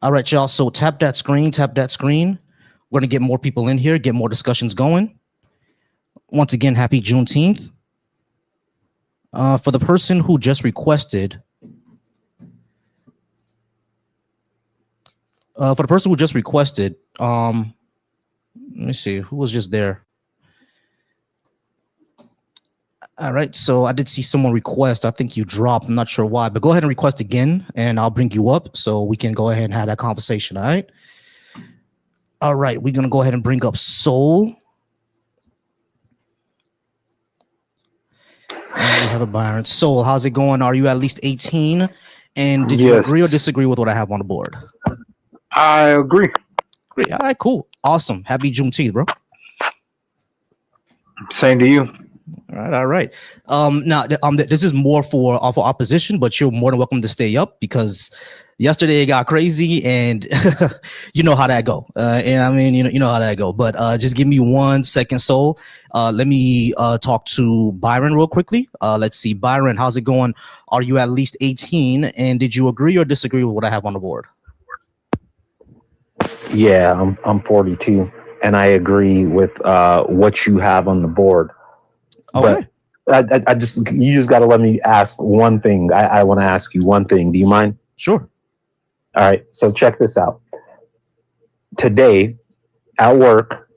All right, y'all. So tap that screen, tap that screen. We're going to get more people in here, get more discussions going. Once again, happy Juneteenth. For the person who just requested, let me see, who was just there? All right, so I did see someone request. I think you dropped. I'm not sure why, but go ahead and request again, and I'll bring you up so we can go ahead and have that conversation, all right? All right, we're going to go ahead and bring up Soul. And we have a Byron. Soul, how's it going? Are you at least 18? And did you agree or disagree with what I have on the board? I agree. Great. All right, cool. Awesome. Happy Juneteenth, bro. Same to you. All right. Now, this is more for opposition, but you're more than welcome to stay up because yesterday it got crazy, and you know how that go. And I mean, you know how that go. But just give me 1 second, Soul. Let me talk to Byron real quickly. Let's see, Byron, how's it going? Are you at least 18? And did you agree or disagree with what I have on the board? Yeah, I'm 42, and I agree with what you have on the board. Okay. But you just got to let me ask one thing. I want to ask you one thing. Do you mind? Sure. All right. So check this out. Today at work,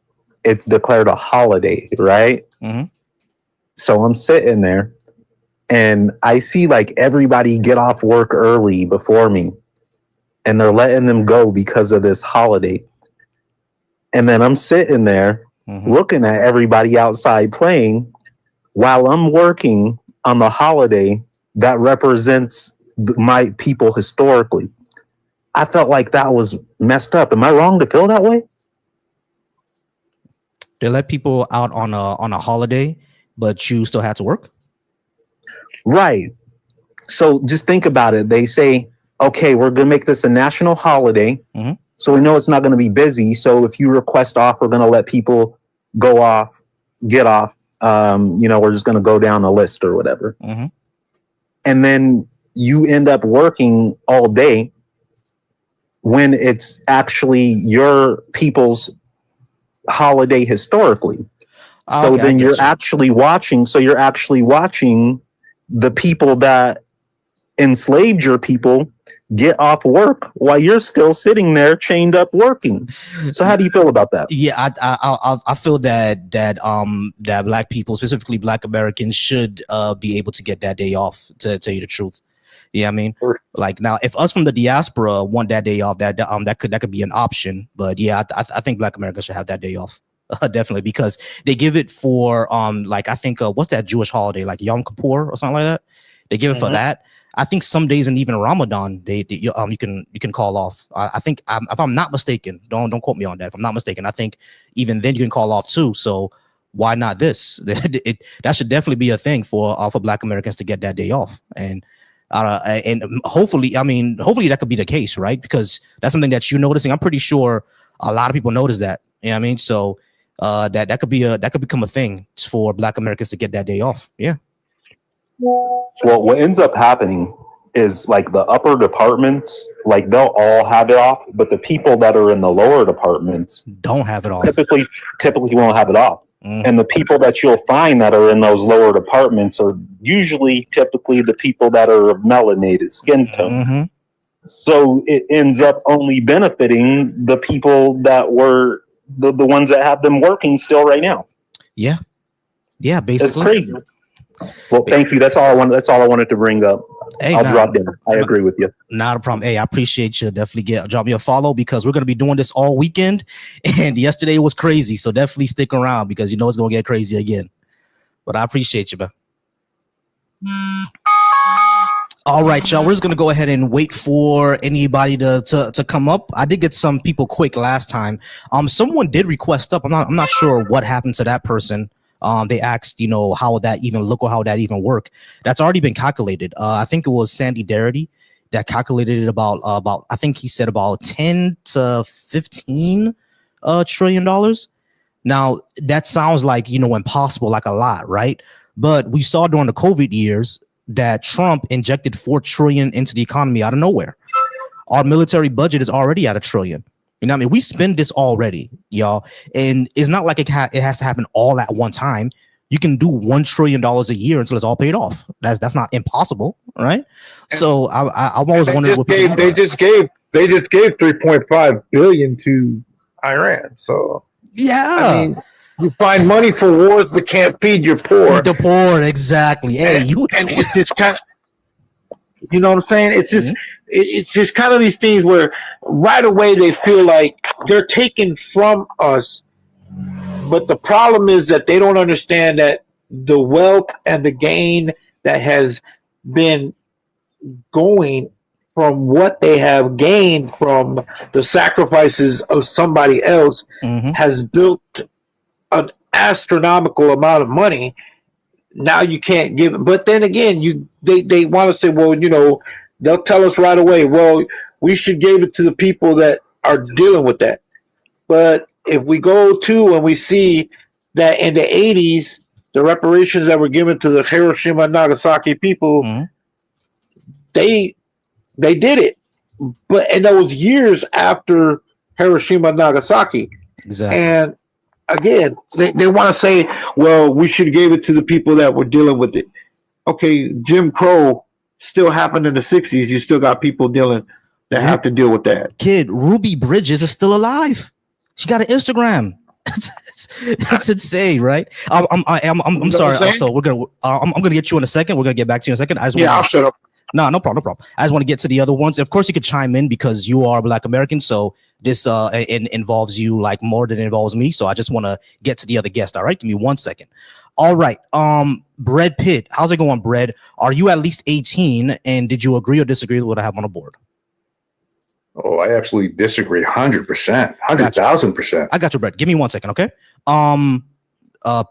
it's declared a holiday, right? Mm-hmm. So I'm sitting there and I see like everybody get off work early before me, and they're letting them go because of this holiday. And then I'm sitting there looking at everybody outside playing while I'm working on the holiday that represents my people historically. I felt like that was messed up. Am I wrong to feel that way? They let people out on a holiday, but you still had to work? Right. So just think about it. They say, okay, we're going to make this a national holiday. Mm-hmm. So we know it's not going to be busy. So if you request off, we're going to let people go off, get off. We're just going to go down the list or whatever. Mm-hmm. And then you end up working all day when it's actually your people's holiday historically. So then you're actually watching. So you're actually watching the people that enslaved your people get off work while you're still sitting there chained up working. So how do you feel about that? Yeah, I feel that Black people, specifically Black Americans, should be able to get that day off. To tell you the truth, yeah, I mean, like now, if us from the diaspora want that day off, that could be an option. But yeah, I think Black Americans should have that day off. Definitely, because they give it for like I think what's that Jewish holiday, like Yom Kippur or something like that. They give it for that. I think some days, and even Ramadan, you can call off. I think if I'm not mistaken, don't quote me on that. If I'm not mistaken, I think even then you can call off too. So why not this? That should definitely be a thing for Black Americans to get that day off, and hopefully that could be the case, right? Because that's something that you're noticing. I'm pretty sure a lot of people notice that. You know what I mean? So that could become a thing for Black Americans to get that day off. Yeah. Well, what ends up happening is like the upper departments, like they'll all have it off, but the people that are in the lower departments don't have it off. Typically won't have it off. And the people that you'll find that are in those lower departments are typically the people that are of melanated skin tone. So it ends up only benefiting the people that were the ones that have them working still right now. Yeah. Yeah, basically. It's crazy. Well, thank you. That's all I wanted to bring up. Hey, I'll drop down. I agree with you. Not a problem. Hey, I appreciate you. Definitely drop me a follow because we're going to be doing this all weekend. And yesterday was crazy. So definitely stick around because you know it's going to get crazy again. But I appreciate you, man. All right, y'all. We're just going to go ahead and wait for anybody to come up. I did get some people quick last time. Someone did request up. I'm not sure what happened to that person. They asked, how would that even look or how would that even work? That's already been calculated. I think it was Sandy Darity that calculated it about I think he said about 10 to 15 trillion dollars. Now that sounds like, impossible, like a lot, right? But we saw during the COVID years that Trump injected 4 trillion into the economy out of nowhere. Our military budget is already at $1 trillion. You know what I mean? We spend this already, y'all. And it's not like it has to happen all at one time. You can do $1 trillion a year until it's all paid off. That's not impossible, right? So I've always wondered what they just gave 3.5 billion to Iran. So yeah, I mean, you find money for wars but can't feed your poor. Feed the poor, exactly. Hey, and it's just kind of, you know what I'm saying? It's just it's just kind of these things where right away they feel like they're taken from us. But the problem is that they don't understand that the wealth and the gain that has been going from what they have gained from the sacrifices of somebody else has built an astronomical amount of money. Now you can't give it. But then again, they want to say, well, you know, they'll tell us right away, well, we should give it to the people that are dealing with that. But if we go to and we see that in the 80s, the reparations that were given to the Hiroshima and Nagasaki people, they did it. And that was years after Hiroshima and Nagasaki. Exactly. And again, they want to say, well, we should have gave it to the people that were dealing with it. Okay, Jim Crow still happened in the 60s. You still got people that have to deal with that. Kid, Ruby Bridges is still alive. She got an Instagram. It's insane, right? I'm sorry. So we're gonna I'm gonna get you in a second. We're gonna get back to you in a second. I'll shut up. No problem. I just want to get to the other ones. Of course, you could chime in because you are Black American, so this involves you like more than it involves me. So I just want to get to the other guest. All right, give me 1 second. All right, Bread Pitt, how's it going, Bread? Are you at least 18? And did you agree or disagree with what I have on the board? Oh, I absolutely disagree. 100%, 100,000%. I got you, Brett. Give me 1 second, okay?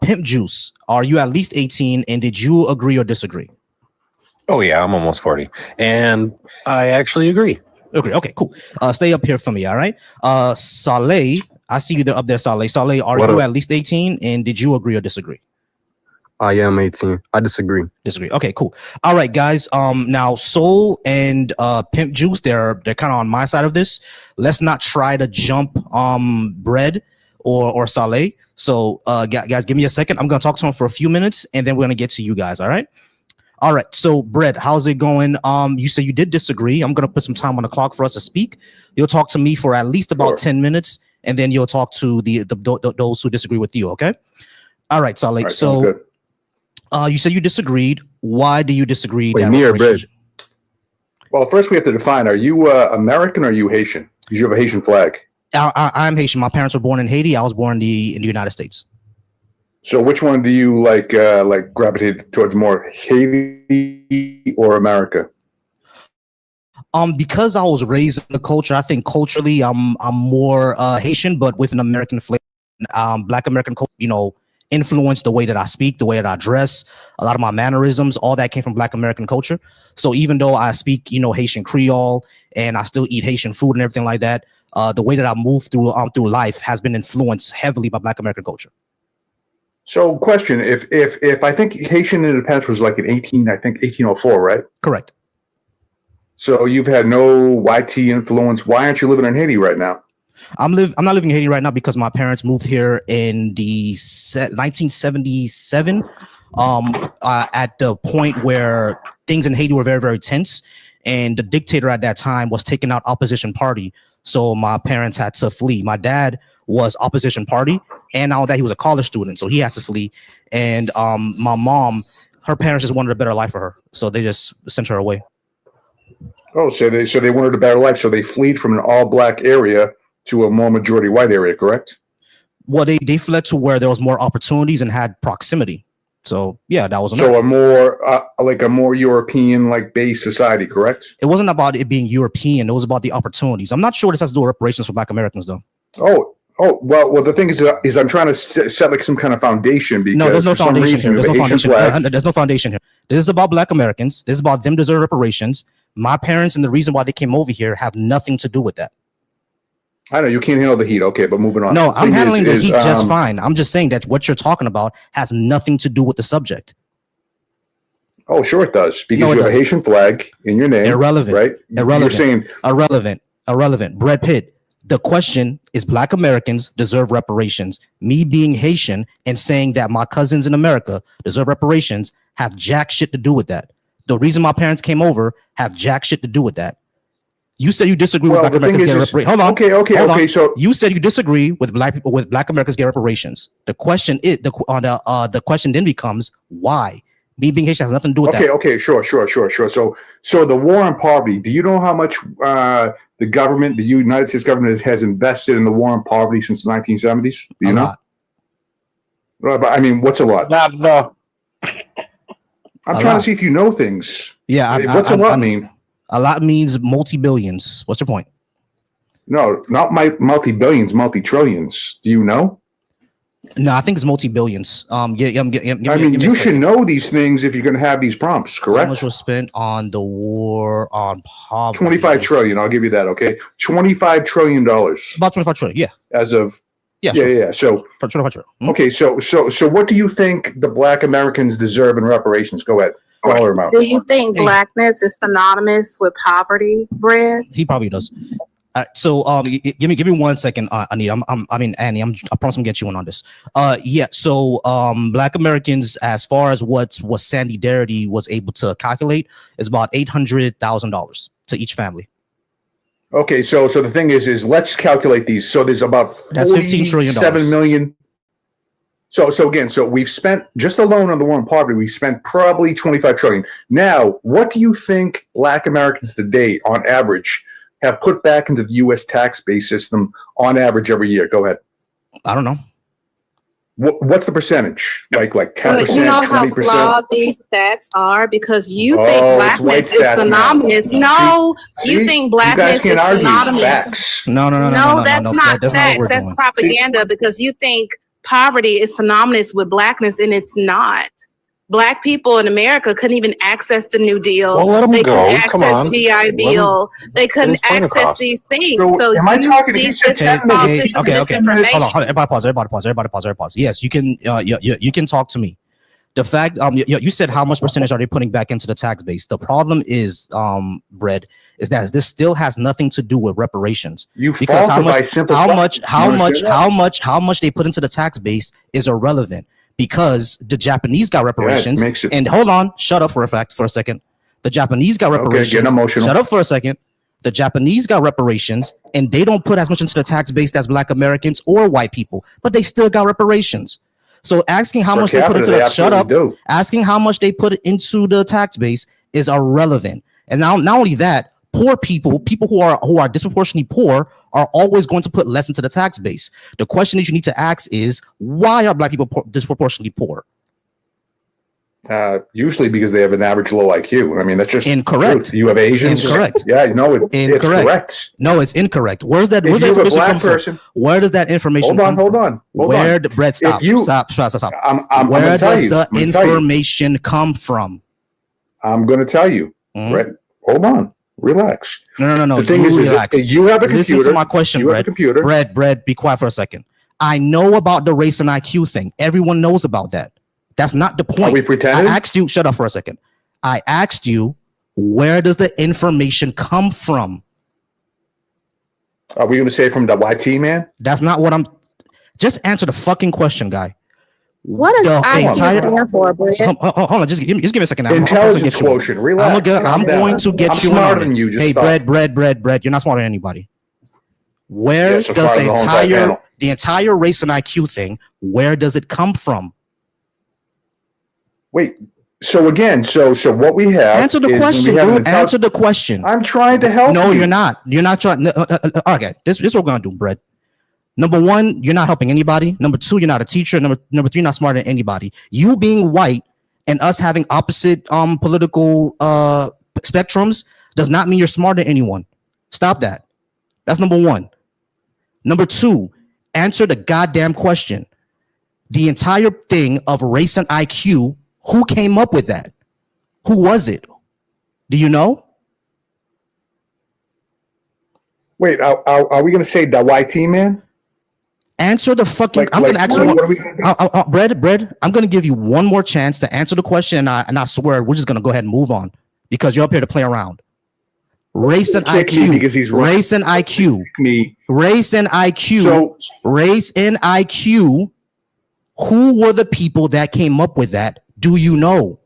Pimp Juice, are you at least 18? And did you agree or disagree? Oh yeah, I'm almost 40, and I actually agree. Okay, cool. Stay up here for me, all right? Saleh, I see you there up there, Saleh. Saleh, are you at least 18? And did you agree or disagree? I am 18. I disagree. Disagree. Okay, cool. All right, guys. Now Soul and Pimp Juice, they're kind of on my side of this. Let's not try to jump Bread or Saleh. So guys, give me a second. I'm gonna talk to him for a few minutes, and then we're gonna get to you guys. All right. All right. So Bread, how's it going? You say you did disagree. I'm gonna put some time on the clock for us to speak. You'll talk to me for at least about 10 minutes, and then you'll talk to those who disagree with you. Okay. All right, Saleh. Right, so you said you disagreed. Why do you disagree? Wait, me or Bread? Well, first we have to define, are you American or are you Haitian? Because you have a Haitian flag. I'm Haitian. My parents were born in Haiti. I was born in the United States. So which one do you like gravitate towards more, Haiti or America? Because I was raised in the culture, I think culturally I'm more Haitian, but with an American flavor. Black American culture, you know, influenced the way that I speak, the way that I dress, a lot of my mannerisms, all that came from Black American culture. So even though I speak, you know, Haitian Creole and I still eat Haitian food and everything like that, the way that I move through life has been influenced heavily by Black American culture. So question, if I think Haitian independence was like in 1804, right? Correct. So you've had no YT influence. Why aren't you living in Haiti right now? I'm not living in Haiti right now because my parents moved here in the 1977 at the point where things in Haiti were very, very tense, and the dictator at that time was taking out opposition party. So my parents had to flee. My dad was opposition party, and now that he was a college student, so he had to flee. And my mom, her parents just wanted a better life for her, so they just sent her away. Oh, so they wanted a better life, so they fled from an all-black area to a more majority white area, correct? Well, they fled to where there was more opportunities and had proximity. So yeah, that was so a more European like based society, correct? It wasn't about it being European. It was about the opportunities. I'm not sure what this has to do with reparations for Black Americans, though. Oh, well, the thing is I'm trying to set like some kind of foundation. Because no, there's no foundation here. There's no foundation here. This is about Black Americans. This is about them deserve reparations. My parents and the reason why they came over here have nothing to do with that. I know you can't handle the heat. Okay, but moving on. No, I'm handling the heat just fine. I'm just saying that what you're talking about has nothing to do with the subject. Oh, sure it does, because No, it you have a doesn't. Haitian flag in your name. Irrelevant. Right? Irrelevant. You're saying Irrelevant. Brad Pitt. The question is Black Americans deserve reparations. Me being Haitian and saying that my cousins in America deserve reparations have jack shit to do with that. The reason my parents came over have jack shit to do with that. You said you disagree with Black Americans getting reparations. Hold on. Okay. So you said you disagree with Black Americans getting reparations. The question is the question then becomes why? Me being Haitian has nothing to do with that. Okay, sure. So the war on poverty. Do you know how much the government, the United States government, has invested in the war on poverty since the 1970s? Do you know? Lot. I mean, what's a lot? Not enough. I'm trying to see if you know things. Yeah. What's a lot mean? A lot means multi-billions. What's your point? No, not multi-billions, multi-trillions. Do you know? No, I think it's multi-billions. You should know these things if you're going to have these prompts, correct? How much was spent on the war on poverty? 25 trillion. I'll give you that. Okay, $25 trillion. About 25 trillion. Yeah. As of sure. Yeah. So 25 trillion. Okay, so what do you think the Black Americans deserve in reparations? Go ahead. Call her out. Do you think blackness is synonymous with poverty, Brad? He probably does. So give me 1 second, Anita. Annie. I promise I'm gonna get you in on this. So Black Americans, as far as what Sandy Darity was able to calculate, is about $800,000 to each family. Okay, so the thing is let's calculate these. So there's about that's $15 trillion. 7 million. So again, we've spent just alone on the war on poverty, we spent probably 25 trillion. Now, what do you think Black Americans today, on average, have put back into the U.S. tax-based system on average every year? Go ahead. I don't know. What's the percentage? Like 10%, You know 20%? how flawed these stats are because you think it's blackness white is stats now. synonymous. No, you think blackness is synonymous. Facts. No, that's not facts. That's propaganda because you think poverty is synonymous with blackness and it's not. Black people in America couldn't even access the New Deal. Well, let them they go. couldn't Come access on. GI Bill. They couldn't access these things. So am I talking? Okay. Hold on. Everybody pause. Yes, you can. You can talk to me. The fact, you said how much percentage are they putting back into the tax base? The problem is, Brett, is that this still has nothing to do with reparations. Because how much they put into the tax base is irrelevant. Because the Japanese got reparations, and hold on, shut up for a second. The Japanese got reparations. Okay, get emotional. Shut up for a second. The Japanese got reparations, and they don't put as much into the tax base as Black Americans or white people, but they still got reparations. So asking how much they put into asking how much they put into the tax base is irrelevant. And now, not only that, poor people who are disproportionately poor are always going to put less into the tax base. The question that you need to ask is, why are Black people disproportionately poor? Usually because they have an average low IQ. I mean, that's just incorrect. You have Asians. Incorrect. Yeah, no, it's correct. No, it's incorrect. Where's that information come from? Where does that information come from? Hold on. Brett, stop. Stop. Where does the information come from? I'm going to tell you. Brett, hold on. Relax. No. The thing is, you have a computer. Listen to my question, Brett. Brett, be quiet for a second. I know about the race and IQ thing. Everyone knows about that. That's not the point. Are we pretending? I asked you, shut up for a second. I asked you, where does the information come from? Are we going to say from the YT man? That's not what I'm. Just answer the fucking question, guy. What does IQ stand for, Brett? Hold on, just give me a second. Intelligence quotient. Relax. I'm going to get you smarter than you. Hey, Brett, you're not smarter than anybody. Where does the entire race and IQ thing? Where does it come from? Wait. So again, so what we have? Answer the question, dude. Answer the question. I'm trying to help. No, you're not. You're not trying. Okay, this is what we're gonna do, Brett. Number one, you're not helping anybody. Number two, you're not a teacher. Number three, you're not smarter than anybody. You being white and us having opposite political spectrums does not mean you're smarter than anyone. Stop that. That's number one. Number two, answer the goddamn question. The entire thing of race and IQ, who came up with that? Who was it? Do you know? Wait, are we going to say the YT man? Answer the fucking. I'm gonna ask you. Bread. I'm gonna give you one more chance to answer the question, and I swear we're just gonna go ahead and move on because you're up here to play around. Race and IQ. Because he's right. Race and IQ. Me. Race and IQ. So, race and IQ. Who were the people that came up with that? Do you know?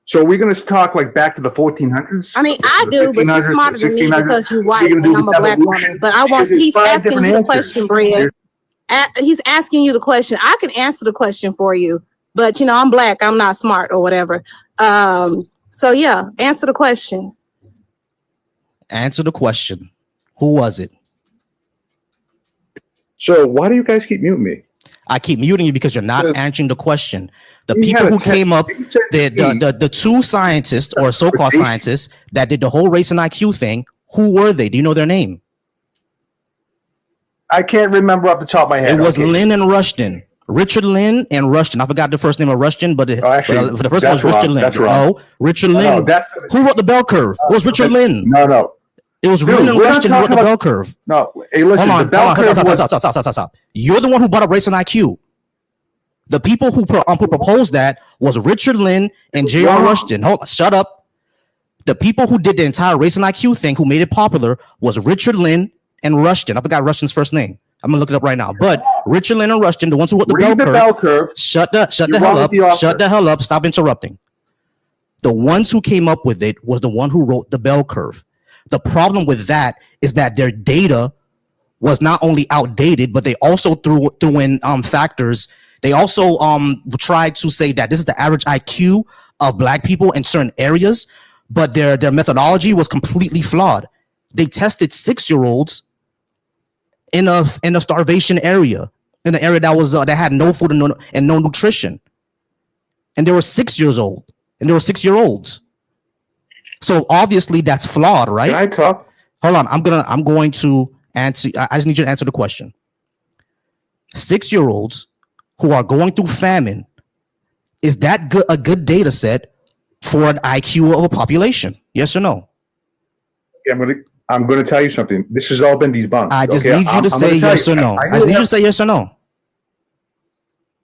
So we're going to talk like back to the 1400s. I mean, I do, but you're smarter than me because you're white and I'm a black woman. But I want. He's asking you the question, Brad. He's asking you the question. I can answer the question for you, but you know, I'm black. I'm not smart or whatever. So yeah, answer the question. Answer the question. Who was it? So why do you guys keep muting me? I keep muting you because you're not answering the question. The people who came up, the two scientists or so-called scientists that did the whole race and IQ thing, who were they? Do you know their name? I can't remember off the top of my head. It was Lynn and Rushton. Richard Lynn and Rushton. I forgot the first name of Rushton, but the first one was Richard Lynn. That's wrong. No, Richard Lynn. Who wrote the bell curve? It was Richard Lynn. No. It was Lynn and Rushton who wrote the bell curve. No, hey, listen. Hold on. Stop. You're the one who brought up race and IQ. The people who proposed that was Richard Lynn and J.R. Rushton. Shut up. The people who did the entire race and IQ thing, who made it popular, was Richard Lynn and Rushton. I forgot Rushton's first name. I'm gonna look it up right now. But Richard Lynn and Rushton, the ones who wrote the bell curve. Shut the hell up. Shut the hell up. Stop interrupting. The ones who came up with it was the one who wrote the bell curve. The problem with that is that their data was not only outdated, but they also threw in factors. They also tried to say that this is the average IQ of black people in certain areas, but their methodology was completely flawed. They tested 6-year-olds in a starvation area, in an area that was that had no food and no nutrition, and they were 6 years old, and they were 6-year-olds. So obviously that's flawed, right? Can I talk? Hold on, I'm going to answer. I just need you to answer the question. 6-year-olds who are going through famine, is that a good data set for an IQ of a population? Yes or no? Yeah, I'm going to tell you something. This has all been debunked. I just need you to say yes or no. I need you to say yes or no.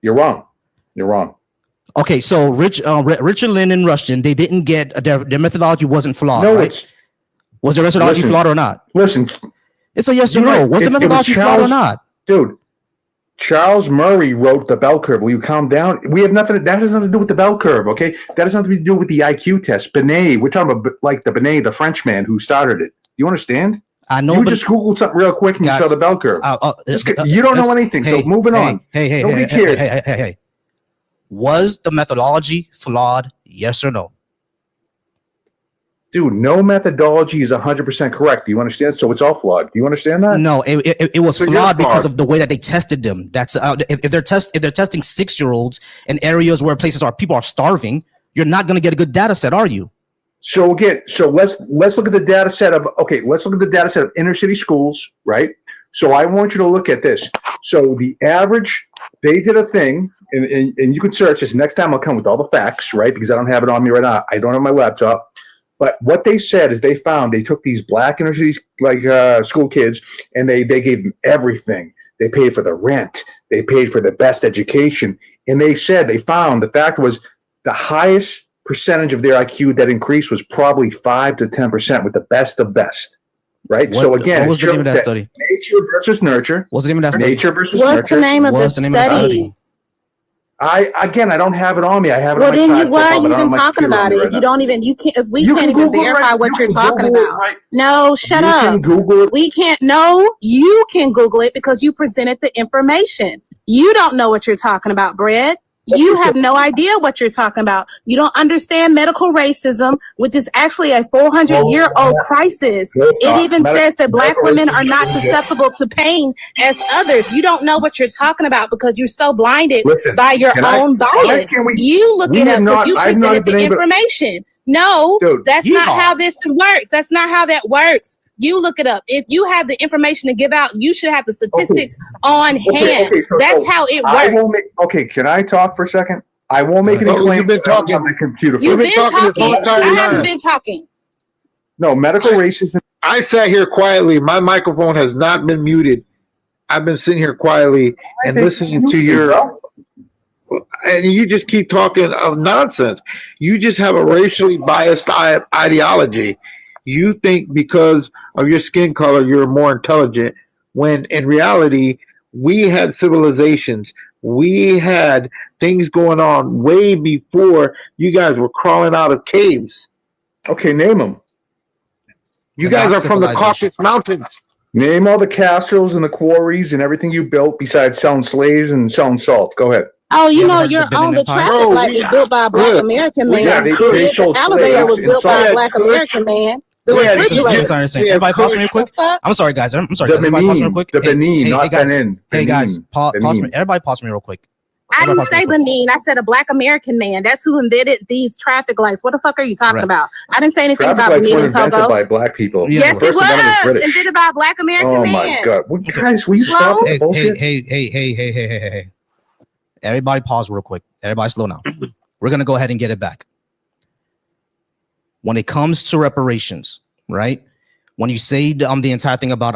You're wrong. You're wrong. Okay, so Richard Lynn and Rushton, they didn't get their methodology wasn't flawed. No, right? Was their methodology flawed or not? Listen, it's a yes or no. Was the methodology flawed or not? Dude, Charles Murray wrote the bell curve. Will you calm down? We have nothing. That has nothing to do with the bell curve. Okay, that has nothing to do with the IQ test. Benet, we're talking about like the Benet, the Frenchman who started it. You understand? I know. You just Googled something real quick and you saw the bell curve. You don't know anything. So moving on. Nobody cares. Hey. Was the methodology flawed? Yes or no? Dude, no methodology is 100% correct. Do you understand? So it's all flawed. Do you understand that? No, it was flawed because of the way that they tested them. That's if they're testing 6-year-olds in areas where people are starving, you're not going to get a good data set, are you? So again, let's look at the data set of inner city schools, right? So I want you to look at this. So the average, they did a thing, and you can search this. Next time I'll come with all the facts, right? Because I don't have it on me right now. I don't have my laptop. But what they said is they took these black inner city school kids and they gave them everything. They paid for the rent. They paid for the best education. And they found the fact was the highest percentage of their IQ that increased was probably 5 to 10% with the best of best. Right. So again, what was the name of that study? Nature versus nurture. What's the name of that study? Nature versus nurture. What's the name of the study? I don't have it on me. I have it. Well, then why are you even talking about it? If you don't even, if we can't even verify what you're talking about. No, shut up. You can Google it. We can't. No, you can Google it because you presented the information. You don't know what you're talking about, Brett. You have no idea what you're talking about. You don't understand medical racism, which is actually a 400-year-old crisis. It even says that black women are not susceptible to pain as others. You don't know what you're talking about because you're so blinded by your own bias. You look it up because you presented the information. No, that's not how this works. That's not how that works. You look it up. If you have the information to give out, you should have the statistics on hand. That's how it works. Can I talk for a second? I won't make any claims. You've been talking on the computer. You've been talking. I haven't been talking. No, medical racism. I sat here quietly. My microphone has not been muted I've been sitting here quietly and listening to your, and you just keep talking of nonsense. You just have a racially biased ideology. You think because of your skin color, you're more intelligent, when in reality, we had civilizations. We had things going on way before you guys were crawling out of caves. Okay, name them. You guys are from the Caucasus Mountains. Name all the castles and the quarries and everything you built besides selling slaves and selling salt. Go ahead. Oh, you You know, ever heard you're of the on the Benin Empire? traffic Bro, light was built by a black American man. Yeah, they The sold elevator was slaves built by a and black salt. American man. The Yeah, This is refrigerator. what I'm saying. Everybody pause me real quick. I'm sorry, guys. I'm sorry. The Guys. Everybody pause me real Benin, quick. the Benin, hey, not guys. Benin. Hey guys, Benin. pause me. Benin. Everybody pause me real quick. I didn't Everybody say pause me real quick. Benin. I said a black American man. That's who invented these traffic lights. What the fuck are you talking Right. about? I didn't say anything Traffic about lights Benin were and invented Togo. by black people. Yeah, Yes, they it First invented was British. invented by a black American Oh man. my God! What, guys, will you Slow? stop the Hey, bullshit? hey. Everybody pause real quick. Everybody slow down. We're gonna go ahead and get it back. When it comes to reparations, right? When you say the entire thing about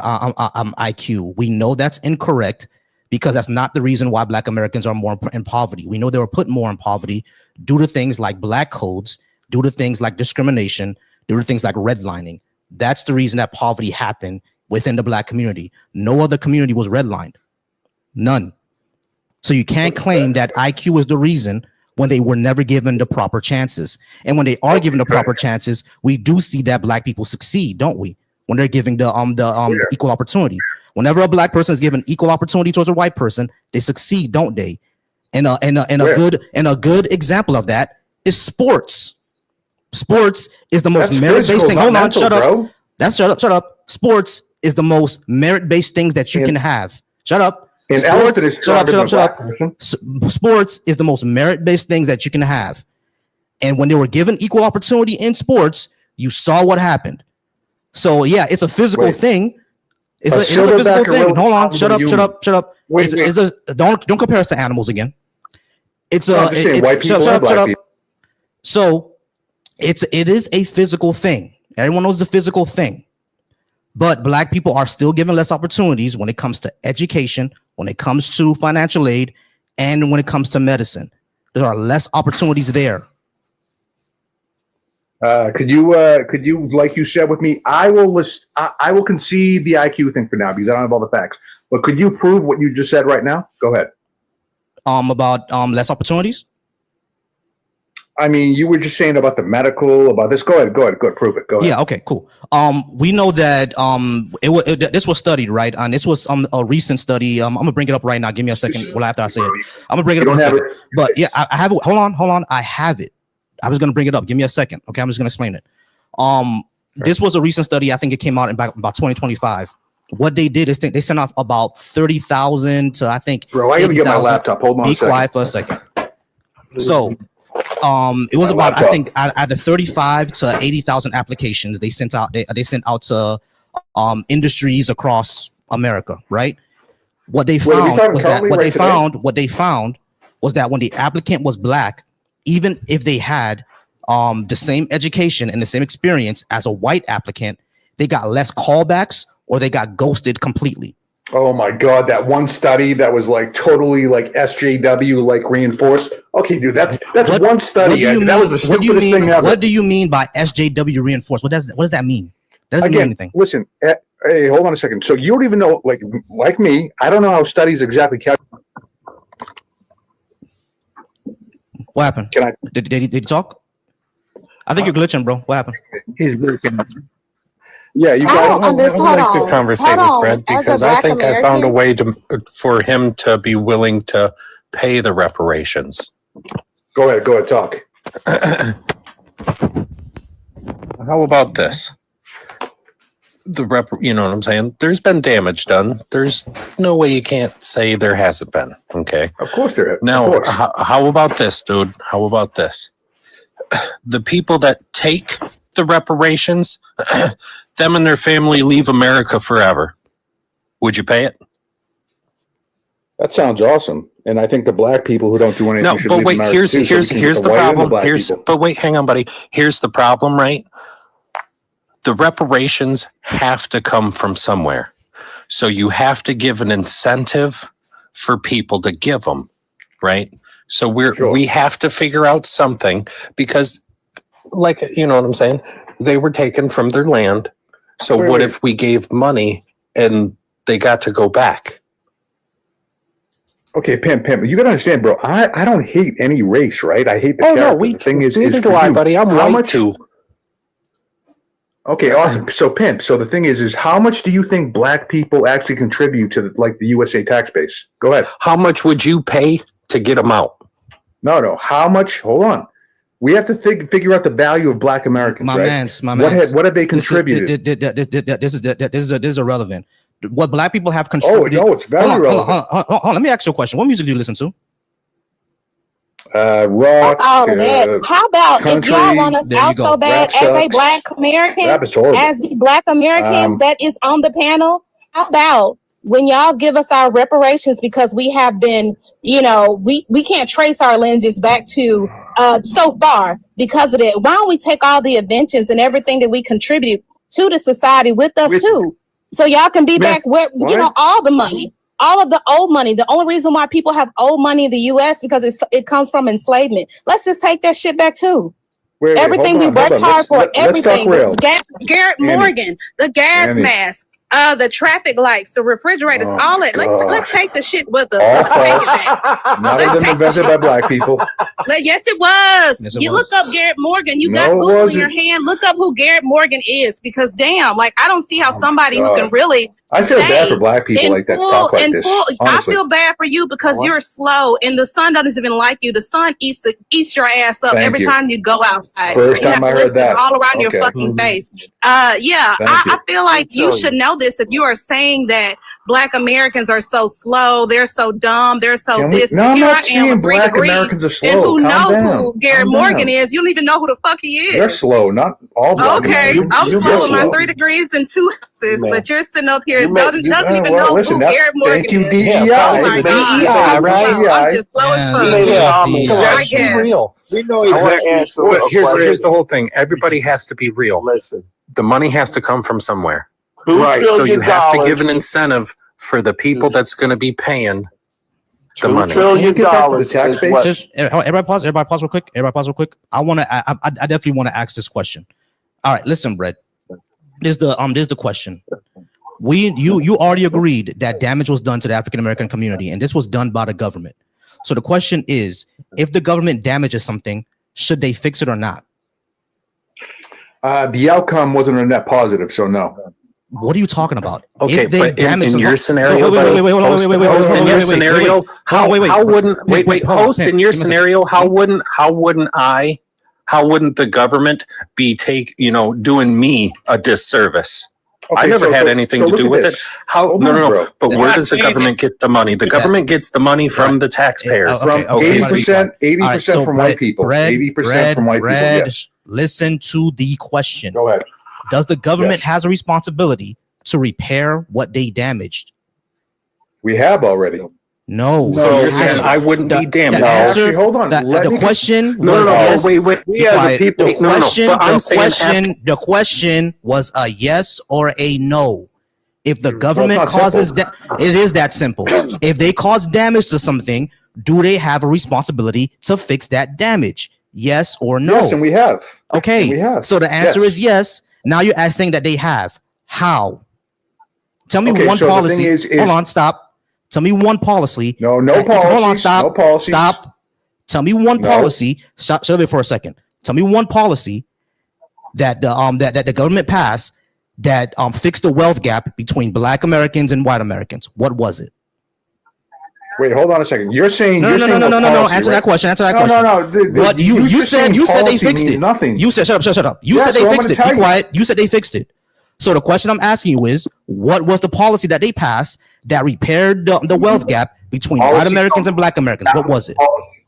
IQ, we know that's incorrect because that's not the reason why Black Americans are more in poverty. We know they were put more in poverty due to things like black codes, due to things like discrimination, due to things like redlining. That's the reason that poverty happened within the Black community. No other community was redlined. None. So you can't claim that IQ is the reason when they were never given the proper chances. And when they are given the proper chances, we do see that Black people succeed, don't we? When they're giving the equal opportunity. Whenever a Black person is given equal opportunity towards a white person, they succeed, don't they? And a good example of that is sports. Sports is the most merit-based thing. Hold on, shut up. Shut up. Sports is the most merit-based things that you can have. Shut up. Sports, shut up. Sports is the most merit-based things that you can have. And when they were given equal opportunity in sports, you saw what happened. So yeah, it's a physical thing. It's a physical thing. Hold on, shut up. Don't compare us to animals again. It's shut up. So it is a physical thing. Everyone knows the physical thing. But Black people are still given less opportunities when it comes to education, when it comes to financial aid, and when it comes to medicine. There are less opportunities there. Could you, like you said with me, I will concede the IQ thing for now because I don't have all the facts. But could you prove what you just said right now? Go ahead. About less opportunities. I mean, you were just saying about the medical, about this. Go ahead, prove it. Go ahead. Yeah. Okay. Cool. We know that this was studied, right? And this was a recent study. I'm gonna bring it up right now. Give me a second. Well, after I say it, I'm gonna bring it up in a second. But yeah, I have it. Hold on. I have it. I was gonna bring it up. Give me a second. Okay, I'm just gonna explain it. This was a recent study. I think it came out in about 2025. What they did is they sent off about 30,000 to I think. Bro, I gotta get my laptop. Hold on. Be quiet for a second. So, it was about I think either 35 to 80,000 applications they sent out. They sent out to industries across America, right? What they found was that when the applicant was Black, even if they had the same education and the same experience as a white applicant, they got less callbacks or they got ghosted completely. Oh my God, that one study that was like totally like SJW like reinforced. Okay, dude, that's one study. That was the stupidest thing ever. What do you mean by SJW reinforced? What does that mean? That doesn't mean anything. Listen, hey, hold on a second. So you don't even know, like me, I don't know how studies exactly calculate. What happened? Did he talk? I think you're glitching, bro. What happened? He's glitching. Yeah, you guys. I would like to conversate with Brett because I think I found a way for him to be willing to pay the reparations. Go ahead, talk. How about this? You know what I'm saying? There's been damage done. There's no way you can't say there hasn't been. Okay. Of course there is. Now, how about this, dude? How about this? The people that take the reparations, them and their family leave America forever. Would you pay it? That sounds awesome. And I think the Black people who don't do anything should leave America. Here's the problem. Hang on, buddy. Here's the problem, right? The reparations have to come from somewhere. So you have to give an incentive for people to give them, right? So we have to figure out something because, like, you know what I'm saying? They were taken from their land. So what if we gave money and they got to go back? Okay, Pimp, you gotta understand, bro. I don't hate any race, right? I hate the character. No, the thing is neither do for I, you, buddy. I'm how white much? too. Okay, awesome. So, Pimp. So the thing is how much do you think black people actually contribute to the USA tax base? Go ahead. How much would you pay to get them out? No. How much? Hold on. We have to figure out the value of black Americans. My right? man's. What have they contributed? This is irrelevant. What black people have contributed. Oh no, it's very relevant. Hold on. Let me ask you a question. What music do you listen to? Rock. All of that. How about country, if y'all want us out so bad as a black American, Rap is horrible. as the black American that is on the panel? How about when y'all give us our reparations because we have been, we can't trace our lineages back to so far because of that. Why don't we take all the inventions and everything that we contribute to the society with us too? So y'all can be back where, all the money. All of the old money. The only reason why people have old money in the U.S. because it comes from enslavement. Let's just take that shit back too. Everything we worked hard for, everything. Garrett Morgan, the gas mask, the traffic lights, the refrigerators, all that. Let's take the shit with us. All false. None of them invented by black people. Yes, it was. Look up Garrett Morgan. You got Google in your hand. Look up who Garrett Morgan is because damn, I don't see how somebody who can really. I feel bad for black people like that talk like this. I feel bad for you because you're slow and the sun doesn't even like you. The sun eats your ass up every time you go outside. First time I heard that. All around your fucking face. I feel like you should know this if you are saying that black Americans are so slow, they're so dumb, they're so this. No, I'm not saying black Americans are slow. And who knows who Garrett Morgan is? You don't even know who the fuck he is. They're slow, not all black Americans. I'm slow with my 3 degrees and 2 ounces, but you're sitting up here doesn't even know who Garrett Morgan is. Thank you, DEI. Oh my God. Right? I'm just slow as fuck. Be real. We know exactly. Here's the whole thing. Everybody has to be real. Listen. The money has to come from somewhere. Right. So you have to give an incentive for the people that's going to be paying the money. $2 trillion is what. Just everybody pause real quick. I definitely want to ask this question. All right, listen, Brett. There's the question. You already agreed that damage was done to the African American community, and this was done by the government. So the question is, if the government damages something, should they fix it or not? The outcome wasn't a net positive, so no. What are you talking about? Okay, if they but damage in your scenario, how wouldn't the government be doing me a disservice? Okay, I never had anything to do with it. But where does the government get the money? The government gets the money from the taxpayers. From 80% from white people. 80% from white people. Yes. Listen to the question. Go ahead. Does the government has a responsibility to repair what they damaged? We have already. No. So you're saying I wouldn't be damaged? Actually, hold on. The question. Wait. The question was a yes or a no. If the government causes it is that simple. If they cause damage to something, do they have a responsibility to fix that damage? Yes or no? Yes, and we have. Okay. We have. So the answer is yes. Now you're asking that they have. How? Tell me one policy. Hold on, stop. Tell me one policy. No policy. Hold on, stop. No policies. Stop. Tell me one policy. Shut up for a second. Tell me one policy that the government passed that fixed the wealth gap between black Americans and white Americans. What was it? Wait, hold on a second. You're saying no. Answer that question. No. What you said they fixed it. Nothing. You said shut up. You said they fixed it. Be quiet. You said they fixed it. So the question I'm asking you is, what was the policy that they passed that repaired the wealth gap between white Americans and black Americans? What was it?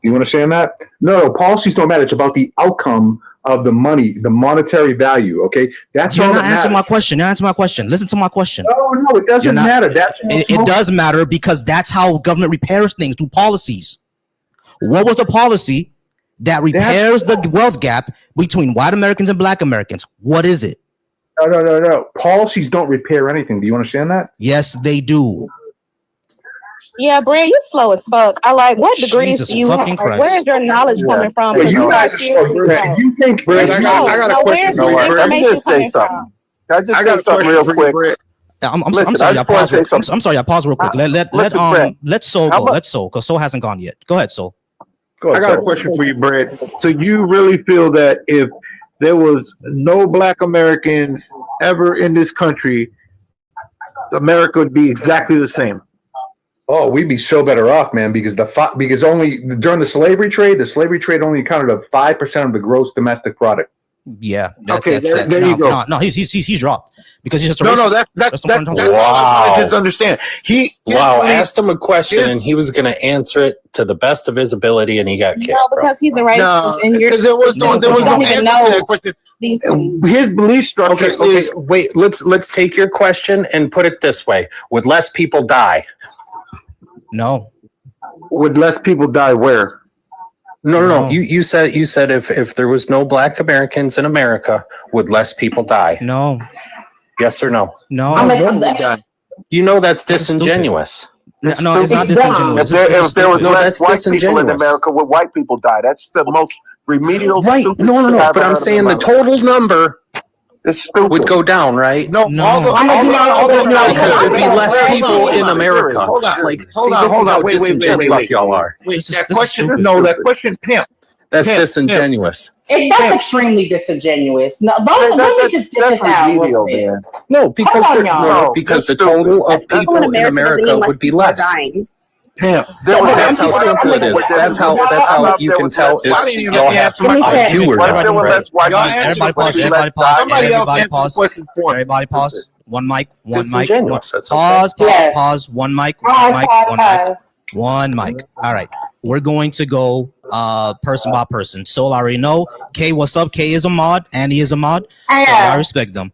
You want to say on that? No, policies don't matter. It's about the outcome of the money, the monetary value. Okay, that's all. You're not answering my question. You're answering my question. Listen to my question. No, it doesn't matter. It does matter because that's how government repairs things through policies. What was the policy that repairs the wealth gap between white Americans and black Americans? What is it? No. Policies don't repair anything. Do you understand that? Yes, they do. Yeah, Brad, you slow as fuck. I like, what degrees Jesus do you have? fucking Christ. Where is your knowledge coming from? So 'Cause you you are guys are so seriously good. slow. You think, Brad, I got a No, question where's for the you, Brad. Let me information just say coming something. from? Can I just I say got a something question real for you, quick? Brad. I'm Listen, sorry. I I just want pause. to say something. I'm sorry. I pause real quick. Let Soul How go. mu- Let Soul, because Soul hasn't gone yet. Go ahead, Soul. Go I ahead, got a Soul. question for you, Brad. So you really feel that if there was no Black Americans ever in this country, America would be exactly the same? Oh, we'd be so better off, man, because only during the slavery trade only accounted for 5% of the gross domestic product. Yeah. Okay, there you go. No, he's dropped because he's just a No, racist. that's no all point. I want to just understand. Wow, asked him a question and he was going to answer it to the best of his ability, and he got kicked. No, because he's a racist, No, and you're because there was no you don't answer even to know that question. these things. His belief structure Okay, is wait. Let's take your question and put it this way: would less people die? No. would less people die where? No. You said if there was no Black Americans in America, would less people die? No. Yes or no? No. You know that's This is stupid. disingenuous. No, it's not disingenuous. If there was No, less that's white people in disingenuous. America, would white people die? That's the most remedial. Right? Stupid No. shit I've But ever I'm heard saying in the my life. total number It's stupid. would go down, right? No, No. all the Because there'd be less people hold in on. America. Hold on. Like, Hold see, on, this hold is on. how Wait. disingenuous y'all are. Wait, This is that question, stupid. no, that question, Pimp. That's Pimp, disingenuous. That's extremely disingenuous. No, let me just get this out real remedial, quick. man. No, because Hold on, y'all. No, because the that's total stupid. of people in America would be less. Pimp. That's how simple it is. That's how you can tell Y'all didn't if even y'all let me have answer my IQ question. or What if not. there were less white Y'all people? answer the Everybody pause. question. Everybody pause. Somebody else Everybody answer the pause. question for me. Everybody pause. One mic. Disingenuous. That's okay. Pause. Yes. Pause. One mic. One mic. All right. We're going to go person by person. Soul, I already know. Kay, what's up? Kay is a mod. Andy is a mod. So I respect them.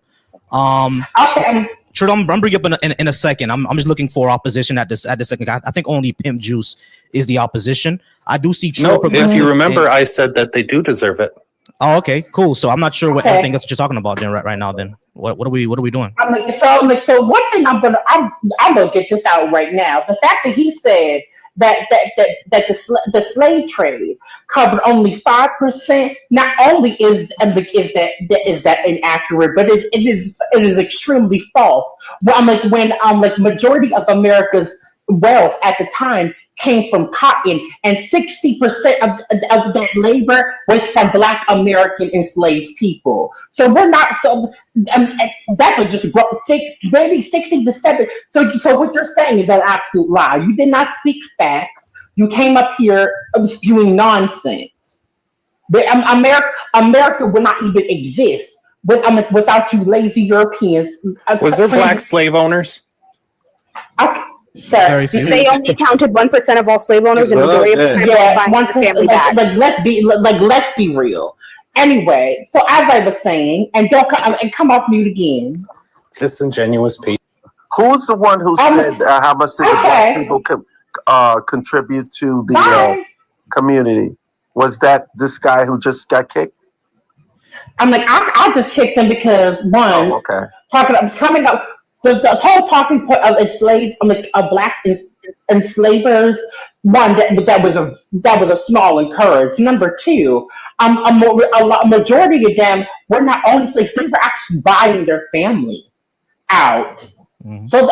Okay. True, I'm bringing up in a second. I'm just looking for opposition at this second. I think only Pimp Juice is the opposition. I do see True. No, if you remember, I said that they do deserve it. Oh, okay, cool. So I'm not sure what everything else that you're talking about then right now. Then what are we doing? So one thing I'm gonna get this out right now. The fact that he said that the slave trade covered only 5%. Not only is that inaccurate, but it is extremely false. Well, when majority of America's wealth at the time came from cotton, and 60% of that labor was from Black American enslaved people. So we're not that would just grow maybe 60 to 70. So what you're saying is an absolute lie. You did not speak facts. You came up here spewing nonsense. But America would not even exist without you lazy Europeans. Was there Black slave owners? Sir, they only counted 1% of all slave owners, and majority of yeah, 1%. Let's be real. Anyway, so as I was saying, and don't come off mute again. Disingenuous people. Who's the one who said how much did the Black people contribute to the community? Was that this guy who just got kicked? I'm like, I'll just kick them because one, coming up. The whole talking point of enslaved, Black enslavers, one that was a small encourage. Number two, a majority of them were not only slaves; they were actually buying their family out. Mm-hmm. So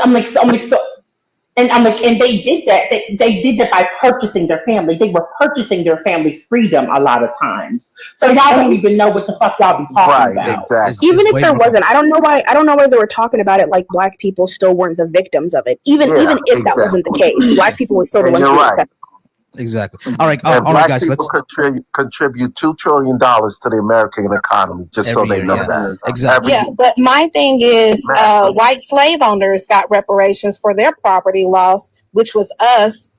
and they did that. They did that by purchasing their family. They were purchasing their family's freedom a lot of times. So y'all don't even know what the fuck y'all be talking about. Exactly. Even if there wasn't, I don't know why they were talking about it like Black people still weren't the victims of it. Even if that wasn't the case, Black people were still the ones who were affected. Exactly. All right, guys. Let's contribute $2 trillion to the American economy, just so they know that. Exactly. Yeah, but my thing is, white slave owners got reparations for their property loss, which was us.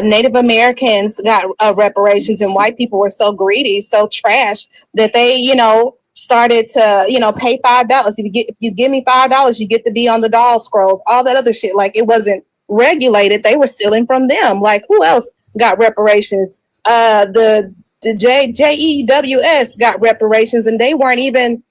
Native Americans got reparations, and white people were so greedy, so trash that they, started to, pay $5. If you give me $5, you get to be on the doll scrolls, all that other shit. Like, it wasn't regulated; they were stealing from them. Like, who else got reparations? The JEWS got reparations, and they weren't even,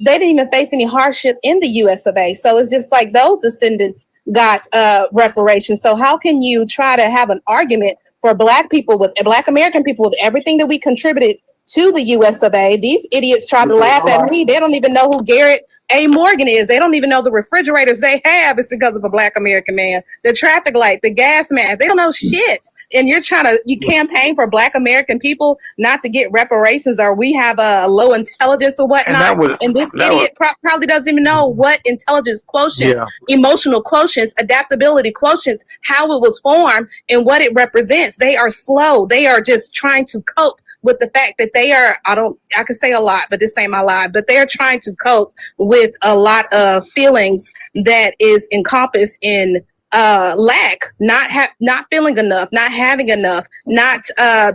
they didn't even face any hardship in the US of A. So it's just like those descendants got reparations. So how can you try to have an argument for Black people, with Black American people, with everything that we contributed to the US of A? These idiots try to laugh at me. They don't even know who Garrett A. Morgan is. They don't even know the refrigerators they have is because of a Black American man. The traffic light, the gas mask, they don't know shit. And you campaign for Black American people not to get reparations, or we have a low intelligence or whatnot. And this idiot probably doesn't even know what intelligence quotients, emotional quotients, adaptability quotients, how it was formed and what it represents. They are slow. They are just trying to cope with the fact that they are, I can say a lot, but this ain't my life, but they're trying to cope with a lot of feelings that is encompassed in lack, not feeling enough, not having enough, not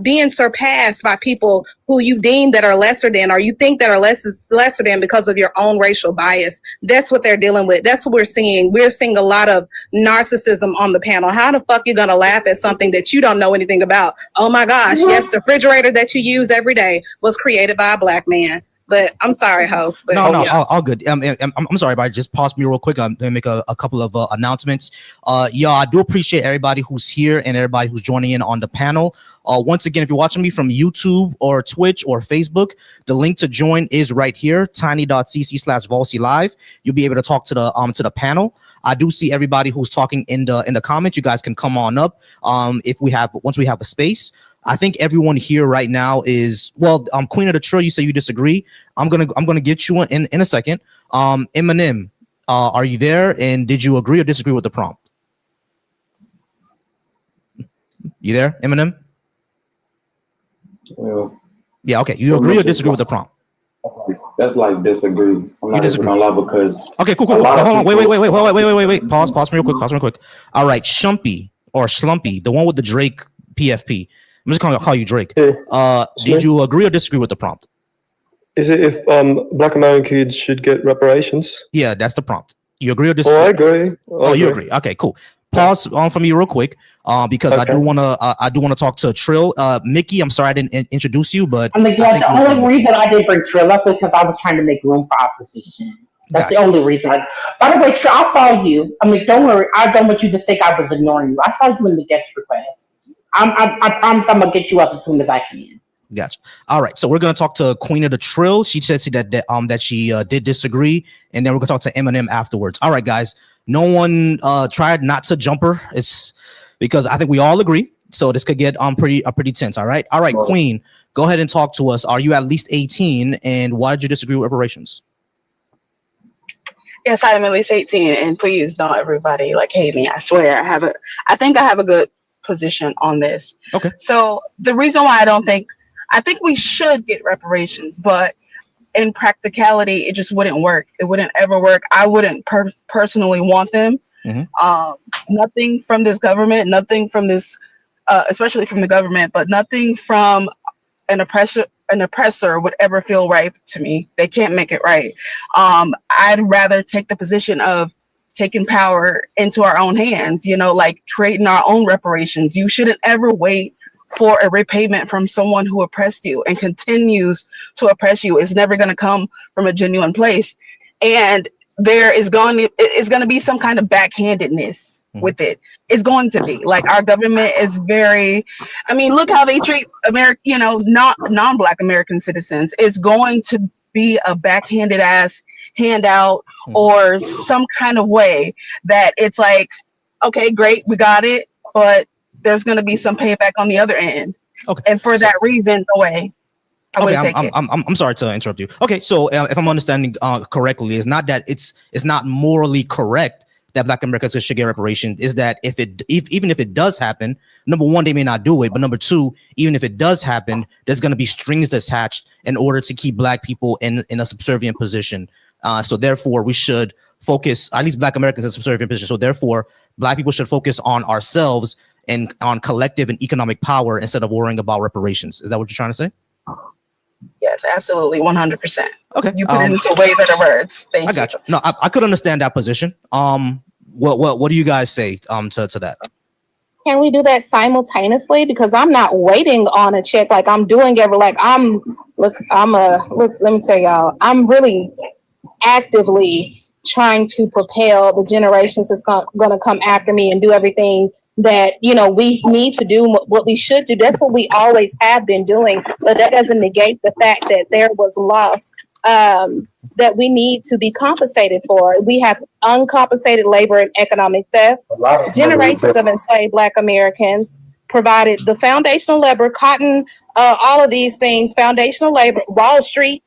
being surpassed by people who you deem that are lesser than, or you think that are lesser than because of your own racial bias. That's what they're dealing with. That's what we're seeing. We're seeing a lot of narcissism on the panel. How the fuck you gonna laugh at something that you don't know anything about? Oh my gosh, yes, the refrigerator that you use every day was created by a Black man. But I'm sorry, host. But all good. I'm sorry, but just pause me real quick. I'm gonna make a couple of announcements. I do appreciate everybody who's here and everybody who's joining in on the panel. Once again, if you're watching me from YouTube or Twitch or Facebook, the link to join is right here, tiny.cc/Volsi Live. You'll be able to talk to the panel. I do see everybody who's talking in the comments. You guys can come on up once we have a space. I think everyone here right now is Queen of the Trill. You say you disagree. I'm gonna get you in a second. Eminem, are you there? And did you agree or disagree with the prompt? You there, Eminem? Yeah. Okay. You agree or disagree with the prompt? That's like disagree. I'm not even gonna lie because. Okay. Cool. Hold on. Wait. Pause real quick. All right, Shumpy or Schlumpy, the one with the Drake PFP. I'm just gonna call you Drake. Did you agree or disagree with the prompt? Is it if Black American kids should get reparations? Yeah, that's the prompt. You agree or disagree? I agree. You agree. Okay, cool. Pause on for me real quick, because I do wanna talk to Trill. Mickey, I'm sorry I didn't introduce you, but the only reason I didn't bring Trill up is because I was trying to make room for opposition. That's the only reason. By the way, Trill, I saw you. Don't worry. I don't want you to think I was ignoring you. I saw you in the guest request. I promise I'm gonna get you up as soon as I can. Gotcha. All right, so we're gonna talk to Queen of the Trill. She said that she did disagree, and then we're gonna talk to Eminem afterwards. All right, guys. No one tried not to jump her. It's because I think we all agree. So this could get pretty tense. All right, Queen, go ahead and talk to us. Are you at least 18, and why did you disagree with reparations? Yes, I am at least 18, and please don't everybody hate me. I swear I think I have a good position on this. Okay. So the reason why I think we should get reparations, but in practicality, it just wouldn't work. It wouldn't ever work. I wouldn't personally want them. Mm-hmm. Nothing from this government, nothing from this, especially from the government, but nothing from an oppressor would ever feel right to me. They can't make it right. I'd rather take the position of taking power into our own hands, creating our own reparations. You shouldn't ever wait for a repayment from someone who oppressed you and continues to oppress you. It's never going to come from a genuine place. And there is going to be some kind of backhandedness with it. It's going to be our government is look how they treat non-Black American citizens. It's going to be a backhanded ass handout or some kind of way that it's okay, great, we got it, but there's going to be some payback on the other end. Okay. And for that reason, no way. I'm sorry to interrupt you. Okay, so if I'm understanding correctly, it's not that it's not morally correct that Black Americans should get reparations. Is that even if it does happen, number one, they may not do it, but number two, even if it does happen, there's going to be strings attached in order to keep Black people in a subservient position. So therefore, we should focus, at least Black Americans in a subservient position. So therefore, Black people should focus on ourselves and on collective and economic power instead of worrying about reparations. Is that what you're trying to say? Yes, absolutely, 100%. Okay, you put it into way better words. Thank you. I got you. No, I could understand that position. What do you guys say to that? Can we do that simultaneously? Because I'm not waiting on a check. I'm doing let me tell y'all, I'm really actively trying to propel the generations that's going to come after me and do everything that, you know, we need to do, what we should do. That's what we always have been doing, but that doesn't negate the fact that there was loss that we need to be compensated for. We have uncompensated labor and economic theft. Generations of enslaved Black Americans provided the foundational labor, cotton, all of these things, foundational labor, Wall Street,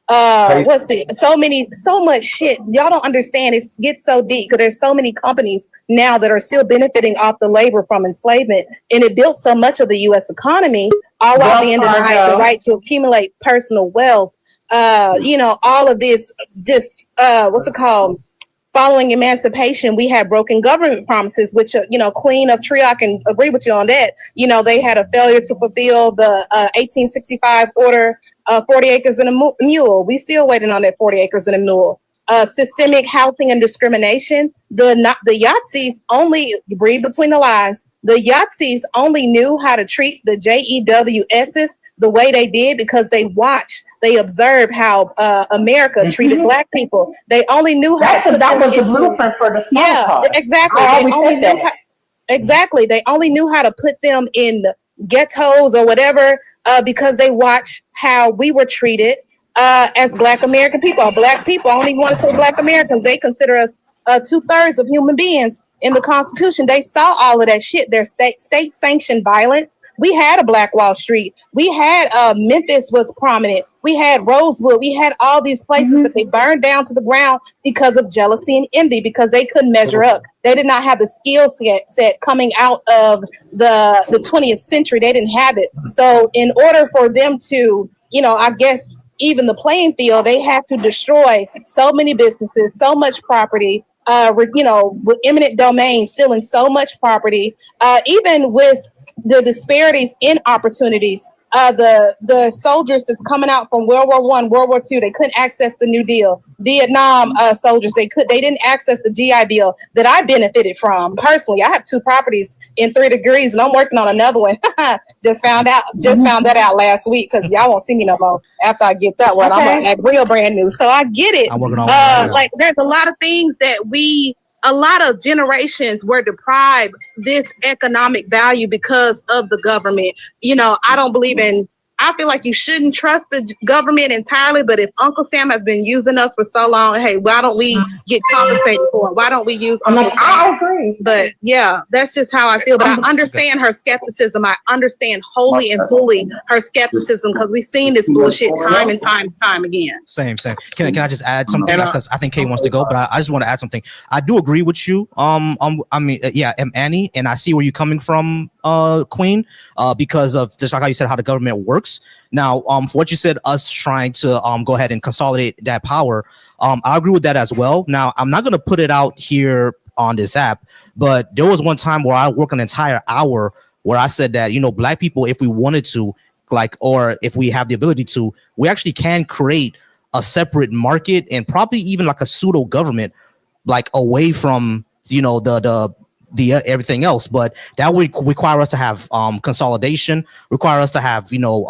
so much shit. Y'all don't understand. It gets so deep because there's so many companies now that are still benefiting off the labor from enslavement, and it built so much of the U.S. economy, all while being denied the right to accumulate personal wealth. You know, all of this, what's it called? Following emancipation, we had broken government promises, which, you know, Queen of Tree, I can agree with you on that. You know, they had a failure to fulfill the 1865 order, 40 acres and a mule. We still waiting on that 40 acres and a mule. Systemic housing and discrimination. The Yahtzees only, read between the lines, the Yahtzees only knew how to treat the JEWSs the way they did because they observed how America treated Black people. They only knew how that was the blueprint for the small cause. Exactly. They only knew how to put them in ghettos or whatever because they watched how we were treated as Black American people. Black people, I don't even want to say Black Americans. They consider us 2/3 of human beings in the Constitution. They saw all of that shit. Their state sanctioned violence. We had a Black Wall Street. We had Memphis was prominent. We had Rosewood. We had all these places that they burned down to the ground because of jealousy and envy, because they couldn't measure up. They did not have the skill set coming out of the 20th century. They didn't have it. So in order for them to, you know, I guess even the playing field, they had to destroy so many businesses, so much property, you know, with eminent domain, stealing so much property, even with the disparities in opportunities. The soldiers that's coming out from World War I, World War II, they couldn't access the New Deal. Vietnam soldiers, they didn't access the GI Bill that I benefited from personally. I have 2 properties in 3 degrees, and I'm working on another one. Just found that out last week because y'all won't see me no more after I get that one. I'm like real brand new, so I get it. Like there's a lot of things that a lot of generations were deprived this economic value because of the government. You know, I feel like you shouldn't trust the government entirely, but if Uncle Sam has been using us for so long, hey, why don't we get compensated for it? Why don't we use Uncle Sam? I agree. But yeah, that's just how I feel. But I understand her skepticism. I understand wholly and fully her skepticism because we've seen this bullshit time and time again. Same. Can I just add something? Because I think Kay wants to go, but I just want to add something. I do agree with you. Annie, and I see where you're coming from, Queen, because of just like how you said how the government works. Now, for what you said, us trying to go ahead and consolidate that power, I agree with that as well. Now, I'm not going to put it out here on this app, but there was one time where I worked an entire hour where I said that, you know, Black people, if we wanted to, like, or if we have the ability to, we actually can create a separate market and probably even like a pseudo government, like away from, you know, the everything else, but that would require us to have consolidation, require us to have, you know,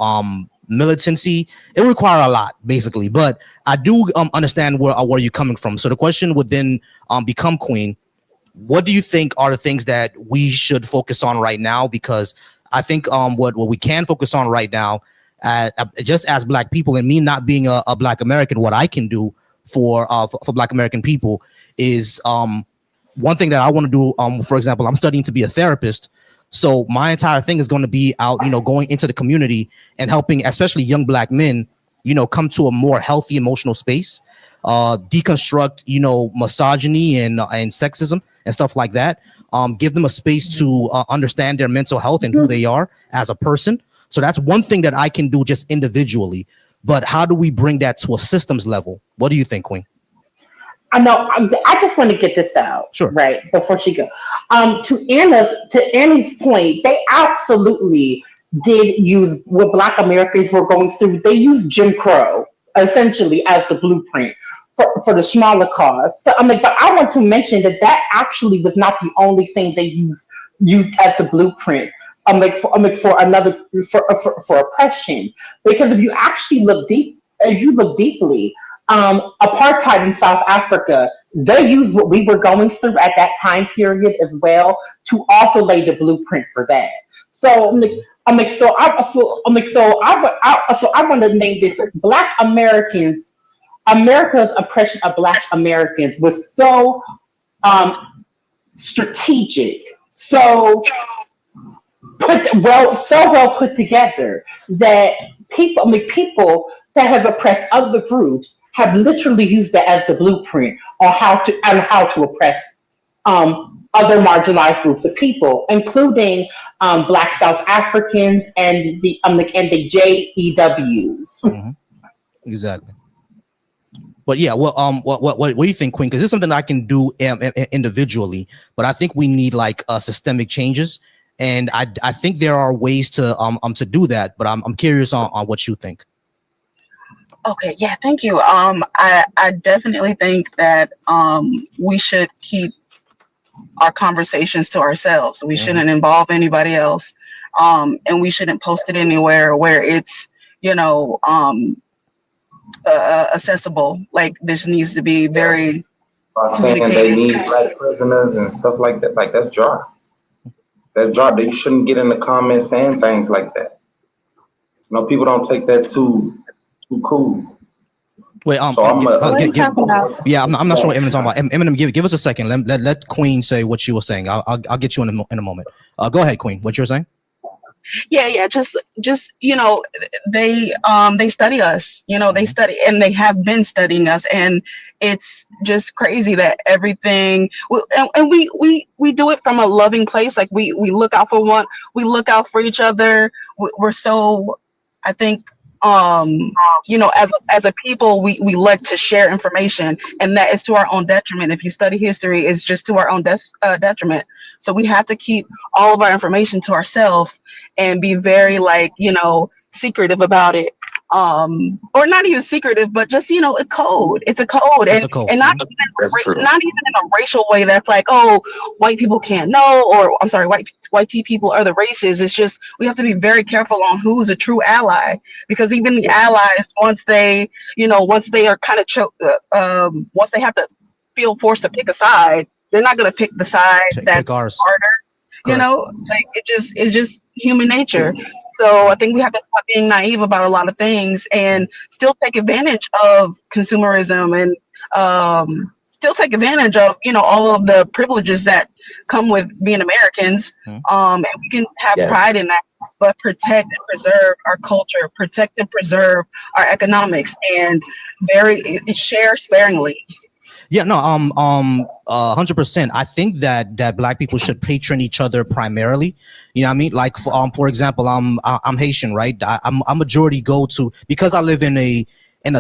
militancy. It would require a lot, basically. But I do understand where you're coming from. So the question would then become, Queen, what do you think are the things that we should focus on right now? Because I think what we can focus on right now, just as Black people, and me not being a Black American, what I can do for Black American people is one thing that I want to do, for example, I'm studying to be a therapist. So my entire thing is going to be out, you know, going into the community and helping, especially young Black men, you know, come to a more healthy emotional space, deconstruct, you know, misogyny and sexism and stuff like that. Give them a space to understand their mental health and who they are as a person. So that's one thing that I can do just individually. But how do we bring that to a systems level? What do you think, Queen? I know. I just want to get this out, right, before she goes. To Annie's point, they absolutely did use what Black Americans were going through. They used Jim Crow essentially as the blueprint for the smaller cause. But I want to mention that actually was not the only thing they used as the blueprint. For oppression, because if you actually look deeply. apartheid in South Africa, they used what we were going through at that time period as well to also lay the blueprint for that. So I want to name this Black Americans. America's oppression of Black Americans was so strategic, so well put together that people that have oppressed other groups have literally used that as the blueprint on how to oppress other marginalized groups of people, including Black South Africans and the JEWs. Mm-hmm. Exactly. But yeah, well, what do you think, Queen? Because this is something I can do individually, but I think we need like systemic changes, and I think there are ways to do that. But I'm curious on what you think. Okay, yeah, thank you. I definitely think that we should keep our conversations to ourselves. We shouldn't involve anybody else, and we shouldn't post it anywhere where it's accessible. Like, this needs to be very saying they need Black prisoners and stuff like that. Like, that's dry. That's dry. You shouldn't get in the comments saying things like that. People don't take that too cool. Wait, so I'm not sure what Eminem's talking about. Eminem, give us a second. Let Queen say what she was saying. I'll get you in a moment. Go ahead, Queen. What you were saying? Yeah. Just they study us. They study, and they have been studying us, and it's just crazy that everything. And we do it from a loving place. Like, we look out for we look out for each other. We're so, I think, as a people, we like to share information, and that is to our own detriment. If you study history, it's just to our own detriment. So we have to keep all of our information to ourselves and be very secretive about it. Or not even secretive, but just a code. It's a code, and not even in a racial way. That's like, oh, white people can't know, or I'm sorry, white people are the races. It's just, we have to be very careful on who's a true ally, because even the allies, once they are kind of once they have to feel forced to pick a side, they're not going to pick the side that's harder. It's just human nature. So I think we have to stop being naive about a lot of things and still take advantage of consumerism, and still take advantage of all of the privileges that come with being Americans. And we can have pride in that, but protect and preserve our culture, protect and preserve our economics, and share sparingly. Yeah, no, 100%. I think that Black people should patron each other primarily. You know what I mean? Like, for example, I'm Haitian, right? I'm majority go to, because I live in a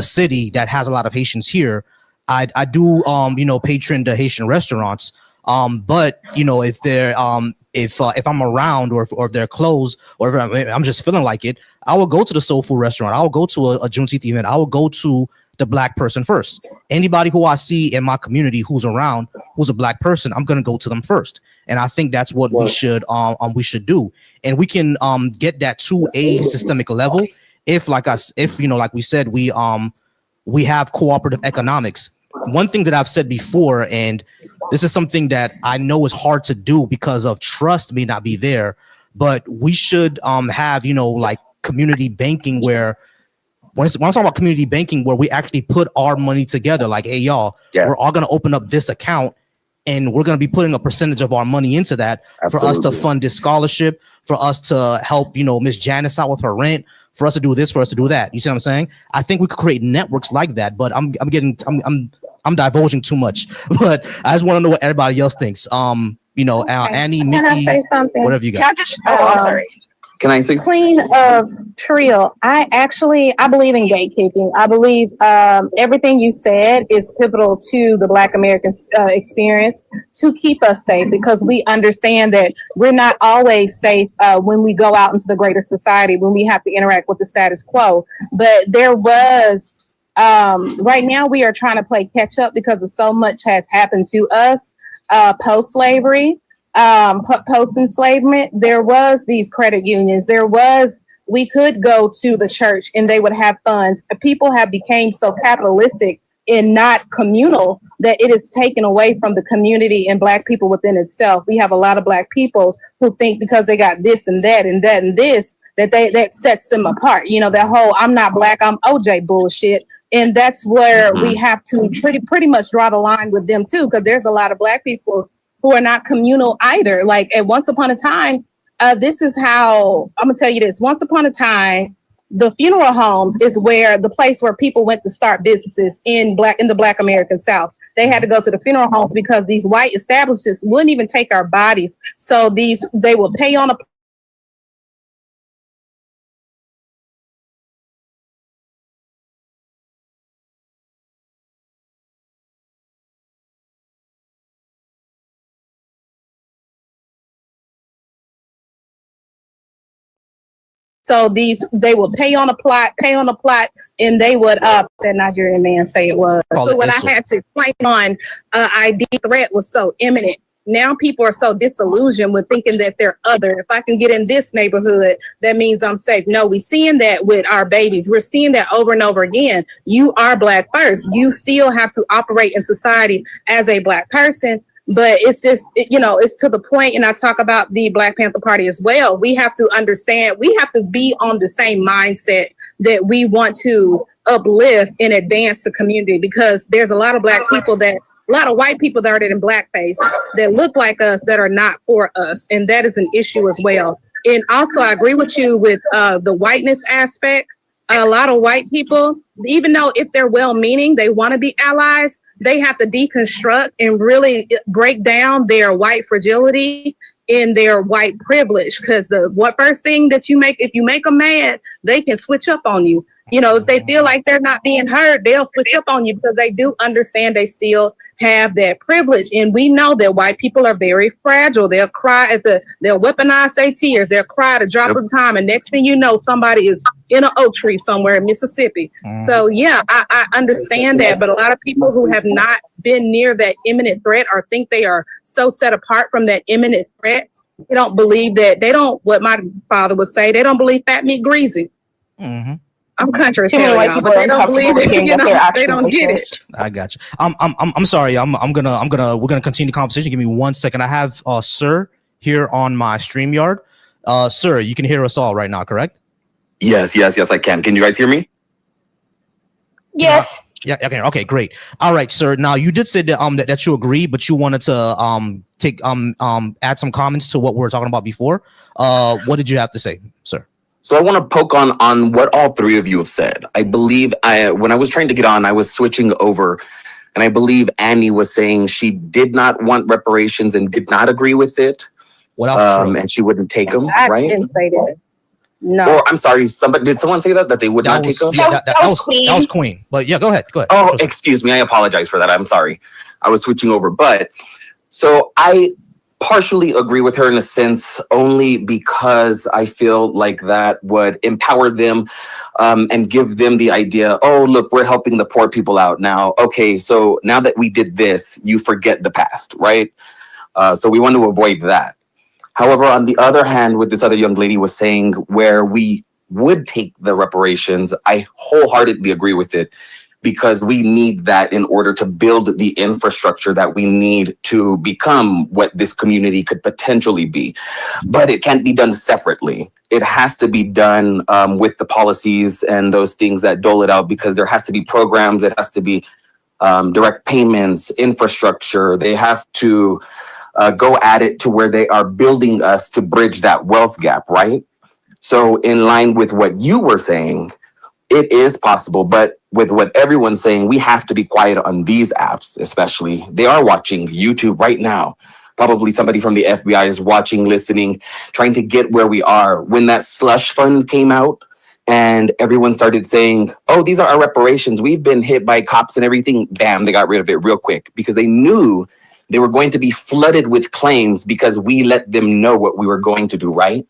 city that has a lot of Haitians here. I do patron the Haitian restaurants. But if they're if I'm around, or if they're closed, or if I'm just feeling like it, I will go to the soul food restaurant. I will go to a Juneteenth event. I will go to the Black person first. Anybody who I see in my community who's around, who's a Black person, I'm gonna go to them first. And I think that's what we should do. And we can get that to a systemic level if like we said, we have cooperative economics. One thing that I've said before, and this is something that I know is hard to do because of trust may not be there, but we should have like community banking, where when I'm talking about community banking, where we actually put our money together, like, hey, y'all, we're all going to open up this account, and we're going to be putting a percentage of our money into that for us to fund this scholarship, for us to help, Miss Janice out with her rent, for us to do this, for us to do that. You see what I'm saying? I think we could create networks like that, but I'm divulging too much, but I just want to know what everybody else thinks. Annie, Nikki, can I say something? Whatever you got. Can I just, I'm sorry. Can I say Queen of Trill, I believe in gatekeeping. I believe everything you said is pivotal to the Black American experience to keep us safe, because we understand that we're not always safe when we go out into the greater society, when we have to interact with the status quo. But there was, right now we are trying to play catch up because of so much has happened to us post-slavery. Post enslavement, there was these credit unions, there was we could go to the church and they would have funds. People have become so capitalistic and not communal that it is taken away from the community and Black people within itself. We have a lot of Black people who think because they got this and that and that and this, that sets them apart. You know, that whole I'm not Black, I'm OJ bullshit. And that's where we have to pretty much draw the line with them too, because there's a lot of Black people who are not communal either. Like at once upon a time, this is how I'm gonna tell you this. Once upon a time, the funeral homes is where the place where people went to start businesses in the Black American South. They had to go to the funeral homes because these white establishments wouldn't even take our bodies. So they will pay on a they will pay on a plot, and they would that Nigerian man say it was. So when I had to explain on ID threat was so imminent. Now people are so disillusioned with thinking that they're other. If I can get in this neighborhood, that means I'm safe. No, we're seeing that with our babies. We're seeing that over and over again. You are Black first. You still have to operate in society as a Black person. But it's just, it's to the point, and I talk about the Black Panther Party as well. We have to understand, we have to be on the same mindset that we want to uplift and advance the community, because there's a lot of Black people a lot of white people that are in blackface that look like us that are not for us. And that is an issue as well. And also, I agree with you with the whiteness aspect. A lot of white people, even though if they're well-meaning, they want to be allies, they have to deconstruct and really break down their white fragility and their white privilege. Because what first thing that if you make them mad, they can switch up on you. If they feel like they're not being heard, they'll switch up on you because they do understand they still have that privilege. And we know that white people are very fragile. They'll cry they'll weaponize their tears. They'll cry at a drop of time. And next thing you know, somebody is in an oak tree somewhere in Mississippi. So yeah, I understand that. But a lot of people who have not been near that imminent threat or think they are so set apart from that imminent threat, they don't believe what my father would say, they don't believe fat meat greasy. I'm country as hell, y'all, but they don't believe it. They don't get it. I got you. I'm sorry. We're gonna continue the conversation. Give me 1 second. I have Sir here on my StreamYard. Sir, you can hear us all right now, correct? Yes, I can. Can you guys hear me? Yes. Yeah. Okay. Great. All right, sir. Now you did say that that you agree, but you wanted to add some comments to what we were talking about before. What did you have to say, sir? So I want to poke on what all three of you have said. I believe when I was trying to get on, I was switching over, and I believe Annie was saying she did not want reparations and did not agree with it. What else? And she wouldn't take them, I right? didn't say that. No. Or I'm sorry, did someone say that they would not take them? Yeah, that was Queen. But yeah, go ahead. Oh, excuse me. I apologize for that. I'm sorry. I was switching over. But so I partially agree with her in a sense, only because I feel like that would empower them and give them the idea, oh, look, we're helping the poor people out now. Okay, so now that we did this, you forget the past, right? So we want to avoid that. However, on the other hand, what this other young lady was saying, where we would take the reparations, I wholeheartedly agree with it, because we need that in order to build the infrastructure that we need to become what this community could potentially be. But it can't be done separately. It has to be done with the policies and those things that dole it out, because there has to be programs, it has to be direct payments, infrastructure. They have to go at it to where they are building us to bridge that wealth gap, right? So in line with what you were saying, it is possible, but with what everyone's saying, we have to be quiet on these apps, especially. They are watching YouTube right now. Probably somebody from the FBI is watching, listening, trying to get where we are. When that slush fund came out and everyone started saying, oh, these are our reparations, we've been hit by cops and everything, bam, they got rid of it real quick, because they knew they were going to be flooded with claims because we let them know what we were going to do, right?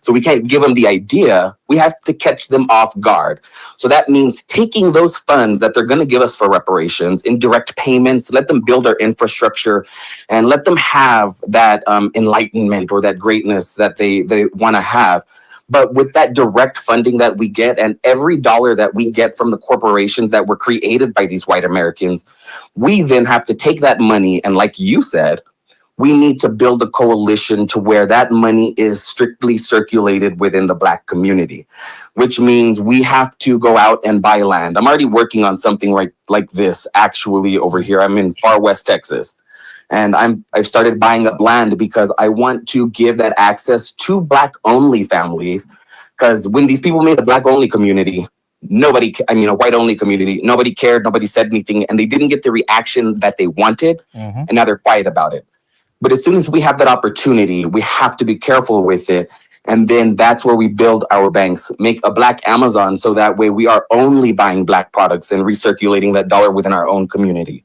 So we can't give them the idea. We have to catch them off guard. So that means taking those funds that they're going to give us for reparations in direct payments, let them build our infrastructure, and let them have that enlightenment or that greatness that they want to have. But with that direct funding that we get and every dollar that we get from the corporations that were created by these white Americans, we then have to take that money and, like you said, we need to build a coalition to where that money is strictly circulated within the Black community, which means we have to go out and buy land. I'm already working on something like this actually over here. I'm in far West Texas. And I've started buying up land because I want to give that access to Black only families. Because when these people made a Black only community, a white only community, nobody cared, nobody said anything, and they didn't get the reaction that they wanted. And now they're quiet about it. But as soon as we have that opportunity, we have to be careful with it. And then that's where we build our banks, make a Black Amazon. So that way we are only buying Black products and recirculating that dollar within our own community.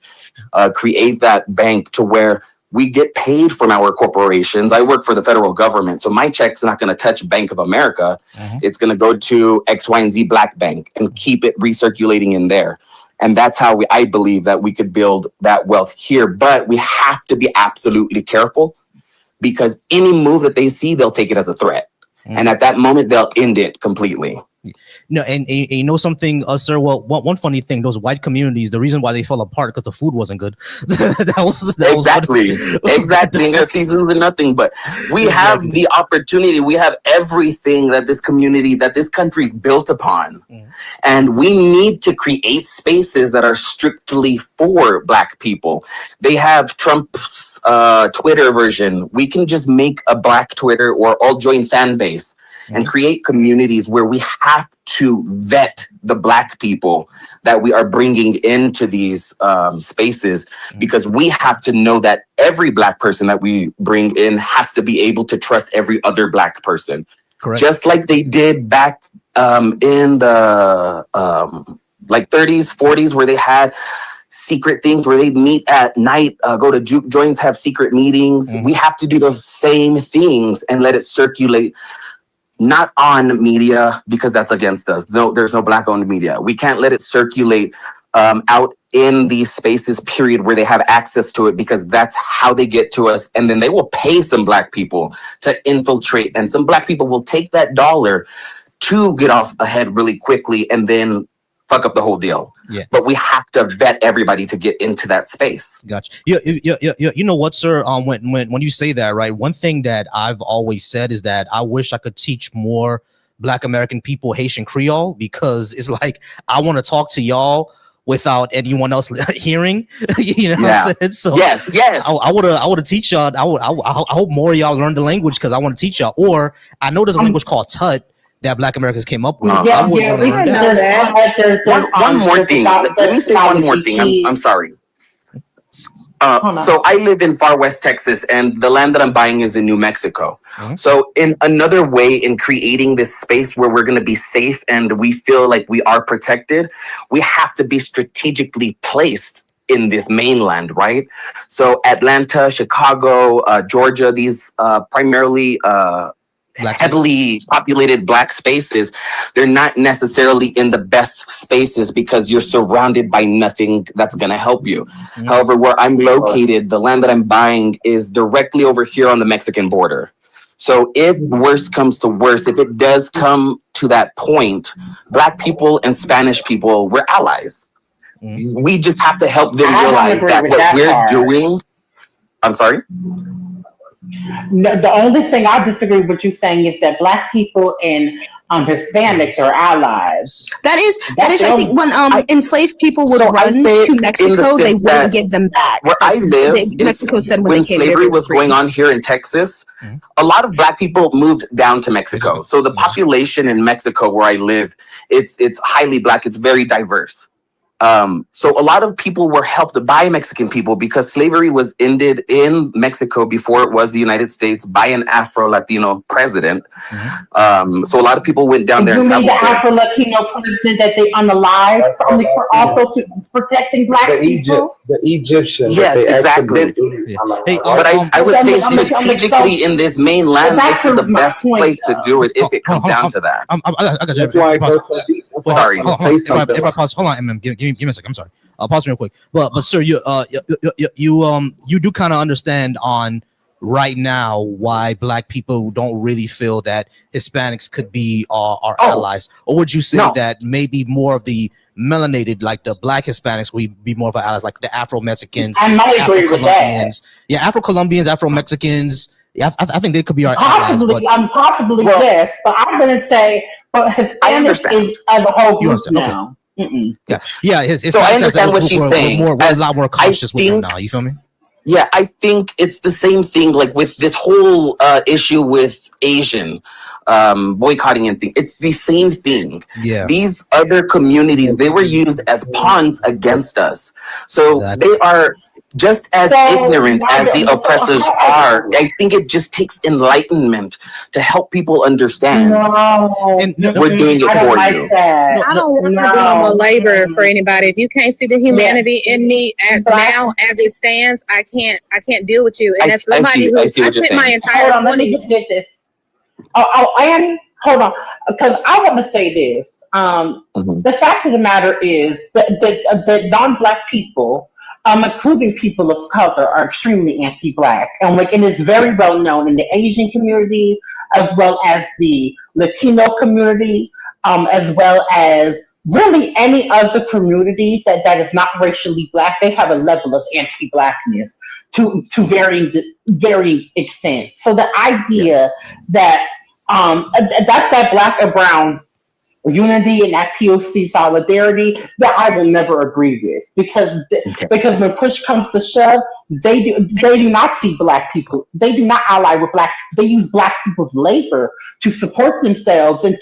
Create that bank to where we get paid from our corporations. I work for the federal government, so my check's not going to touch Bank of America. It's going to go to X, Y, and Z Black Bank and keep it recirculating in there. And that's how I believe that we could build that wealth here. But we have to be absolutely careful because any move that they see, they'll take it as a threat. And at that moment, they'll end it completely. No, and you know something, sir. Well, one funny thing: those white communities, the reason why they fell apart because the food wasn't good. Exactly. That's seasons and nothing. But we have the opportunity. We have everything that this community, that this country's built upon, and we need to create spaces that are strictly for Black people. They have Trump's Twitter version. We can just make a Black Twitter or all join fan base. And create communities where we have to vet the Black people that we are bringing into these spaces, because we have to know that every Black person that we bring in has to be able to trust every other Black person. Correct. Just like they did back in the 30s, 40s, where they had secret things where they'd meet at night, go to juke joints, have secret meetings. We have to do those same things and let it circulate. Not on media, because that's against us. No, there's no Black-owned media. We can't let it circulate out in these spaces, period, where they have access to it, because that's how they get to us. And then they will pay some Black people to infiltrate, and some Black people will take that dollar to get off ahead really quickly and then fuck up the whole deal. Yeah. But we have to vet everybody to get into that space. Gotcha. You know what, sir? When you say that, right? One thing that I've always said is that I wish I could teach more Black American people Haitian Creole, because it's like I want to talk to y'all without anyone else hearing. You know what I'm saying? So yes. I would have teach y'all. I hope more of y'all learn the language, because I want to teach y'all. Or I know there's a language called Tut that Black Americans came up with. One more thing. Let me say one more thing. I'm sorry. So I live in far West Texas, and the land that I'm buying is in New Mexico. So in another way, in creating this space where we're going to be safe and we feel like we are protected, we have to be strategically placed in this mainland, right? So Atlanta, Chicago, Georgia, these primarily heavily populated Black spaces, they're not necessarily in the best spaces because you're surrounded by nothing that's going to help you. However, where I'm located, the land that I'm buying is directly over here on the Mexican border. So if worse comes to worse, if it does come to that point, Black people and Spanish people, we're allies. We just have to help them realize that what we're doing. I'm sorry? No, the only thing I disagree with what you're saying is that Black people and Hispanics are allies. That is, I think, when enslaved people would run to Mexico, they wouldn't give them back. Where I live, Mexico said when slavery was going on here in Texas, a lot of Black people moved down to Mexico. So the population in Mexico where I live, it's highly Black. It's very diverse. So a lot of people were helped by Mexican people because slavery was ended in Mexico before it was the United States by an Afro-Latino president. So a lot of people went down there. You mean the Afro-Latino president that they unalived only for also to protecting Black people? The Egyptians. Yes, exactly. But I would say strategically in this mainland, this is the best place to do it if it comes down to that. I got you. That's why I go so deep. Sorry. If I pause, hold on, give me a second. I'm sorry. I'll pause real quick. But sir, you do kind of understand on right now why Black people don't really feel that Hispanics could be our allies? Or would you say that maybe more of the melanated, like the Black Hispanics, would be more of our allies, like the Afro-Mexicans, I might agree with that. Yeah, Afro-Colombians, Afro-Mexicans. Yeah, I think they could be our allies. But, possibly yes, but I'm going to say, but Hispanics is as a whole group now. Okay. Yeah. So I understand what she's saying. We're a lot more cautious with them now. You feel me? Yeah, I think it's the same thing. Like with this whole issue with Asian boycotting and thing, it's the same thing. Yeah. These other communities, they were used as pawns against us. So they are just as ignorant as the oppressors are. I think it just takes enlightenment to help people understand. And we're doing it for you. I don't want to do no more labor for anybody. If you can't see the humanity in me now as it stands, I can't deal with you. And as somebody who I spent my entire 20s. Get this. Annie, hold on, because I want to say this. The fact of the matter is that non-Black people, including people of color, are extremely anti-Black, and it's very well known in the Asian community, as well as the Latino community, as well as really any other community that is not racially Black. They have a level of anti-Blackness to varying extent. So the idea that that's that Black and brown unity and that POC solidarity that I will never agree with, because when push comes to shove, they do not see Black people. They do not ally with Black. They use Black people's labor to support themselves and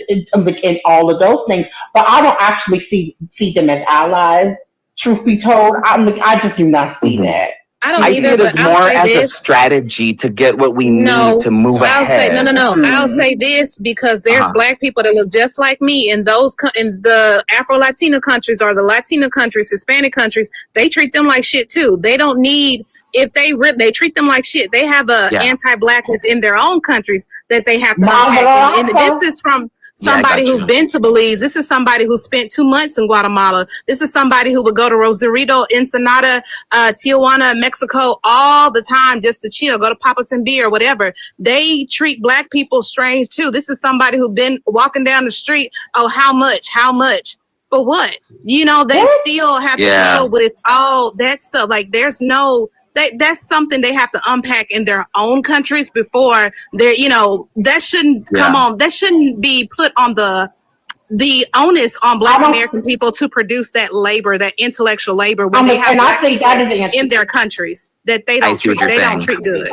all of those things. But I don't actually see them as allies. Truth be told, I just do not see that. I see it as more as a strategy to get what we need to move ahead. I'll say this because there's Black people that look just like me in the Afro-Latino countries or the Latino countries, Hispanic countries. They treat them like shit too. They don't need, if they treat them like shit. They have a anti-Blackness in their own countries that they have to unpack. And this is from somebody who's been to Belize. This is somebody who spent 2 months in Guatemala. This is somebody who would go to Rosarito, Ensenada, Tijuana, Mexico all the time just to chill, go to Papas and Beer, whatever. They treat Black people strange too. This is somebody who's been walking down the street. Oh, how much? How much? For what? You know, they still have to deal with all that stuff. Like there's no... That's something they have to unpack in their own countries before they're, that shouldn't come on. That shouldn't be put on the onus on Black American people to produce that labor, that intellectual labor, when they have Black people in their countries that they don't treat good.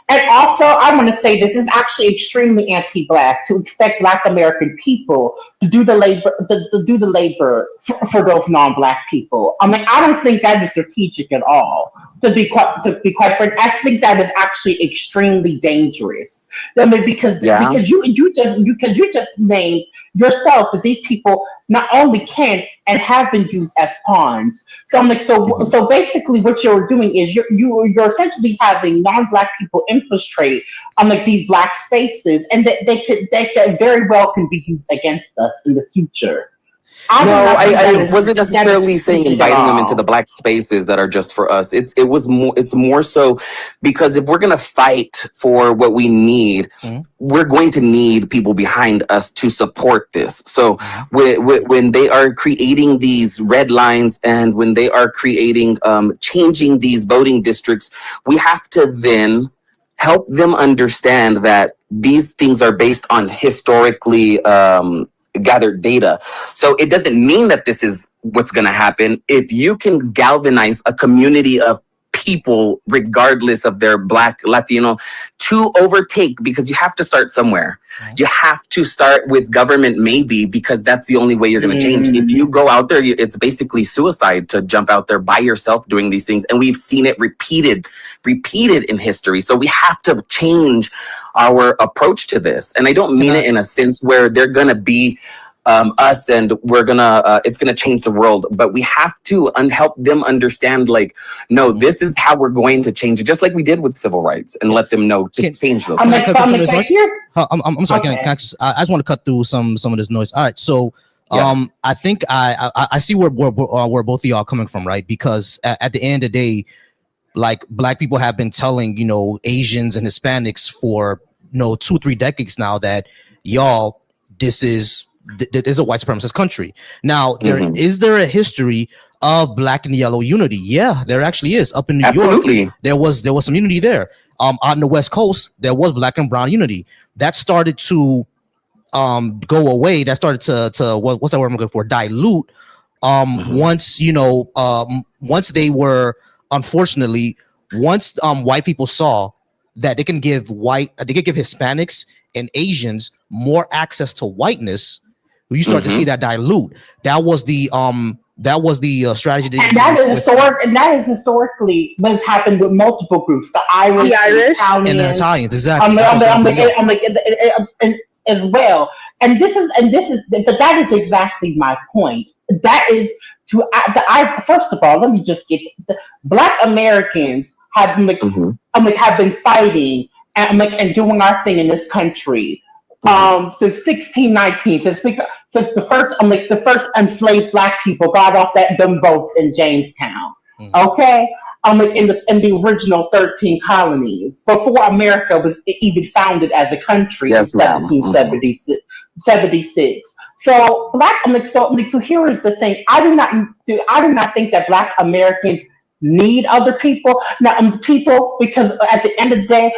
And also, I want to say this is actually extremely anti-Black to expect Black American people to do the labor, for those non-Black people. I don't think that is strategic at all. To be quite frank, I think that is actually extremely dangerous. Because you just named yourself that these people not only can and have been used as pawns. So so basically what you're doing is you're essentially having non-Black people infiltrate these Black spaces, and that very well can be used against us in the future. I wasn't necessarily saying inviting them into the Black spaces that are just for us. It's more so because if we're gonna fight for what we need, we're going to need people behind us to support this. So when they are creating these red lines and when they are creating changing these voting districts, we have to then help them understand that these things are based on historically gathered data. So it doesn't mean that this is what's going to happen. If you can galvanize a community of people, regardless of their Black, Latino, to overtake, because you have to start somewhere. You have to start with government, maybe, because that's the only way you're going to change. If you go out there, it's basically suicide to jump out there by yourself doing these things. And we've seen it repeated in history. So we have to change our approach to this. And I don't mean it in a sense where they're going to be us and we're gonna it's gonna change the world, but we have to help them understand, like, no, this is how we're going to change it, just like we did with civil rights, and let them know to change those. I'm sorry, can I just want to cut through some of this noise. All right, so I think I see where both of y'all are coming from, right? Because at the end of the day, like black people have been telling, you know, Asians and Hispanics for 2-3 decades now that y'all, this is a white supremacist country. Now, is there a history of black and yellow unity? Yeah, there actually is. Up in New York, there was some unity there. Out on the West Coast, there was black and brown unity. That started to go away. That started to what's that word I'm looking for? Dilute. Once they were, unfortunately, once white people saw that they can give Hispanics and Asians more access to whiteness, you start to see that dilute. That was the strategy. And that is historically what's happened with multiple groups: the Irish, and the Italians, exactly. As well. And this is, but that is exactly my point. That is first of all, let me just get Black Americans have been fighting and doing our thing in this country since 1619. Since the first enslaved Black people got off them boats in Jamestown. Okay, in the original 13 colonies before America was even founded as a country in 1776. So so here is the thing. I do not think that Black Americans need other people. Now, people, because at the end of the day,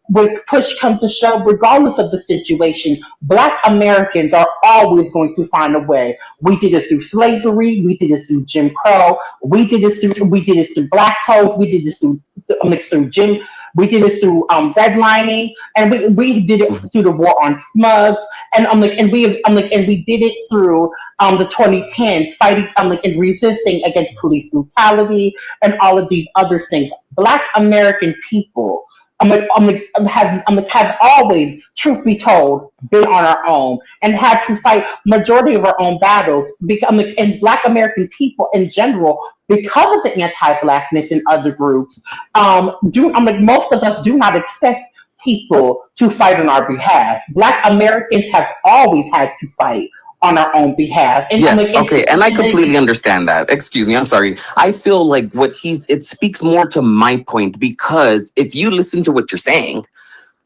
when push comes to shove, regardless of the situation, Black Americans are always going to find a way. We did it through slavery. We did it through Jim Crow. We did it through Black Codes. We did it through Jim. We did it through redlining, and we did it through the war on smugs, and we did it through the 2010s, fighting and resisting against police brutality and all of these other things. Black American people have always, truth be told, been on our own and had to fight majority of our own battles. And Black American people in general, because of the anti-Blackness in other groups, most of us do not expect people to fight on our behalf. Black Americans have always had to fight on our own behalf. And and I completely understand that. Excuse me, I'm sorry. I feel like it speaks more to my point, because if you listen to what you're saying,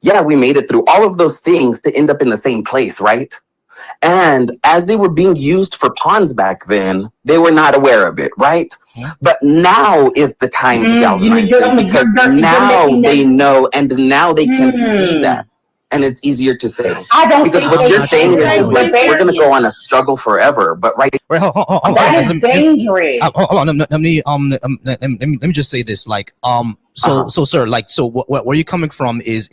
yeah, we made it through all of those things to end up in the same place, right? And as they were being used for pawns back then, they were not aware of it, right? But now is the time to galvanize them, because now they know, and now they can see that. And it's easier to say. Because what you're saying is like, we're going to go on a struggle forever. But that is dangerous. Hold on, let me just say this. Like, so sir, like, so where you're coming from is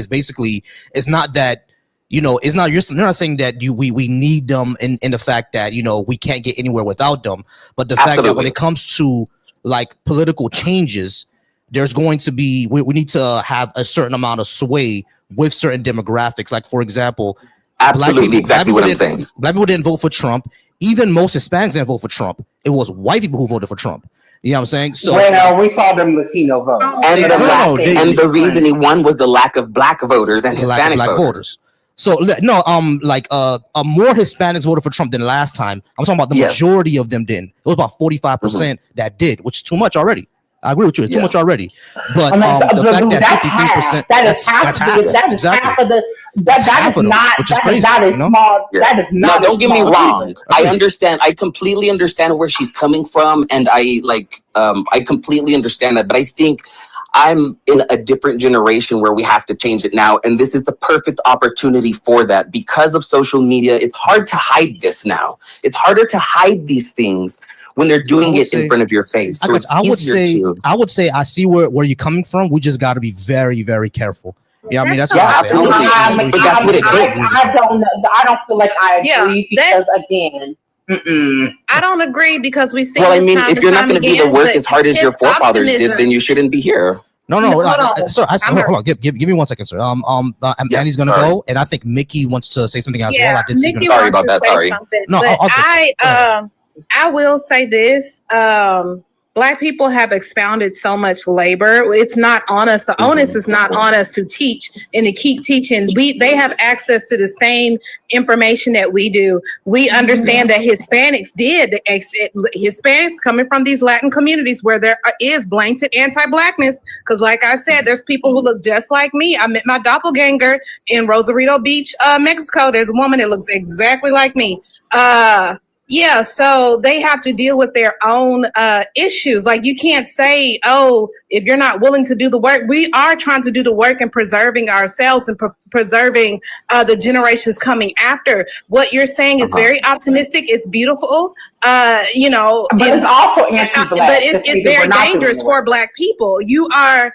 basically, it's not that, it's not, you're not saying that we need them in the fact that, we can't get anywhere without them. But the fact that when it comes to like political changes, there's going to be, we need to have a certain amount of sway with certain demographics. Like, for example, exactly what I'm saying. Black people didn't vote for Trump. Even most Hispanics didn't vote for Trump. It was white people who voted for Trump. You know what I'm saying? So we saw them Latino vote. And the reason he won was the lack of Black voters and Hispanic voters. So no, more Hispanics voted for Trump than last time. I'm talking about the majority of them didn't. It was about 45% that did, which is too much already. I agree with you. It's too much already. But the fact that 53%, that's half. Exactly. That is not, which is crazy. That is small. That is not. No, don't get me wrong. I understand. I completely understand where she's coming from, and I completely understand that. But I think I'm in a different generation where we have to change it now, and this is the perfect opportunity for that. Because of social media, it's hard to hide this now. It's harder to hide these things when they're doing it in front of your face. So I would say I see where you're coming from. We just got to be very, very careful. Yeah, I mean that's what absolutely. But that's what it takes. I don't feel like I agree because again. I don't agree because we see. Well, I mean, if you're not going to do the work as hard as your forefathers did, then you shouldn't be here. No, sir. Hold on. Give me 1 second, sir. Annie's gonna go, and I think Mickey wants to say something as well. I did see. Sorry about that. Sorry. No, I will say this. Black people have expounded so much labor. It's not on us. The onus is not on us to teach and to keep teaching. They have access to the same information that we do. We understand that Hispanics coming from these Latin communities where there is blatant anti-Blackness. Because like I said, there's people who look just like me. I met my doppelganger in Rosarito Beach, Mexico. There's a woman that looks exactly like me. Yeah, so they have to deal with their own issues. Like you can't say, oh, if you're not willing to do the work, we are trying to do the work and preserving ourselves and preserving the generations coming after. What you're saying is very optimistic. It's beautiful, you know. But it's also anti-Black. But it's very dangerous for Black people. You are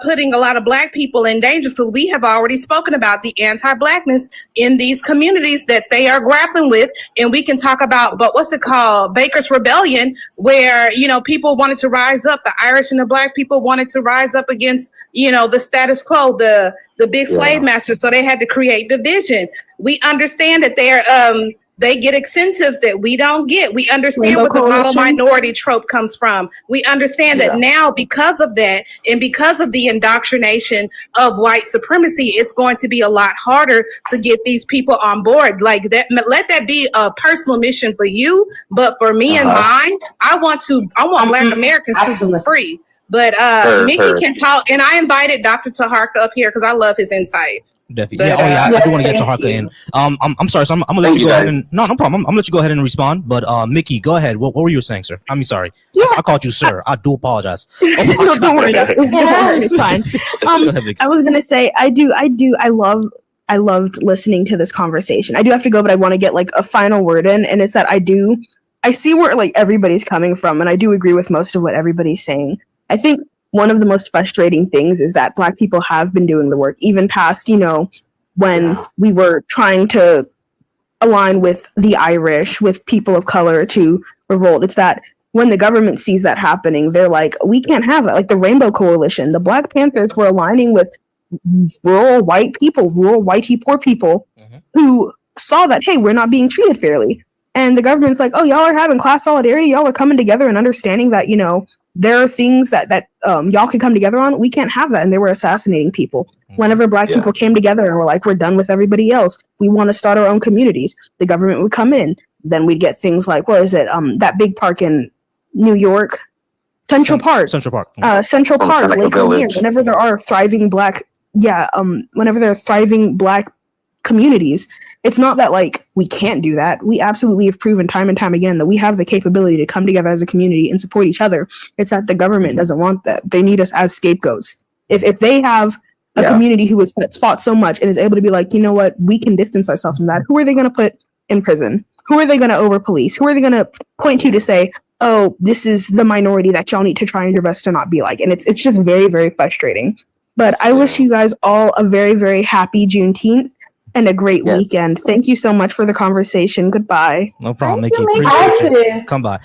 putting a lot of Black people in danger. So we have already spoken about the anti-Blackness in these communities that they are grappling with. And we can talk about, but what's it called? Baker's Rebellion, where, you know, people wanted to rise up. The Irish and the Black people wanted to rise up against, you know, the status quo, the big slave masters. So they had to create division. We understand that they get incentives that we don't get. We understand where the model minority trope comes from. We understand that now, because of that, and because of the indoctrination of white supremacy, it's going to be a lot harder to get these people on board. Like that, let that be a personal mission for you. But for me and mine, I want Black Americans to be free. But Mickey can talk, and I invited Dr. Taharka up here because I love his insight. Definitely. I do want to get to Harka in. I'm sorry, so I'm gonna let you go ahead and no problem. I'm gonna let you go ahead and respond. But Mickey, go ahead. What were you saying, sir? I'm sorry. I called you sir. I do apologize. No, don't worry. It's fine. I was gonna say I loved listening to this conversation. I do have to go, but I want to get like a final word in, and it's that I see where like everybody's coming from, and I do agree with most of what everybody's saying. I think one of the most frustrating things is that Black people have been doing the work, even past, you know, when we were trying to align with the Irish, with people of color to revolt. It's that when the government sees that happening, they're like, we can't have that. Like the Rainbow Coalition, the Black Panthers were aligning with rural white people, rural whitey poor people who saw that, hey, we're not being treated fairly. And the government's like, oh, y'all are having class solidarity. Y'all are coming together and understanding that, you know, there are things that y'all can come together on. We can't have that. And they were assassinating people. Whenever Black people came together and were like, we're done with everybody else. We want to start our own communities. The government would come in. Then we'd get things like, what is it? That big park in New York, Central Park. Central Park, Lake Lanier. Whenever there are thriving Black, whenever there are thriving Black communities, it's not that like we can't do that. We absolutely have proven time and time again that we have the capability to come together as a community and support each other. It's that the government doesn't want that. They need us as scapegoats. If they have a community who has fought so much and is able to be like, you know what, we can distance ourselves from that. Who are they going to put in prison? Who are they going to over police? Who are they going to point to say, oh, this is the minority that y'all need to try your best to not be like? And it's just very, very frustrating. But I wish you guys all a very, very happy Juneteenth and a great weekend. Thank you so much for the conversation. Goodbye. No problem, Mickey. Appreciate you. Come by.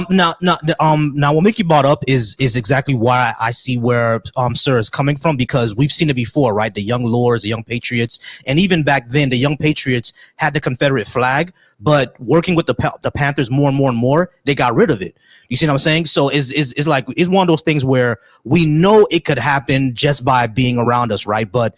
Now what Mickey brought up is exactly why I see where Sir is coming from, because we've seen it before, right? The Young Lords, the Young Patriots, and even back then, the Young Patriots had the Confederate flag, but working with the Panthers more and more, they got rid of it. You see what I'm saying? So it's like it's one of those things where we know it could happen just by being around us, right? But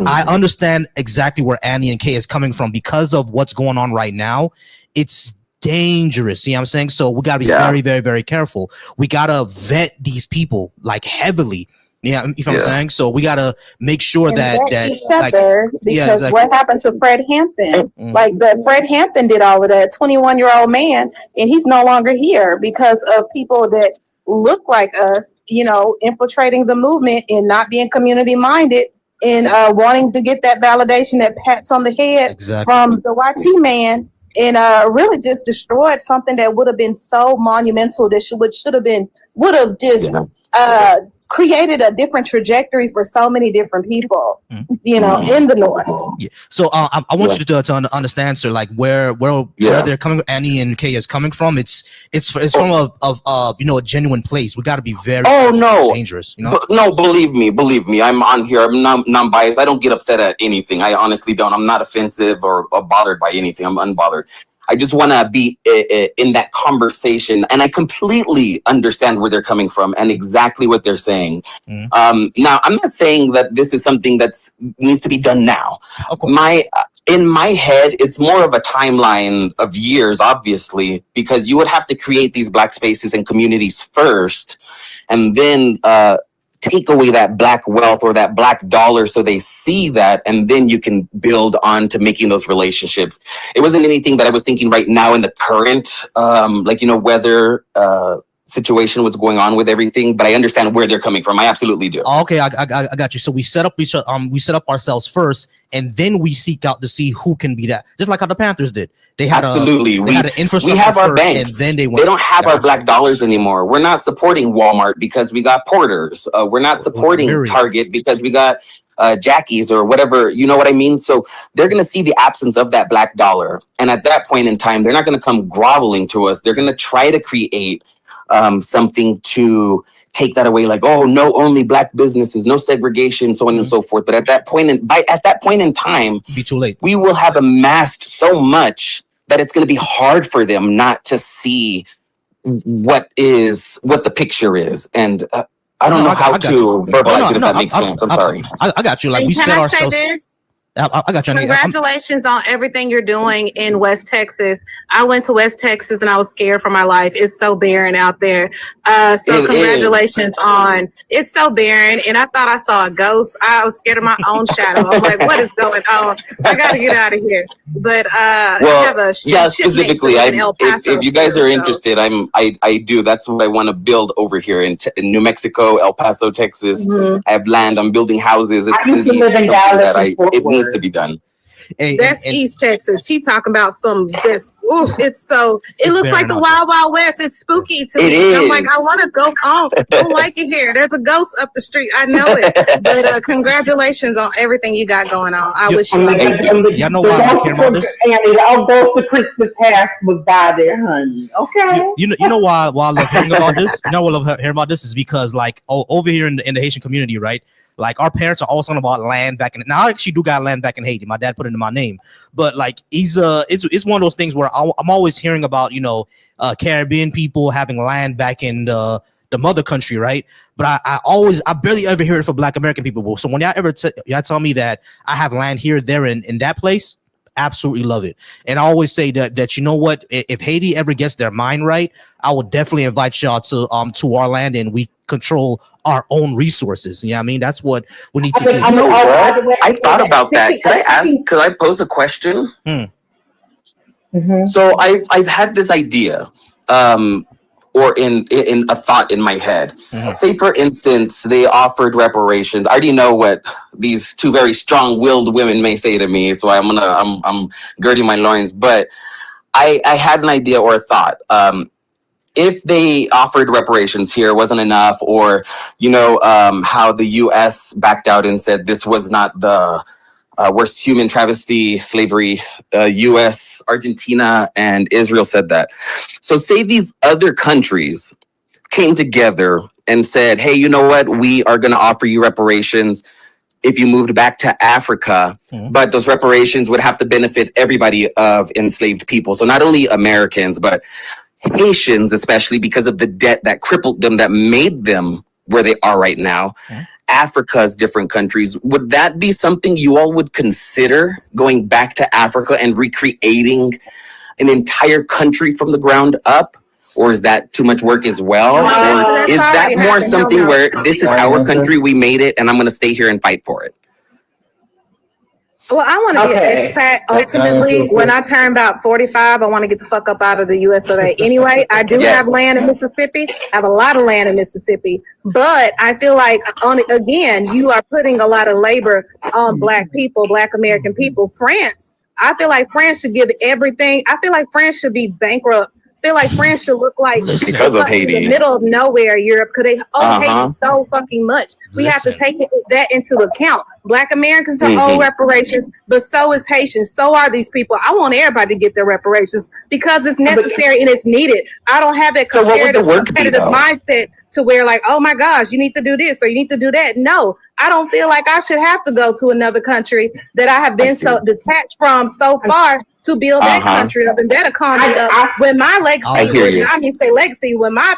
I understand exactly where Annie and Kay is coming from because of what's going on right now. It's dangerous. See what I'm saying? So we got to be very, very, very careful. We got to vet these people like heavily. Yeah, you know what I'm saying? So we got to make sure that each other, because what happened to Fred Hampton? Like Fred Hampton did all of that, 21-year-old man, and he's no longer here because of people that look like us, you know, infiltrating the movement and not being community minded. And wanting to get that validation, that pats on the head from the YT man, and really just destroyed something that would have been so monumental. That would have just created a different trajectory for so many different people, you know, in the North. Yeah. So I want you to understand, sir, like where they're coming, Annie and Kay is coming from. It's from a you know, a genuine place. We got to be very dangerous. You know? No, believe me. I'm on here. I'm non-biased. I don't get upset at anything. I honestly don't. I'm not offensive or bothered by anything. I'm unbothered. I just want to be in that conversation, and I completely understand where they're coming from and exactly what they're saying. Now, I'm not saying that this is something that needs to be done now. In my head, it's more of a timeline of years, obviously, because you would have to create these Black spaces and communities first, and then take away that Black wealth or that Black dollar so they see that, and then you can build on to making those relationships. It wasn't anything that I was thinking right now in the current, weather situation, what's going on with everything, but I understand where they're coming from. I absolutely do. Okay, I got you. So we set up ourselves first, and then we seek out to see who can be that. Just like how the Panthers did. They had absolutely. Had an infrastructure. We have our first, banks, and then they don't have our Black dollars anymore. We're not supporting Walmart because we got Porters. We're not supporting Target because we got Jackie's or whatever. You know what I mean? So they're going to see the absence of that Black dollar, and at that point in time, they're not going to come groveling to us. They're going to try to create something to take that away, like, oh no, only Black businesses, no segregation, so on and so forth. But at that point in time, be too late. We will have amassed so much that it's going to be hard for them not to see what the picture is. And I don't know how to verbalize it if that makes sense. I'm sorry. I got you. Like, we set ourselves. I got you. Congratulations on everything you're doing in West Texas. I went to West Texas and I was scared for my life. It's so barren out there. So congratulations on, it's so barren. And I thought I saw a ghost. I was scared of my own shadow. I'm like, what is going on? I got to get out of here. But I have a specifically, if you guys are interested, I do. That's what I want to build over here in New Mexico, El Paso, Texas. I have land. I'm building houses. It's going to be something that it needs to be done. That's East Texas. She talking about some this. Ooh, it looks like the Wild Wild West. It's spooky to me. I'm like, I want to go home. I don't like it here. There's a ghost up the street. I know it. But congratulations on everything you got going on. I wish you luck. Y'all know why I care about this? I'll go to Christmas past was by there, honey. Okay. You know why I love hearing about this? You know what I love hearing about this is because, like, over here in the Haitian community, right? Like, our parents are always talking about land back in. Now I actually do got land back in Haiti. My dad put it in my name, but like, it's one of those things where I'm always hearing about, Caribbean people having land back in the mother country, right? But I barely ever hear it for Black American people. So when y'all tell me that I have land here, there, in that place, absolutely love it. And I always say that you know what, if Haiti ever gets their mind right, I will definitely invite y'all to our land, and we control our own resources. Yeah, I mean, that's what we need to do. I thought about that. Could I pose a question? So I've had this idea, or in a thought in my head. Say, for instance, they offered reparations. I already know what these two very strong-willed women may say to me, so I'm girding my loins. But I had an idea or a thought. If they offered reparations here, wasn't enough, or how the U.S. backed out and said this was not the worst human travesty, slavery. U.S., Argentina, and Israel said that. So say these other countries came together and said, hey, you know what? We are going to offer you reparations if you moved back to Africa, but those reparations would have to benefit everybody of enslaved people. So not only Americans, but Haitians, especially because of the debt that crippled them, that made them where they are right now. Africa's different countries. Would that be something you all would consider, going back to Africa and recreating an entire country from the ground up? Or is that too much work as well? Or is that more something where this is our country, we made it, and I'm going to stay here and fight for it? Well, I want to be an expat. Ultimately, when I turn about 45, I want to get the fuck up out of the US of A. Anyway, I do have land in Mississippi. I have a lot of land in Mississippi. But I feel like, again, you are putting a lot of labor on Black people, Black American people. France, I feel like France should give everything. I feel like France should be bankrupt. I feel like France should look like because of Haiti, in the middle of nowhere, Europe, because they owe Haiti so fucking much. We have to take that into account. Black Americans are owed reparations, but so is Haitians. So are these people. I want everybody to get their reparations because it's necessary and it's needed. I don't have that competitive mindset to where, like, oh my gosh, you need to do this or you need to do that. No, I don't feel like I should have to go to another country that I have been so detached from so far to build that country up and that economy up. When my legacy, say legacy, when my,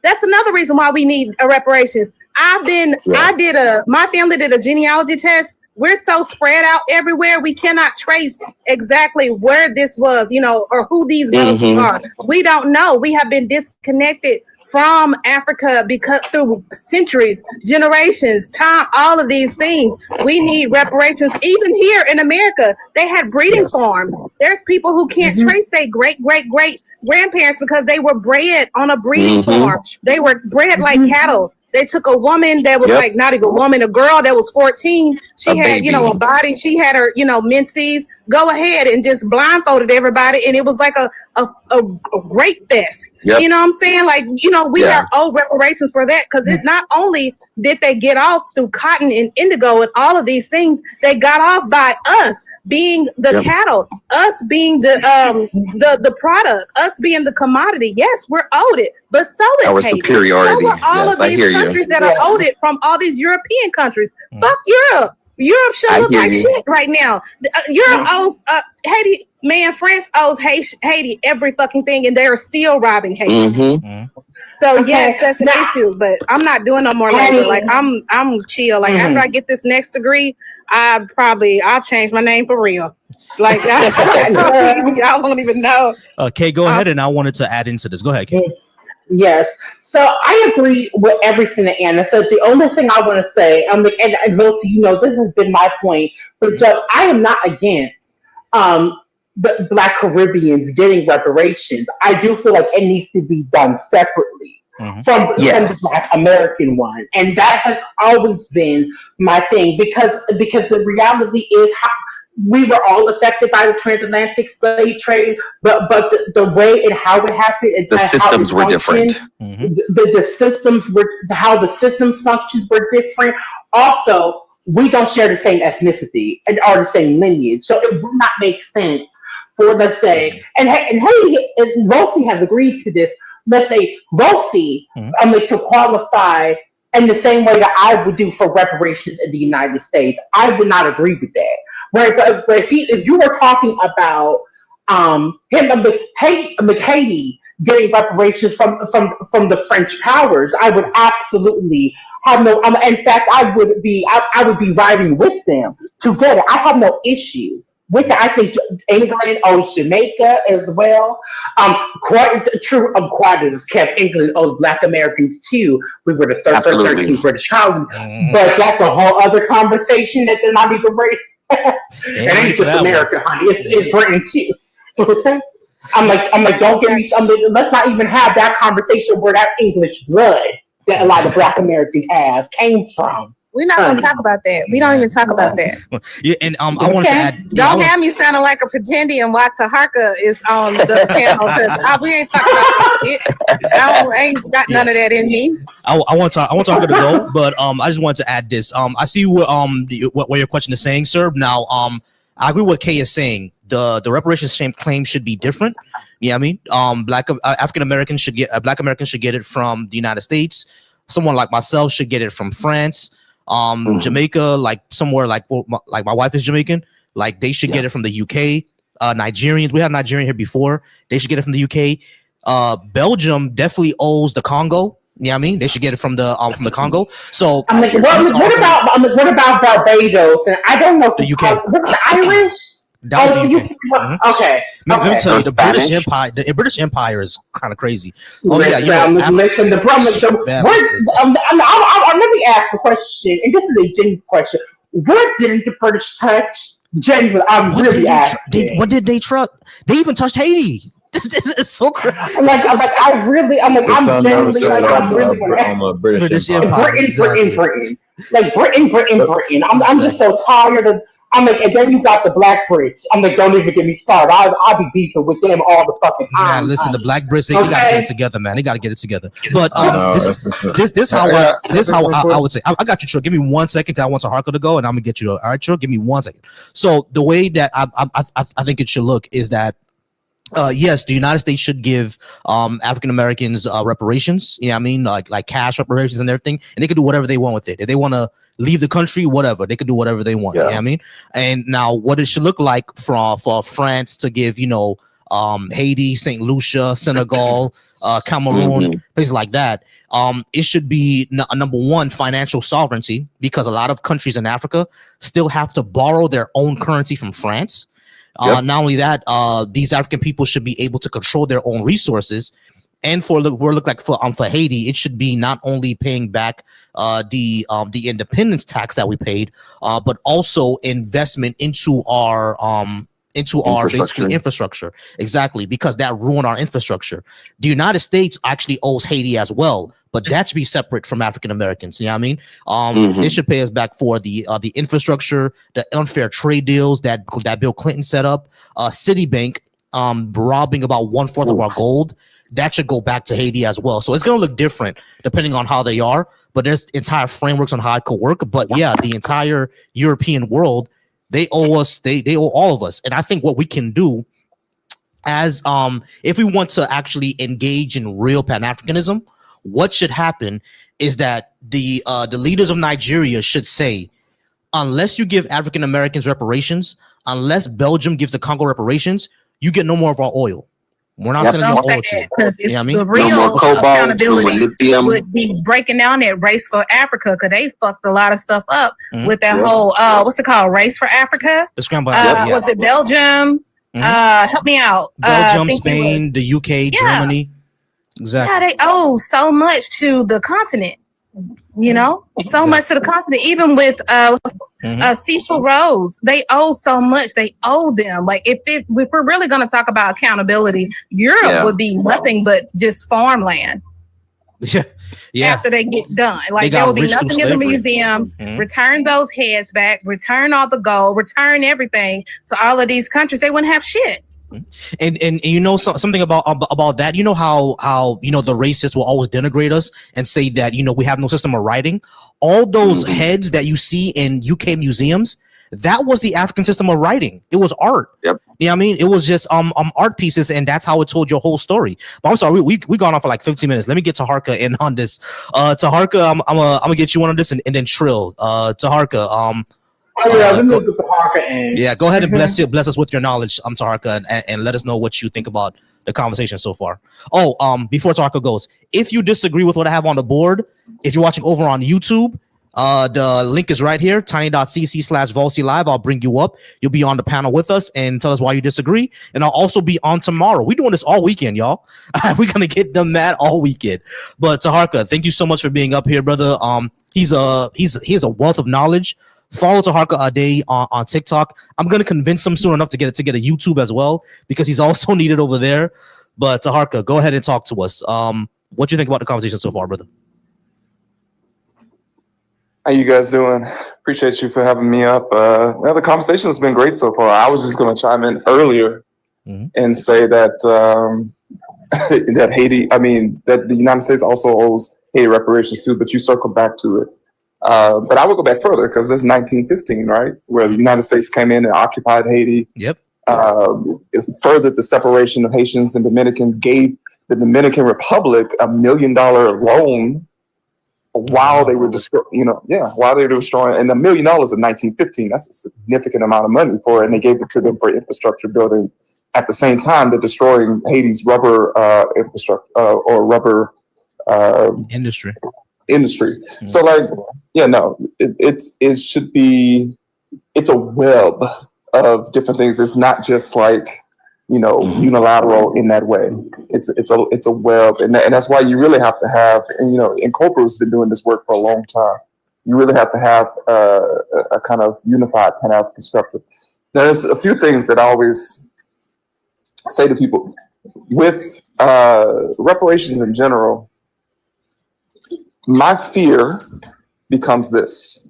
that's another reason why we need reparations. My family did a genealogy test. We're so spread out everywhere. We cannot trace exactly where this was, or who these relatives are. We don't know. We have been disconnected from Africa because through centuries, generations, time, all of these things. We need reparations. Even here in America, they had breeding farms. There's people who can't trace their great grandparents because they were bred on a breeding farm. They were bred like cattle. They took a woman that was like not even a woman, a girl that was 14. She had, a body. She had her, menses. Go ahead and just blindfolded everybody, and it was like a rape fest. You know what I'm saying? Like, we are owed reparations for that because it not only did they get off through cotton and indigo and all of these things, they got off by us being the cattle, us being the product, us being the commodity. Yes, we're owed it, but so is our Haiti. superiority. So are all of these countries that are owed it from all these European countries. Fuck Europe. Europe should look like shit right now. Europe owes Haiti. Man, France owes Haiti every fucking thing, and they're still robbing Haiti. So yes, that's an issue. But I'm not doing no more labor. Like I'm chill. Like after I get this next degree, I'll change my name for real. Like I won't even know. Okay, go ahead. And I wanted to add into this. Go ahead, Kay. Yes. So I agree with everything that Anna said. The only thing I want to say, and Lucy, this has been my point, but I am not against the Black Caribbeans getting reparations. I do feel like it needs to be done separately from the Black American one, and that has always been my thing because the reality is we were all affected by the transatlantic slave trade, but the way and how it happened, and the systems were different. The systems were how the systems functions were different. Also, we don't share the same ethnicity and are the same lineage, so it would not make sense for, let's say, and Haiti and Rosie has agreed to this. Let's say Rosie, to qualify in the same way that I would do for reparations in the United States. I would not agree with that. Right, but if you were talking about Haiti getting reparations from the French powers, I would absolutely have no. In fact, I would be riding with them together. I have no issue with that. I think England owes Jamaica as well. Quite England owes Black Americans too. We were the 13th British colony, but that's a whole other conversation that they're not even ready. It ain't just America, honey. It's Britain too. I'm like, don't get me. Let's not even have that conversation where that English blood that a lot of Black Americans have came from. We're not going to talk about that. We don't even talk about that. Yeah, and I wanted to add. Don't have me sounding like a pretendian while Taharka is on the panel because we ain't talking about it. I ain't got none of that in me. I want Taharka to go, but I just wanted to add this. I see what your question is saying, sir. Now, I agree with what Kay is saying. The reparations claim should be different. Yeah, I mean, Black Americans should get it from the United States. Someone like myself should get it from France. Jamaica, like somewhere like my wife is Jamaican, like they should get it from the UK. Nigerians, we had Nigerian here before, they should get it from the UK. Belgium definitely owes the Congo. Yeah, I mean they should get it from the Congo. So I'm like, what about Barbados? And I don't know the UK. What's the Irish? That was the UK. Okay. Let me tell you, the British Empire is kind of crazy. Oh yeah, listen. The problem. Let me ask a question, and this is a genuine question. What didn't the British touch? Genuine, I'm really asking. What did they trust? They even touched Haiti. This is so crazy. I'm genuinely British Empire. Britain. Like Britain. I'm just so tired of. I'm like, and then you got the Black Brits. I'm like, don't even get me started. I'll be beefing with them all the fucking time. Yeah, listen, the Black Brits, they gotta get it together, man. They gotta get it together. But this how I would say. I got you, Trill. Give me 1 second, because I want Taharka to go, and I'm gonna get you. All right, Trill. Give me 1 second. So the way that I think it should look is that Yes, the United States should give African Americans reparations. You know what I mean? Like cash reparations and everything. And they can do whatever they want with it. If they want to leave the country, whatever, they can do whatever they want. You know what I mean? And now what it should look like for France to give, Haiti, St. Lucia, Senegal, Cameroon, places like that. It should be number one, financial sovereignty, because a lot of countries in Africa still have to borrow their own currency from France. Not only that, these African people should be able to control their own resources. And for Haiti, it should be not only paying back the independence tax that we paid, but also investment into our basically infrastructure. Exactly, because that ruined our infrastructure. The United States actually owes Haiti as well, but that should be separate from African Americans. You know what I mean? It should pay us back for the infrastructure, the unfair trade deals that Bill Clinton set up, Citibank robbing about 1/4 of our gold. That should go back to Haiti as well. So it's going to look different depending on how they are, but there's entire frameworks on how it could work. But yeah, the entire European world, they owe us, they owe all of us. And I think what we can do as if we want to actually engage in real Pan-Africanism, what should happen is that the leaders of Nigeria should say, unless you give African Americans reparations, unless Belgium gives the Congo reparations, you get no more of our oil. We're not sending you oil to you. Because You know what I mean? the real No more cobalt, accountability lithium. would be breaking down that race for Africa, because they fucked a lot of stuff up with that whole what's it called, race for Africa? The scramble. Was it Belgium? Help me out. Belgium, Spain, the UK, Germany. Exactly. Yeah, they owe so much to the continent. So much to the continent. Even with Cecil Rhodes, they owe so much. They owe them. Like if we're really going to talk about accountability, Europe would be nothing but just farmland. Yeah. After they get done, like there will be nothing in the museums. Return those heads back. Return all the gold. Return everything to all of these countries. They wouldn't have shit. And something about that, how the racists will always denigrate us and say that we have no system of writing. All those heads that you see in UK museums, that was the African system of writing. It was art. You know what I mean? It was just art pieces, and that's how it told your whole story. But I'm sorry, we gone on for like 15 minutes. Let me get Taharka in on this. Taharka, I'm gonna get you on this and then Trill. Taharka, go ahead and bless us with your knowledge, Taharka, and let us know what you think about the conversation so far. Before Taharka goes, if you disagree with what I have on the board, if you're watching over on YouTube, the link is right here, tiny.cc/Volsi Live. I'll bring you up. You'll be on the panel with us and tell us why you disagree. And I'll also be on tomorrow. We're doing this all weekend, y'all. We're gonna get them mad all weekend. But Taharka, thank you so much for being up here, brother. He has a wealth of knowledge. Follow Taharka Ade on TikTok. I'm gonna convince him soon enough to get a YouTube as well, because he's also needed over there. But Taharka, go ahead and talk to us. What do you think about the conversation so far, brother? How you guys doing? Appreciate you for having me up. The conversation has been great so far. I was just going to chime in earlier and say that that the United States also owes Haiti reparations too, but you circle back to it. But I would go back further, because this is 1915, right, where the United States came in and occupied Haiti. It furthered the separation of Haitians and Dominicans, gave the Dominican Republic $1 million loan while they were destroying, while they were destroying, and $1 million in 1915, that's a significant amount of money for it, and they gave it to them for infrastructure building. At the same time, they're destroying Haiti's rubber infrastructure or rubber industry. So, it should be. It's a web of different things. It's not just like unilateral in that way. It's a web, and that's why you really have to have, and Cobra has been doing this work for a long time. You really have to have a kind of unified Pan-African structure. There's a few things that I always say to people with reparations in general. My fear becomes this.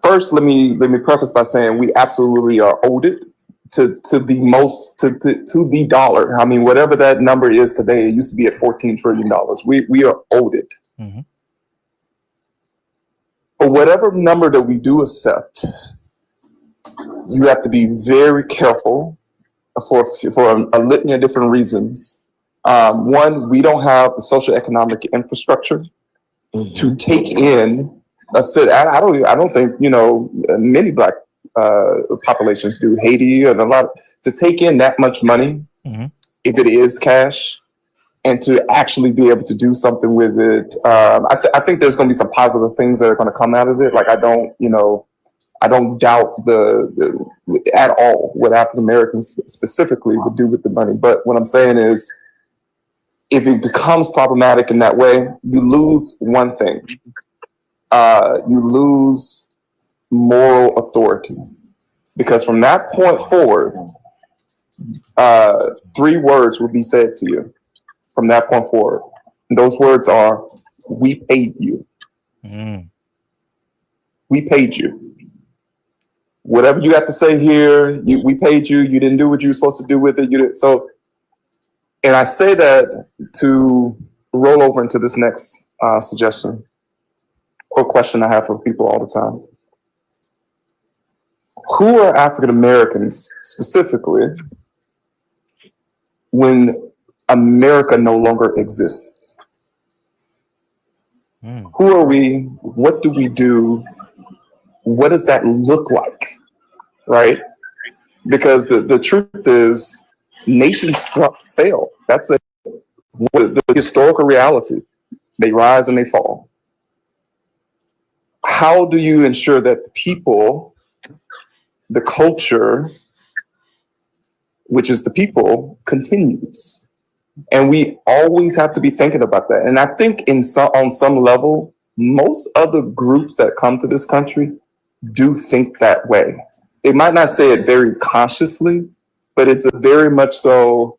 First, let me preface by saying we absolutely are owed it to the dollar. I mean, whatever that number is today, it used to be at $14 trillion. We are owed it. But whatever number that we do accept, you have to be very careful for a litany of different reasons. One, we don't have the social economic infrastructure to take in a city. I don't think many Black populations do. Haiti and a lot to take in that much money, if it is cash, and to actually be able to do something with it. I think there's going to be some positive things that are going to come out of it. Like I don't doubt the at all what African Americans specifically would do with the money. But what I'm saying is, if it becomes problematic in that way, you lose one thing. You lose moral authority, because from that point forward, 3 words will be said to you. From that point forward, and those words are, "We paid you." We paid you. Whatever you have to say here, we paid you. You didn't do what you were supposed to do with it. You did so. And I say that to roll over into this next suggestion or question I have for people all the time. Who are African Americans specifically when America no longer exists? Who are we? What do we do? What does that look like? Right? Because the truth is, nations fail. That's the historical reality. They rise and they fall. How do you ensure that the people, the culture, which is the people, continues? And we always have to be thinking about that. And I think on some level, most other groups that come to this country do think that way. They might not say it very consciously, but it's a very much so.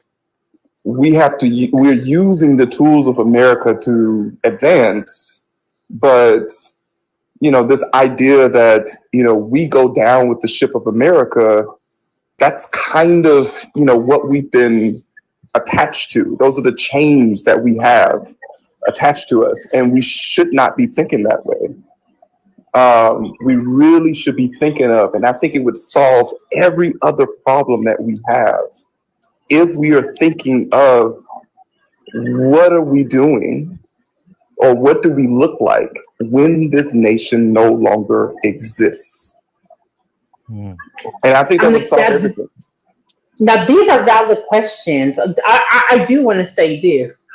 We're using the tools of America to advance, but this idea that we go down with the ship of America, that's kind of what we've been attached to. Those are the chains that we have attached to us, and we should not be thinking that way. We really should be thinking of, and I think it would solve every other problem that we have if we are thinking of what are we doing, or what do we look like when this nation no longer exists. And I think that would solve everything. Now, these are valid questions. I do want to say this.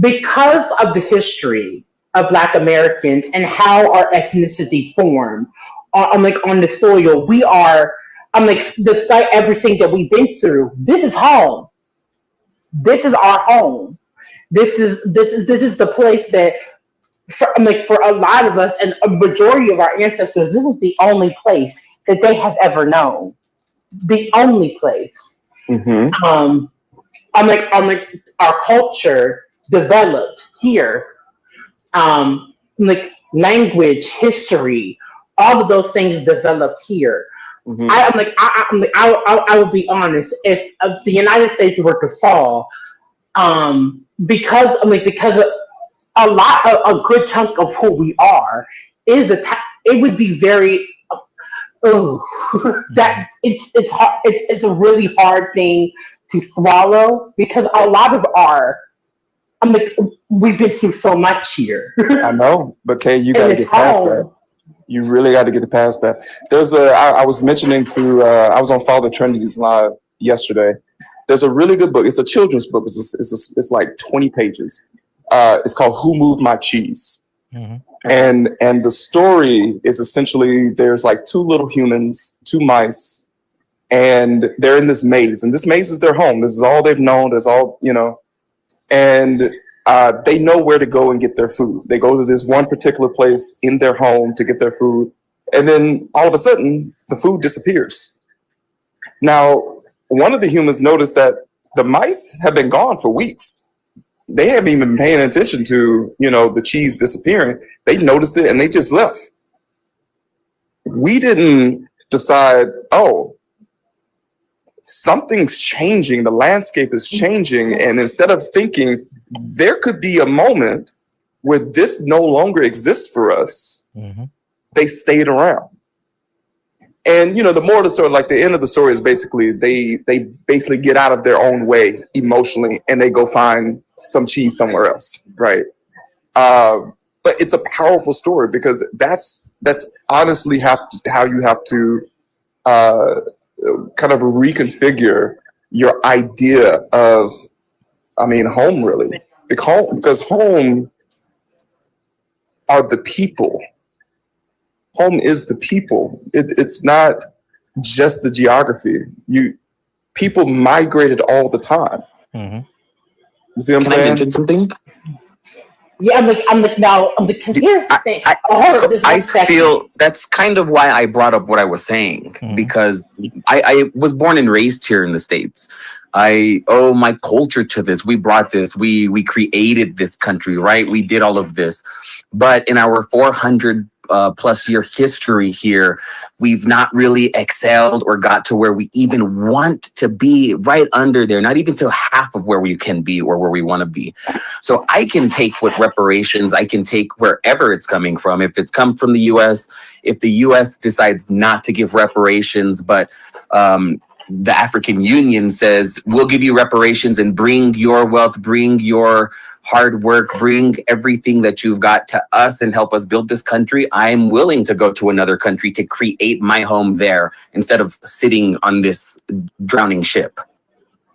Because of the history of Black Americans and how our ethnicity formed on the soil, we are, despite everything that we've been through, this is home. This is our home. This is the place that, for a lot of us and a majority of our ancestors, this is the only place that they have ever known. The only place. Our culture developed here. Language, history, all of those things developed here. I will be honest. If the United States were to fall, because a good chunk of who we are is it would be very. That it's hard. It's a really hard thing to swallow, because a lot of we've been through so much here. I know, but Kay, you got to get past that. You really got to get past that. I was mentioning I was on Father Trinity's live yesterday. There's a really good book. It's a children's book. It's like 20 pages. It's called Who Moved My Cheese? And the story is essentially, there's like 2 little humans, 2 mice, and they're in this maze. And this maze is their home. This is all they've known. There's all, and they know where to go and get their food. They go to this one particular place in their home to get their food. And then all of a sudden, the food disappears. Now, one of the humans noticed that the mice have been gone for weeks. They haven't even been paying attention to, the cheese disappearing. They noticed it and they just left. We didn't decide, something's changing. The landscape is changing. And instead of thinking there could be a moment where this no longer exists for us, they stayed around. And the moral of the story, like the end of the story, is basically they basically get out of their own way emotionally, and they go find some cheese somewhere else, right? But it's a powerful story because that's honestly how you have to kind of reconfigure your idea of, home really, because home are the people. Home is the people. It's not just the geography. People migrated all the time. Mm-hmm. You see what I'm Can I saying? mention something? Yeah, here's the thing. I feel that's kind of why I brought up what I was saying, because I was born and raised here in the States. I owe my culture to this. We brought this. We created this country, right? We did all of this. But in our 400 plus year history here, we've not really excelled or got to where we even want to be, right under there, not even to half of where we can be or where we want to be. So I can take what reparations, I can take wherever it's coming from. If it's come from the US, if the US decides not to give reparations, but the African Union says, we'll give you reparations and bring your wealth, bring your hard work, bring everything that you've got to us and help us build this country, I'm willing to go to another country to create my home there instead of sitting on this drowning ship.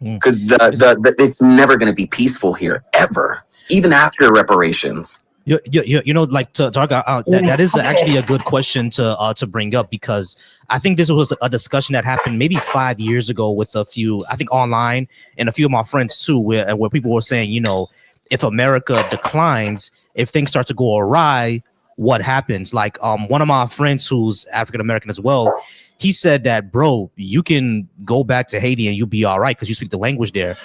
Because it's never going to be peaceful here, ever, even after reparations. Like to talk that is actually a good question to bring up, because I think this was a discussion that happened maybe 5 years ago with a few, I think online, and a few of my friends too, where people were saying, if America declines, if things start to go awry, what happens? Like one of my friends who's African American as well, he said that, bro, you can go back to Haiti and you'll be all right because you speak the language there.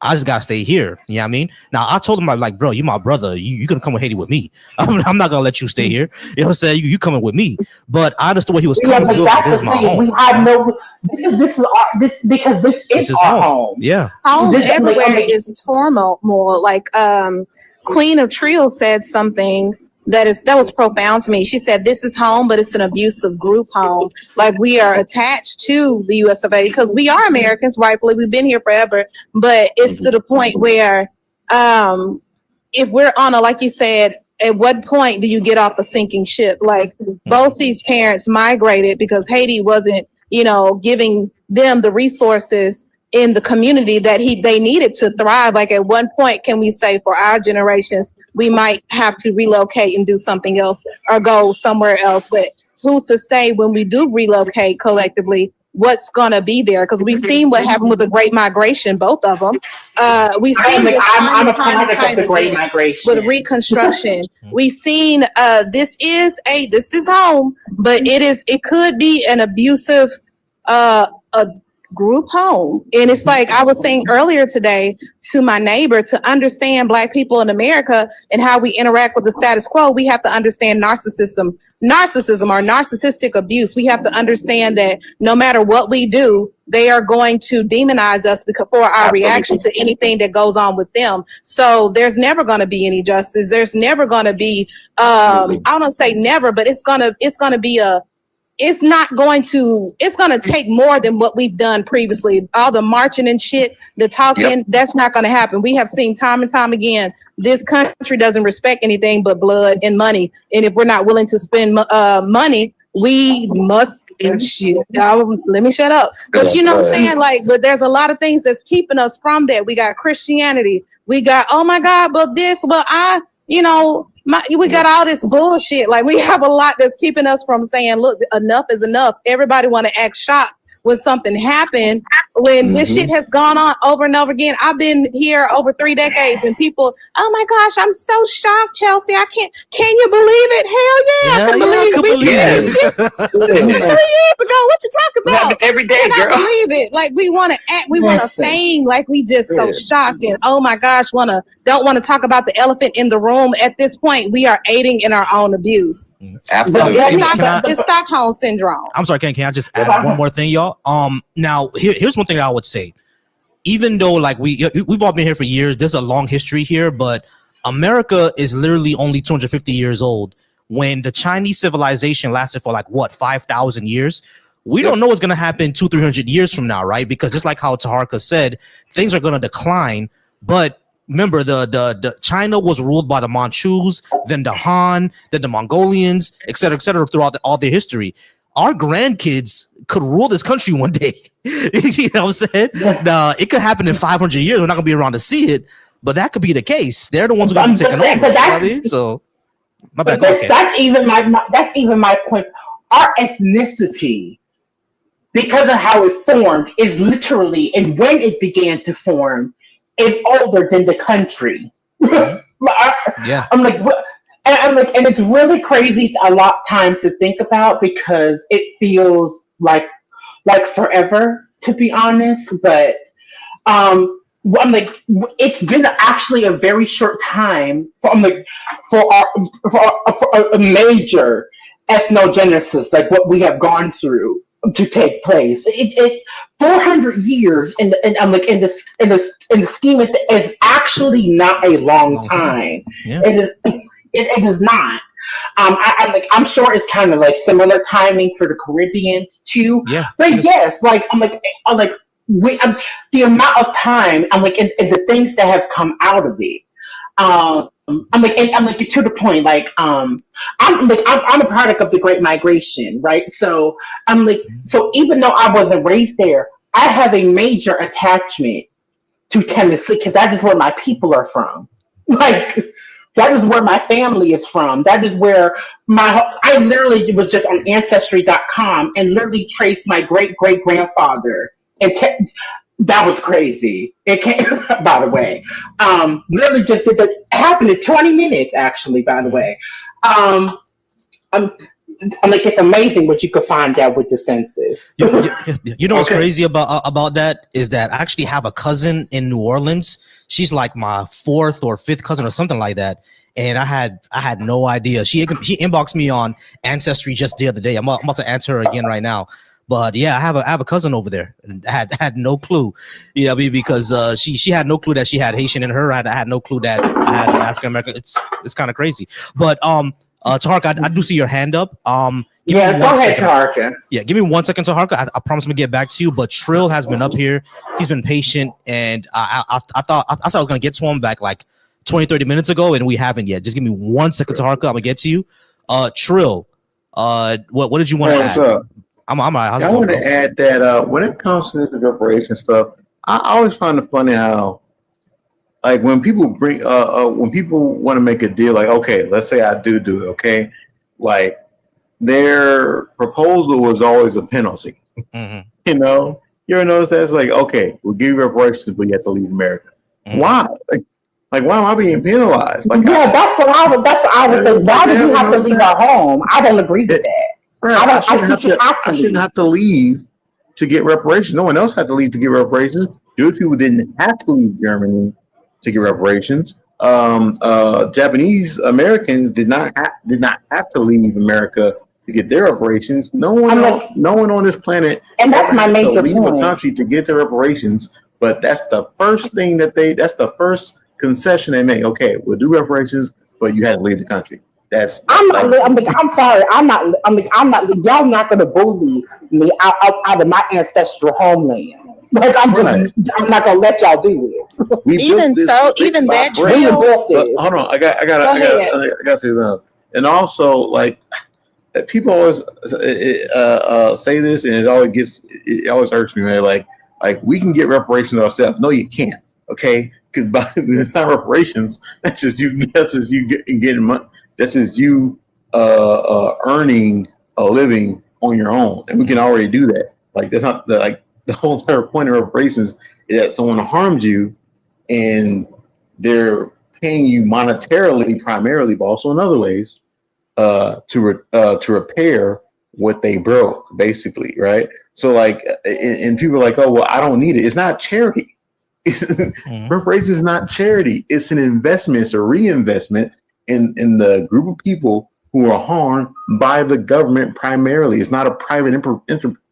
I just gotta stay here. You know what I mean? Now I told him, I'm like, bro, you my brother. You gonna come with Haiti with me. I'm not gonna let you stay here. You know what I'm saying? You coming with me. But I understood what he was coming with. Like, this is my home. We have this is our home. Yeah. Home everywhere is turmoil. Like Queen of Trio said something that was profound to me. She said, this is home, but it's an abusive group home. Like, we are attached to the US of A because we are Americans, rightfully. We've been here forever. But it's to the point where if we're on like you said, at what point do you get off a sinking ship? Like, both these parents migrated because Haiti wasn't, giving them the resources in the community that they needed to thrive. Like, at one point, can we say for our generations, we might have to relocate and do something else or go somewhere else? But who's to say when we do relocate collectively, what's going to be there? Because we've seen what happened with the Great Migration, both of them. We've seen I'm a product of the Great Migration. With Reconstruction. We've seen this is home, but it could be an abusive a group home. And it's like I was saying earlier today to my neighbor, to understand Black people in America and how we interact with the status quo, we have to understand narcissism or narcissistic abuse. We have to understand that no matter what we do, they are going to demonize us for our reaction to anything that goes on with them. So there's never going to be any justice. There's never going to be I don't say never, but it's going to be it's going to take more than what we've done previously. All the marching and shit, the talking, that's not going to happen. We have seen time and time again, this country doesn't respect anything but blood and money. And if we're not willing to spend money, we must, let me shut up. But you know what I'm saying? Like, but there's a lot of things that's keeping us from that. We got Christianity. We got, oh my God, but this, well, we got all this bullshit. Like, we have a lot that's keeping us from saying, look, enough is enough. Everybody want to act shocked when something happened, when this shit has gone on over and over again. I've been here over 3 decades and people, oh my gosh, I'm so shocked, Chelsea. Can you believe it? Hell yeah, I can believe it. 3 years ago, what you talking about? Every day, and girl. I believe it. Like, we want to act, we want to feign like we just so shocked and oh my gosh, don't want to talk about the elephant in the room. At this point, we are aiding in our own abuse. Absolutely. It's Stockholm syndrome. I'm sorry, can I just add one more thing, y'all? Now here's one thing that I would say. Even though like we've all been here for years, there's a long history here, but America is literally only 250 years old. When the Chinese civilization lasted for 5,000 years, We don't know what's going to happen 200-300 years from now, right? Because just like how Taharka said, things are going to decline. But remember, the China was ruled by the Manchus, then the Han, then the Mongolians, et cetera, throughout all their history. Our grandkids could rule this country one day. You know what I'm saying? Now, it could happen in 500 years. We're not going to be around to see it, but that could be the case. They're the ones who are going to be taking over. You know what I mean? So, my bad. That's even my point. Our ethnicity, because of how it formed, is literally, and when it began to form, is older than the country. Yeah. I'm like, what? And it's really crazy a lot of times to think about because it feels like forever, to be honest. But I'm like, it's been actually a very short time for a major ethnogenesis, like what we have gone through, to take place. It 400 years, and I'm like, in the scheme of it's actually not a long time. Yeah. It is not. I'm sure it's kind of like similar timing for the Caribbeans too. Yeah. But yes, the amount of time, and the things that have come out of it. I'm like to the point, I'm a product of the Great Migration, right? So so even though I wasn't raised there, I have a major attachment to Tennessee because that is where my people are from. That is where my family is from. That is where I literally was just on Ancestry.com and literally traced my great-great-grandfather. And that was crazy. It came, by the way. Literally just did that. Happened in 20 minutes, actually, by the way. I'm like, it's amazing what you could find out with the census. You know what's crazy about that is that I actually have a cousin in New Orleans. She's like my 4th or 5th cousin or something like that. And I had no idea. She inboxed me on Ancestry just the other day. I'm about to answer her again right now. But yeah, I have a cousin over there. And had no clue, you know, because she had no clue that she had Haitian in her. I had no clue that I had African American. It's kind of crazy. But Taharka, I do see your hand up. Go ahead, Taharka. Yeah, give me 1 second, Taharka. I promise I'm gonna get back to you. But Trill has been up here. He's been patient, and I thought I was gonna get to him back like 20-30 minutes ago, and we haven't yet. Just give me 1 second, Taharka. I'm gonna get to you. Trill, what did you want to add? What's up? I'm all right. I want to add that when it comes to the reparation stuff, I always find it funny how, like, when people when people want to make a deal, like, okay, let's say I do it, okay, like their proposal was always a penalty. Mm-hmm. You know, you ever notice that? It's like, okay, we'll give you reparations, but you have to leave America. Mm-hmm. Why? Like, why am I being penalized? Like, that's what I was saying. Why do we have to leave our home? I don't agree with that. Right. I shouldn't have to leave to get reparations. No one else had to leave to get reparations. Jewish people didn't have to leave Germany to get reparations. Japanese Americans did not have to leave America to get their reparations. No one on this planet, and that's my major leave point. a country to get their reparations. But that's the first thing that's the first concession they make. Okay, we'll do reparations, but you had to leave the country. I'm sorry. I'm not. Y'all not gonna bully me out of my ancestral homeland. Like I'm not gonna let y'all do it. Even that. Hold on. I gotta say something. And also, like, people always say this, and it always irks me, man. Like we can get reparations ourselves. No, you can't. Okay, because it's not reparations. That's just you getting money. That's just you earning a living on your own, and we can already do that. Like that's not the whole entire point of reparations is that someone harmed you, and they're paying you monetarily, primarily, but also in other ways, to repair what they broke, basically, right? So, like, and people are like, "Oh, well, I don't need it." It's not charity. Reparations is not charity. It's an investment. It's a reinvestment in the group of people who are harmed by the government primarily. It's not a private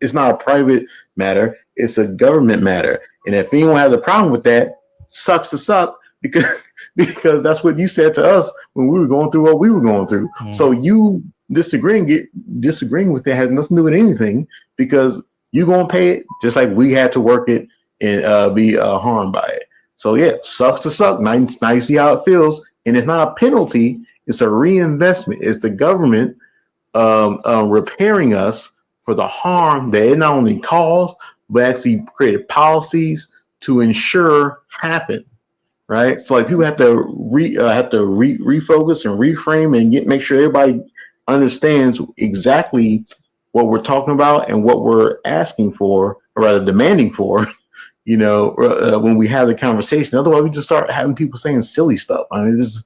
it's not a private matter. It's a government matter. And if anyone has a problem with that, sucks to suck, because that's what you said to us when we were going through what we were going through. So you disagreeing with it has nothing to do with anything, because you're gonna pay it just like we had to work it and be harmed by it. So yeah, sucks to suck. Now you see how it feels, and it's not a penalty; it's a reinvestment. It's the government repairing us for the harm that it not only caused, but actually created policies to ensure happen. Right? So like people have to refocus and reframe and make sure everybody understands exactly what we're talking about and what we're asking for, or rather demanding for. When we have the conversation. Otherwise, we just start having people saying silly stuff. I mean, this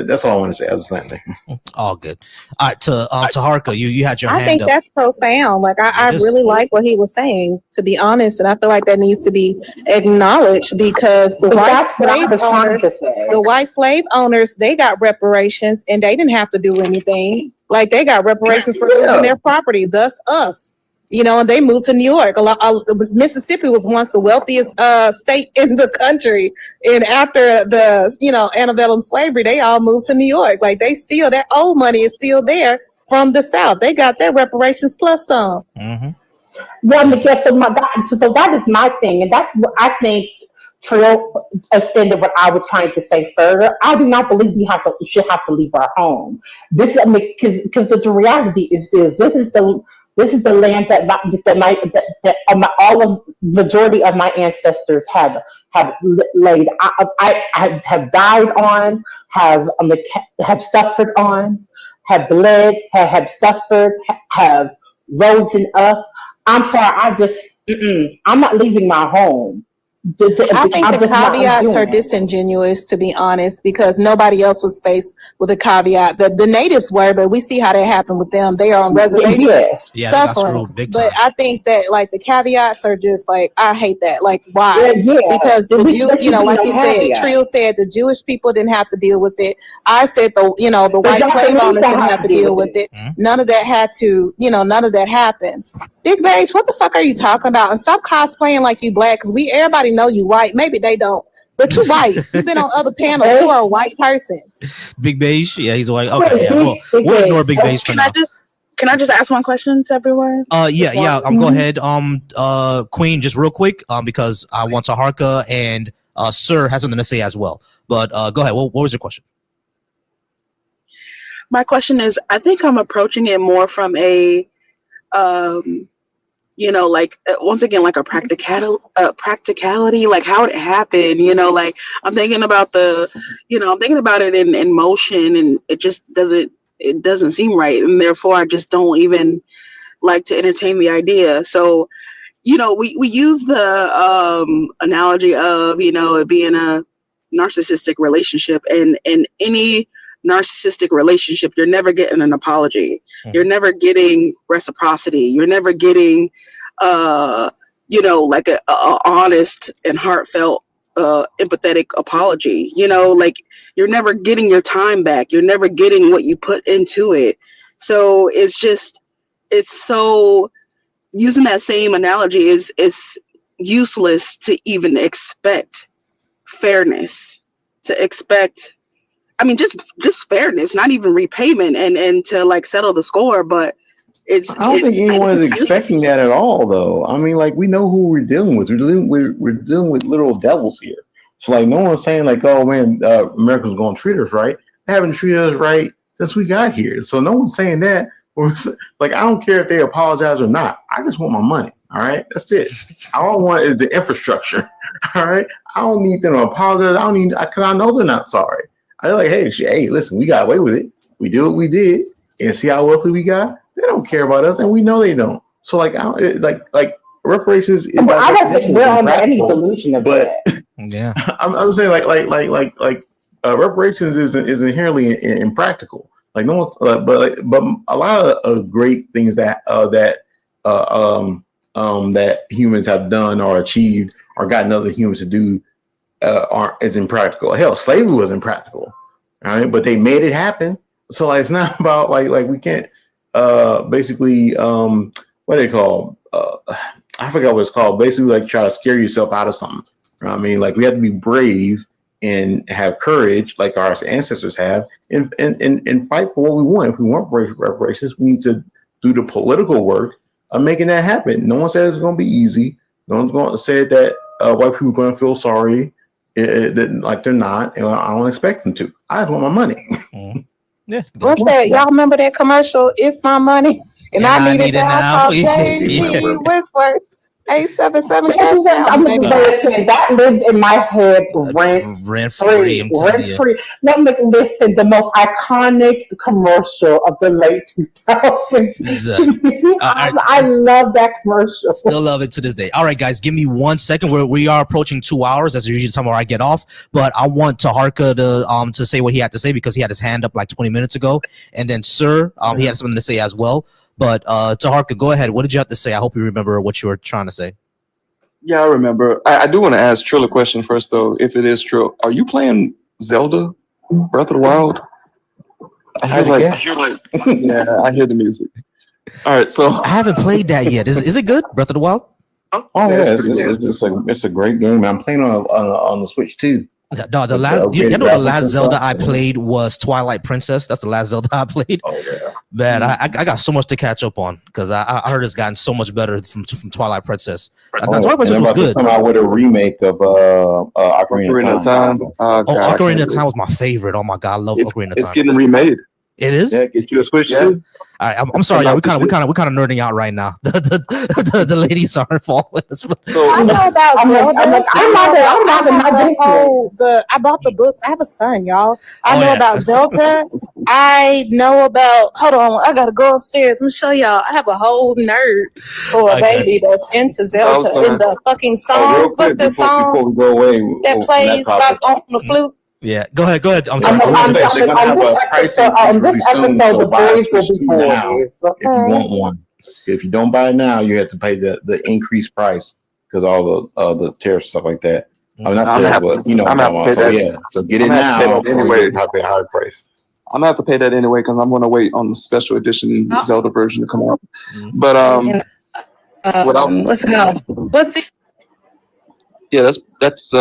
that's all I want to say. I was saying. All good. All right, to Harka, you had your I hand think up. that's profound. Like I really like what he was saying, to be honest, and I feel like that needs to be acknowledged, because the white slave owners, they got reparations and they didn't have to do anything. Like they got reparations for losing their property, thus us. And they moved to New York. Mississippi was once the wealthiest state in the country, and after the antebellum slavery, they all moved to New York. Like that old money is still there from the South. They got their reparations plus some. Mm-hmm. Well, because so that is my thing, and that's what I think. Trill extended what I was trying to say further. I do not believe we should have to leave our home. Because the reality is this is the land that all of majority of my ancestors have laid. I have died on, have suffered on, have bled, have suffered, have risen up. I'm sorry. I'm not leaving my home. I think the caveats are disingenuous, to be honest, because nobody else was faced with a caveat. The natives were, but we see how that happened with them. They are on reservations, suffering. But I think that like the caveats are just like, I hate that. Like why? Because like you said, Trill said the Jewish people didn't have to deal with it. I said the white slave owners didn't have to deal with it. None of that had to. None of that happened. Big Beige, what the fuck are you talking about? And stop cosplaying like you black, because everybody know you white. Maybe they don't, but you white. You've been on other panels. You are a white person. Big Beige, yeah, he's a white. Okay, yeah, we'll ignore Big Beige for now. Can I just ask one question to everyone? Yeah. Go ahead. Queen, just real quick, because I want to Harka and Sir has something to say as well. But go ahead. What was your question? My question is, I think I'm approaching it more from a once again, like a practicality, like how it happened, like I'm thinking about it in motion, and it just doesn't seem right. And therefore I just don't even like to entertain the idea. So, we use the analogy of, it being a narcissistic relationship, and in any narcissistic relationship, you're never getting an apology. You're never getting reciprocity. You're never getting, like a honest and heartfelt, empathetic apology. Like you're never getting your time back. You're never getting what you put into it. So it's so, using that same analogy it's useless to even expect fairness, to expect, just fairness, not even repayment and to like settle the score. But I don't think anyone is expecting that at all, though. I mean, like, we know who we're dealing with. We're dealing with literal devils here. So like, no one's saying like, oh man, Americans going to treat us right. They haven't treated us right since we got here. So no one's saying that. Like, I don't care if they apologize or not. I just want my money. All right, that's it. All I want is the infrastructure. All right, I don't need them to apologize. I don't need, because I know they're not sorry. I'm like, hey, listen, we got away with it. We did what we did, and see how wealthy we got. They don't care about us, and we know they don't. So like, like reparations. I don't think we're under any delusion of that. Yeah, I'm saying like reparations is inherently impractical. Like no one, but a lot of great things that humans have done or achieved or gotten other humans to do is impractical. Hell, slavery was impractical, right? But they made it happen. So like, it's not about like we can't basically what they call I forgot what it's called. Basically, like try to scare yourself out of something. Right? I mean, like we have to be brave and have courage like our ancestors have, and fight for what we want. If we want reparations, we need to do the political work of making that happen. No one says it's going to be easy. No one's going to say that white people are going to feel sorry, like they're not, and I don't expect them to. I just want my money. Yeah. What's that? Y'all remember that commercial? It's my money, and I need it now. J.P. Whistler, 877 Listen, that lives in my head rent free. Listen, the most iconic commercial of the late 2000s. I love that commercial. Still love it to this day. All right, guys, give me 1 second. We are approaching 2 hours. That's usually the time where I get off. But I want Taharka to say what he had to say because he had his hand up like 20 minutes ago. And then Sir, he had something to say as well. But Taharka, go ahead. What did you have to say? I hope you remember what you were trying to say. Yeah, I remember. I do want to ask Trill a question first, though. If it is Trill, are you playing Zelda Breath of the Wild? I hear like yeah, I hear the music. All right, so I haven't played that yet. Is it good, Breath of the Wild? Oh yeah, it's a great game. I'm playing on the Switch too. No, the last Zelda I played was Twilight Princess. That's the last Zelda I played. Oh yeah, man, I got so much to catch up on because I heard it's gotten so much better from Twilight Princess. Twilight Princess was good. Come out with a remake of Ocarina of Time. Ocarina of Time was my favorite. Oh my god, I love Ocarina of Time. It's getting remade. It is. Yeah, get you a Switch too. All right, I'm sorry, y'all. We kind of nerding out right now. The ladies aren't following us. I know about I bought the books. I have a son, y'all. I know about Delta. I know about. Hold on, I gotta go upstairs. Let me show y'all. I have a whole nerd for a baby that's into Zelda and the fucking songs. What's the song before we go away, that plays like on the flute? Yeah, go ahead. On this episode, the boys will be boys. If you want one, if you don't buy it now, you have to pay the increased price because all the tariffs stuff like that. I'm not terrible, but you know what I'm talking about. So yeah, so get it now. Anyway, you have to pay a higher price. I'm gonna have to pay that anyway because I'm gonna wait on the special edition Zelda version to come out. But what's it called? What's it? Yeah, that's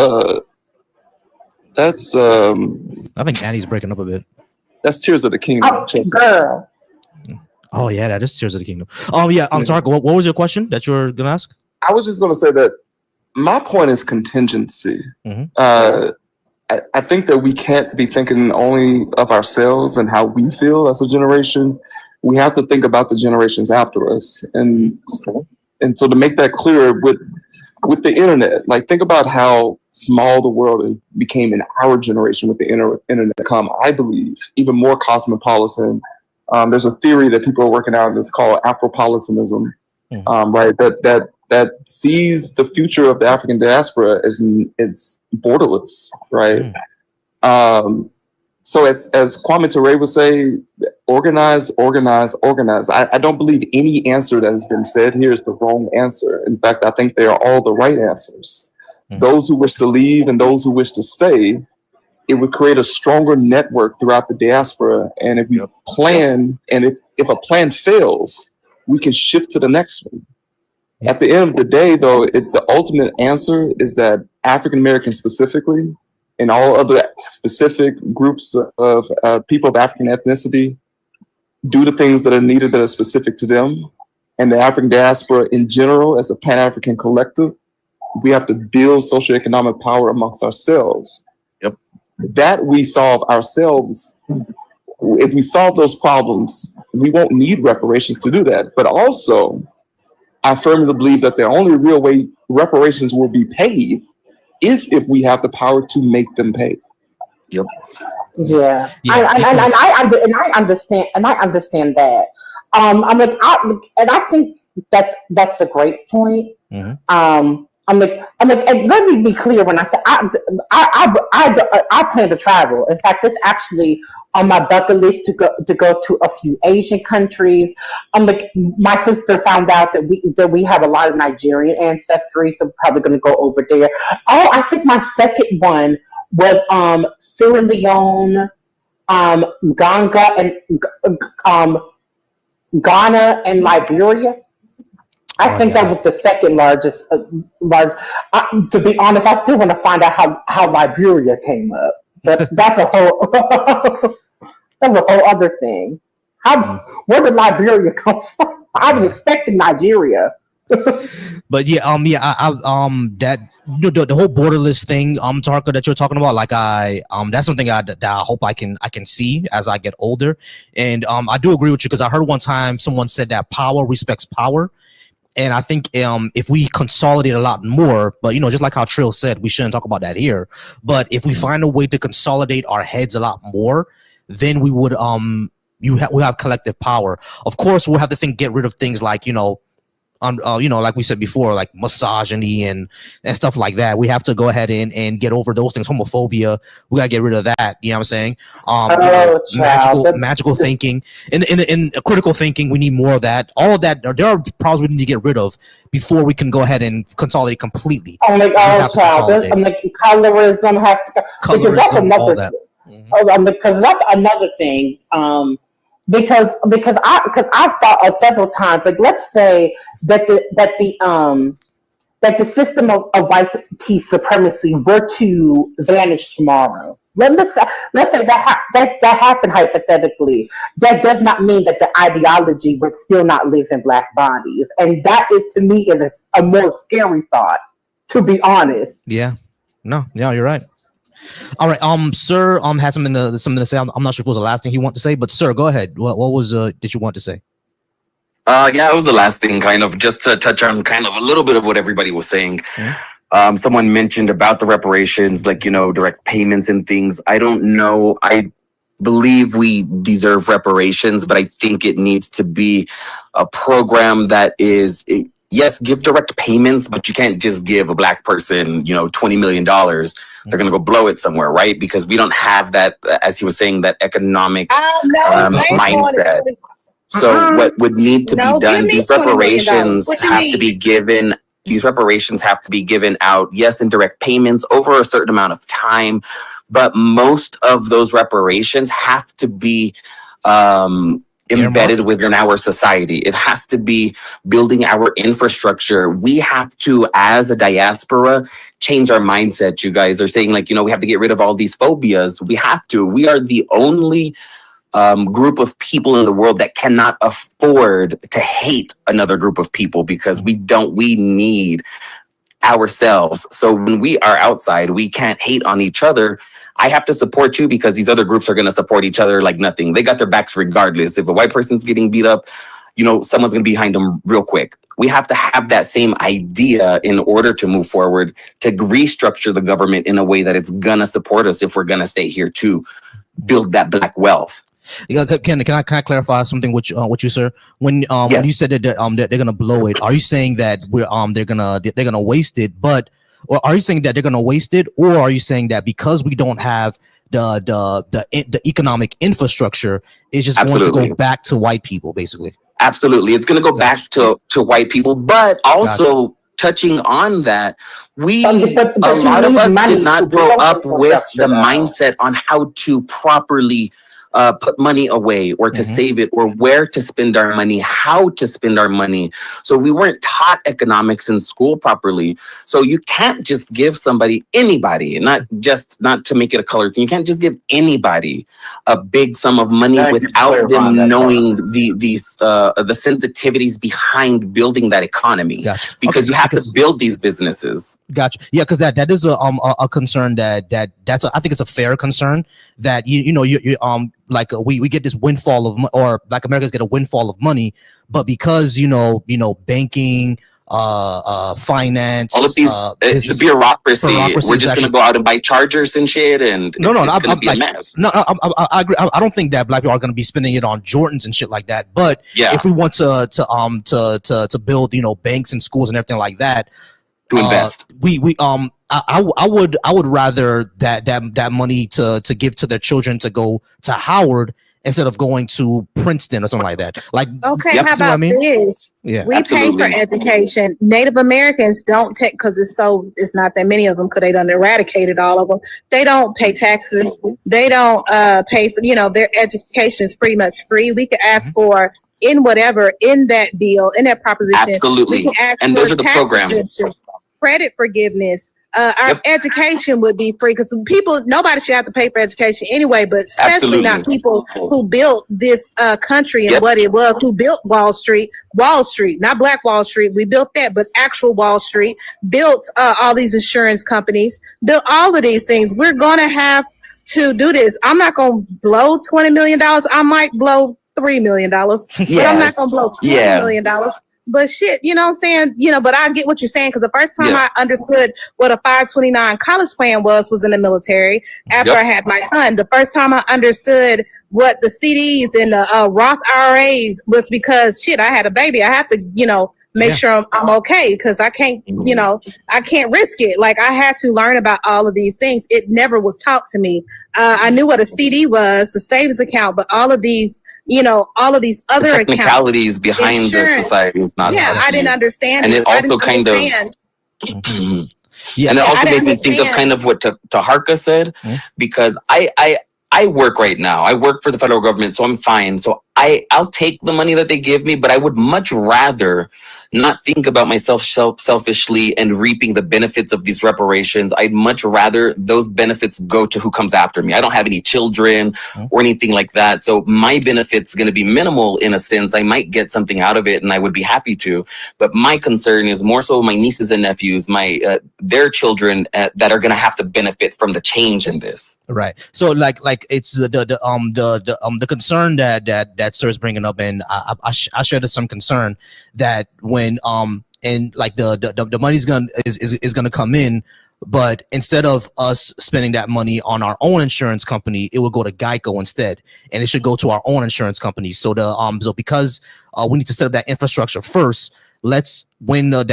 I think Annie's breaking up a bit. That's Tears of the Kingdom. Girl. Oh yeah, that is Tears of the Kingdom. Oh yeah, I'm sorry. What was your question that you were gonna ask? I was just gonna say that my point is contingency. I think that we can't be thinking only of ourselves and how we feel as a generation. We have to think about the generations after us, and so to make that clear with the internet, like think about how small the world became in our generation with the internet come. I believe even more cosmopolitan. There's a theory that people are working out, and it's called Afropolitanism, right? That sees the future of the African diaspora as borderless, right? So as Kwame Ture would say, organize. I don't believe any answer that has been said here is the wrong answer. In fact, I think they are all the right answers. Those who wish to leave and those who wish to stay, it would create a stronger network throughout the diaspora. And if we plan, and if a plan fails, we can shift to the next one. At the end of the day, though, the ultimate answer is that African Americans specifically, and all other specific groups of people of African ethnicity, do the things that are needed that are specific to them. And the African diaspora in general, as a Pan-African collective, we have to build socioeconomic power amongst ourselves. That we solve ourselves. If we solve those problems, we won't need reparations to do that. But also, I firmly believe that the only real way reparations will be paid is if we have the power to make them pay. Yeah. I understand that. I think that's a great point. And let me be clear when I say I plan to travel. In fact, it's actually on my bucket list to go to a few Asian countries. My sister found out that we have a lot of Nigerian ancestry, so we're probably going to go over there. Oh, I think my second one was Sierra Leone, Ghana, and Liberia. I think that was the second largest. To be honest, I still want to find out how Liberia came up, but that's a whole that's a whole other thing. Where did Liberia come from? I was expecting Nigeria. But yeah, that the whole borderless thing, Tarka, that you're talking about, like that's something that I hope I can see as I get older, and I do agree with you because I heard one time someone said that power respects power. And I think if we consolidate a lot more, but just like how Trill said, we shouldn't talk about that here. But if we find a way to consolidate our heads a lot more, then we would we have collective power. Of course, we'll have to get rid of things like like we said before, like misogyny and stuff like that. We have to go ahead and get over those things. Homophobia, we gotta get rid of that. You know what I'm saying? Magical thinking and critical thinking. We need more of that. All of that. There are problems we need to get rid of before we can go ahead and consolidate completely. I'm like, I'm like, colorism has to go. Because that's another. Because that's another thing. Because I've thought several times, like, let's say that the system of white supremacy were to vanish tomorrow. Let's say that happened hypothetically. That does not mean that the ideology would still not live in Black bodies, and that is, to me, is a more scary thought. To be honest. Yeah. No. Yeah, you're right. All right, sir, had something to say. I'm not sure if it was the last thing he wanted to say, but sir, go ahead. What was did you want to say? Yeah, it was the last thing, kind of just to touch on kind of a little bit of what everybody was saying. Someone mentioned about the reparations, like, direct payments and things. I don't know. I believe we deserve reparations, but I think it needs to be a program that is, yes, give direct payments, but you can't just give a Black person, $20 million. They're going to go blow it somewhere, right? Because we don't have that, as he was saying, that economic mindset. So what would need to be done, these reparations have to be given. These reparations have to be given out, yes, in direct payments over a certain amount of time. But most of those reparations have to be embedded within our society. It has to be building our infrastructure. We have to, as a diaspora, change our mindset. You guys are saying, like, we have to get rid of all these phobias. We have to. We are the only group of people in the world that cannot afford to hate another group of people, because we need ourselves. So when we are outside, we can't hate on each other. I have to support you because these other groups are going to support each other like nothing. They got their backs regardless. If a white person's getting beat up, someone's going to be behind them real quick. We have to have that same idea in order to move forward, to restructure the government in a way that it's going to support us if we're going to stay here to build that Black wealth. Can I clarify something with you, sir? When you said that they're going to blow it, are you saying that they're going to waste it, or are you saying that they're going to waste it, or are you saying that because we don't have the economic infrastructure, it's just going to go back to white people, basically? Absolutely, it's going to go back to white people, but also touching on that, a lot of us did not grow up with the mindset on how to properly put money away, or to save it, or where to spend our money, how to spend our money. So we weren't taught economics in school properly. So you can't just give anybody, not to make it a color thing. You can't just give anybody a big sum of money without them knowing the sensitivities behind building that economy. Because you have to build these businesses. Gotcha. Yeah, because that is a concern I think it's a fair concern that we get this windfall of, or Black Americans get a windfall of money, but because banking, finance, all of these, the bureaucracy, we're just gonna go out and buy chargers and shit, and it's gonna be a mess. No, I agree. I don't think that Black people are gonna be spending it on Jordans and shit like that. But if we want to build banks and schools and everything like that, to invest, I would rather that money to give to their children to go to Howard instead of going to Princeton or something like that. Like, okay, how about this? Yeah, we pay for education. Native Americans don't take, because it's not that many of them, because they done eradicated all of them. They don't pay taxes. They don't pay for, their education is pretty much free. We could ask for in whatever, in that bill, in that proposition. Absolutely. We can ask And for those are the tax programs. exemptions, credit forgiveness. Our education would be free because nobody should have to pay for education anyway, but especially not people who built this country and what it was, who built Wall Street, not Black Wall Street. We built that, but actual Wall Street, built all these insurance companies, built all of these things. We're going to have to do this. I'm not going to blow $20 million. I might blow $3 million, but I'm not going to blow $20 million. But shit, you know what I'm saying? But I get what you're saying, because the first time I understood what a 529 college plan was in the military after I had my son. The first time I understood what the CDs and the Roth IRAs was because shit, I had a baby. I have to, make sure I'm okay, because I can't, I can't risk it. Like, I had to learn about all of these things. It never was taught to me. I knew what a CD was, the savings account, but all of these, all of these other the technicalities accounts, behind the society is not. Yeah, I didn't understand. And it also kind of. And it also made me think of kind of what Taharka said, because I work right now. I work for the federal government, so I'm fine. So I'll take the money that they give me, but I would much rather not think about myself selfishly and reaping the benefits of these reparations. I'd much rather those benefits go to who comes after me. I don't have any children or anything like that. So my benefit's going to be minimal in a sense. I might get something out of it and I would be happy to. But my concern is more so my nieces and nephews, their children that are going to have to benefit from the change in this. Right. So like it's the concern that sir is bringing up, and I share some concern that when and like the money's is gonna come in, but instead of us spending that money on our own insurance company, it will go to Geico instead, and it should go to our own insurance company. So so because we need to set up that infrastructure first, let's when those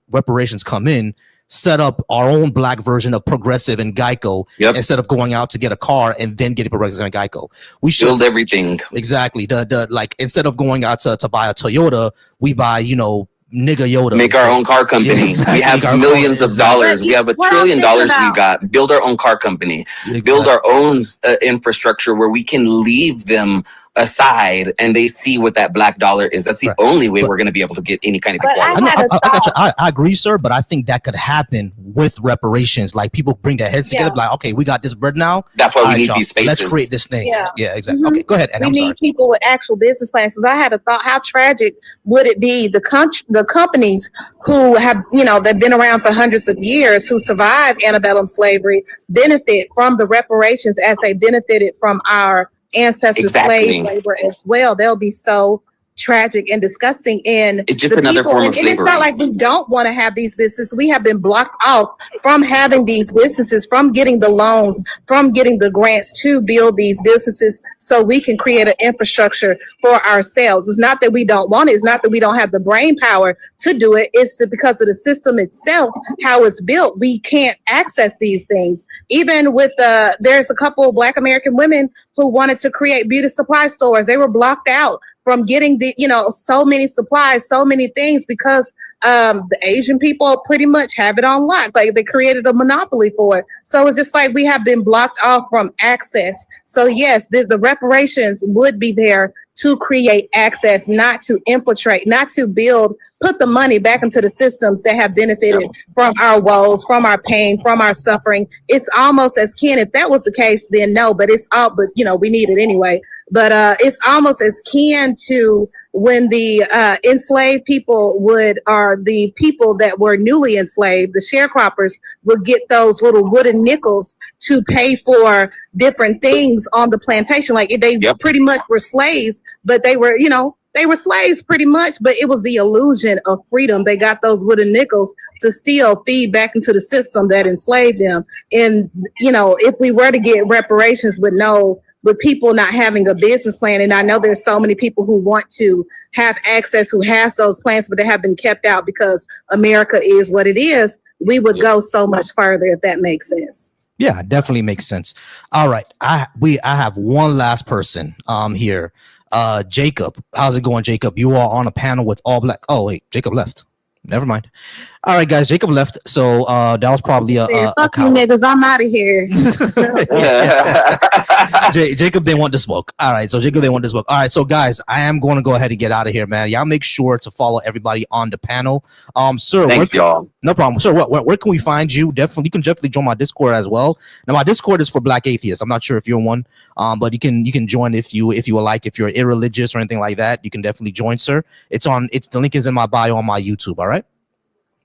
reparations come in, set up our own Black version of Progressive and Geico instead of going out to get a car and then getting Progressive and Geico. We should build everything. Exactly. Like instead of going out to buy a Toyota, we buy, nigga Yoda. Make our own car company. Yeah, exactly. We have millions of dollars. We have $1 trillion we got. Build our own car company. Exactly. Build our own infrastructure where we can leave them aside and they see what that black dollar is. That's the only way we're going to be able to get any kind of equality. I agree, sir, but I think that could happen with reparations. Like people bring their heads together, like, okay, we got this bread now. That's why we need these spaces. Let's create this thing. Yeah, exactly. Okay, go ahead. And we need people with actual business plans. Because I had a thought, how tragic would it be the companies who have, they've been around for hundreds of years, who survived antebellum slavery, benefit from the reparations as they benefited from our ancestors' slave labor as well. They'll be so tragic and disgusting. And it's just another form of slavery. And it's not like we don't want to have these businesses. We have been blocked off from having these businesses, from getting the loans, from getting the grants to build these businesses so we can create an infrastructure for ourselves. It's not that we don't want it. It's not that we don't have the brain power to do it. It's because of the system itself, how it's built. We can't access these things. Even with there's a couple of Black American women who wanted to create beauty supply stores. They were blocked out from getting so many supplies, so many things, because the Asian people pretty much have it on lock. Like they created a monopoly for it. So it's just like we have been blocked off from access. So yes, the reparations would be there to create access, not to infiltrate, not to put the money back into the systems that have benefited from our woes, from our pain, from our suffering. It's almost as kin. If that was the case, then no, but we need it anyway. But it's almost as kin to when the enslaved people or the people that were newly enslaved, the sharecroppers, would get those little wooden nickels to pay for different things on the plantation. Like they pretty much were slaves, but they were, they were slaves pretty much, but it was the illusion of freedom. They got those wooden nickels to still feed back into the system that enslaved them. And, if we were to get reparations with people not having a business plan, and I know there's so many people who want to have access, who has those plans, but they have been kept out because America is what it is, we would go so much further, if that makes sense. Yeah, definitely makes sense. All right. I have one last person here. Jacob. How's it going, Jacob? You are on a panel with all Black. Oh, wait, Jacob left. Never mind. All right, guys, Jacob left. So that was probably fuck you niggas, I'm out of here. Jacob, they want to smoke. All right, so Jacob, they want to smoke. All right, so guys, I am going to go ahead and get out of here, man. Y'all make sure to follow everybody on the panel. Sir, Thanks, y'all. No problem, sir. Where can we find you? Definitely, you can definitely join my Discord as well. Now, my Discord is for Black atheists. I'm not sure if you're one, but you can join if you would like. If you're irreligious or anything like that, you can definitely join, sir. The link is in my bio on my YouTube. All right.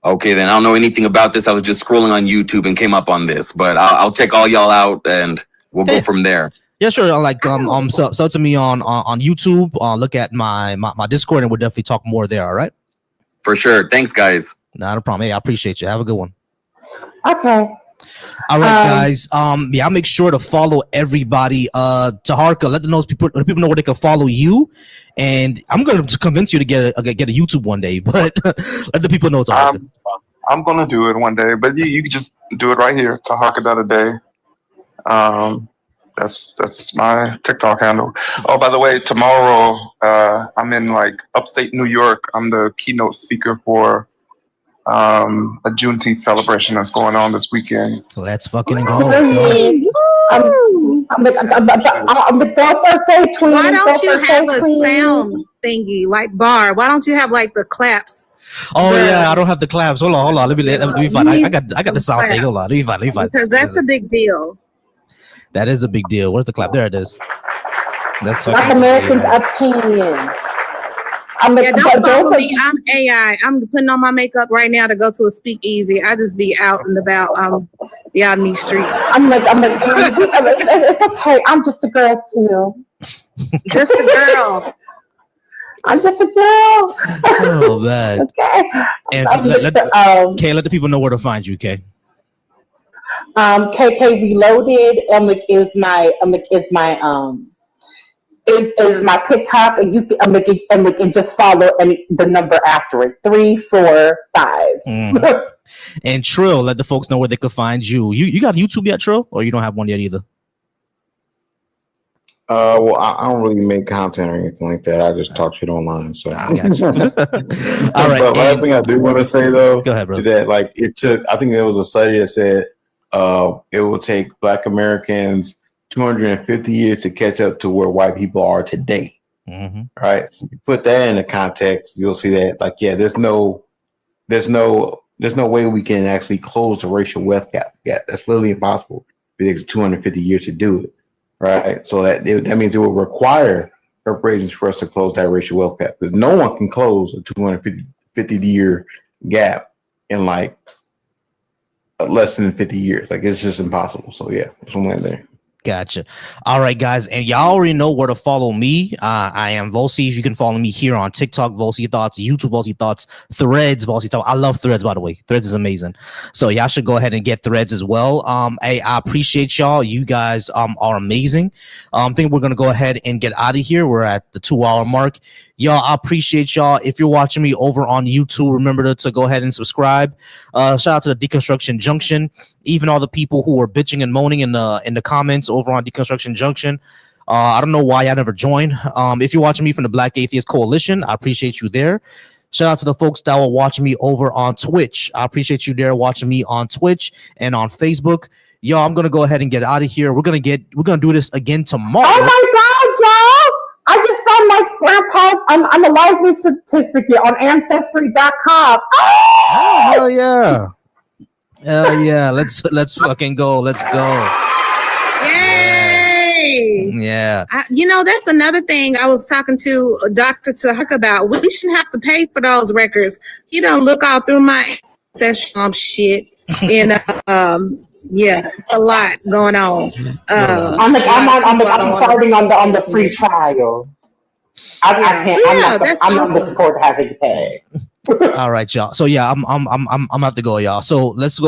Okay, then I don't know anything about this. I was just scrolling on YouTube and came up on this, but I'll check all y'all out and we'll go from there. Yeah, sure. So to me on YouTube. Look at my Discord and we'll definitely talk more there. All right. For sure. Thanks, guys. Not a problem. Hey, I appreciate you. Have a good one. Okay. All right, guys. Yeah, I'll make sure to follow everybody. Taharka, let people know where they can follow you. And I'm going to convince you to get a YouTube one day, but let the people know, Taharka. I'm going to do it one day, but you can just do it right here, Taharka.a day. That's my TikTok handle. Oh, by the way, tomorrow I'm in upstate New York. I'm the keynote speaker for a Juneteenth celebration that's going on this weekend. Let's fucking go. I'm the birthday twin. Why don't you have a sound thingy like bar? Why don't you have the claps? Oh yeah, I don't have the claps. Hold on. Let me find. I got the sound thing. Hold on. Let me find. Because that's a big deal. That is a big deal. Where's the clap? There it is. That's Black Americans opinion. Don't follow me. I'm AI. I'm putting on my makeup right now to go to a speakeasy. I just be out and about in these streets. I'm like, it's okay. I'm just a girl too. Just a girl. I'm just a girl. Oh man. Okay. And let the people know where to find you, Kay. KK Reloaded is my TikTok, and you can just follow the number after it 345. And Trill, let the folks know where they could find you. You got YouTube yet, Trill, or you don't have one yet either? Well, I don't really make content or anything like that. I just talk shit online. So I got you. All right. But last thing I do want to say though, go ahead, bro. Is that I think there was a study that said it will take Black Americans 250 years to catch up to where white people are today. Mm-hmm. Right. So you put that into context, you'll see that there's no way we can actually close the racial wealth gap. Yeah, that's literally impossible. It takes 250 years to do it. Right. So that means it will require reparations for us to close that racial wealth gap, because no one can close a 250-year gap in less than 50 years. It's just impossible. So yeah, there's one land there. Gotcha. All right, guys. And y'all already know where to follow me. I am Volsi. You can follow me here on TikTok, Volsi Thoughts, YouTube, Volsi Thoughts, Threads, Volsi Thoughts. I love Threads, by the way. Threads is amazing. So y'all should go ahead and get Threads as well. I appreciate y'all. You guys are amazing. I think we're going to go ahead and get out of here. We're at the 2-hour mark. Y'all, I appreciate y'all. If you're watching me over on YouTube, remember to go ahead and subscribe. Shout out to the Deconstruction Junction. Even all the people who were bitching and moaning in the comments over on Deconstruction Junction. I don't know why I never joined. If you're watching me from the Black Atheist Coalition, I appreciate you there. Shout out to the folks that were watching me over on Twitch. I appreciate you there watching me on Twitch and on Facebook. Y'all, I'm gonna go ahead and get out of here. We're gonna do this again tomorrow. Oh my God, y'all! I just found my grandpa's unaliveness certificate on Ancestry.com. Oh, hell yeah. Hell yeah. Let's fucking go. Let's go. Yay! Yeah. That's another thing I was talking to Dr. Tahak about. We shouldn't have to pay for those records. You don't look all through my ancestral shit. And yeah, it's a lot going on. I'm starting on the free trial. I'm not looking forward to having to pay. All right, y'all. So yeah, I'm gonna have to go, y'all. So let's go.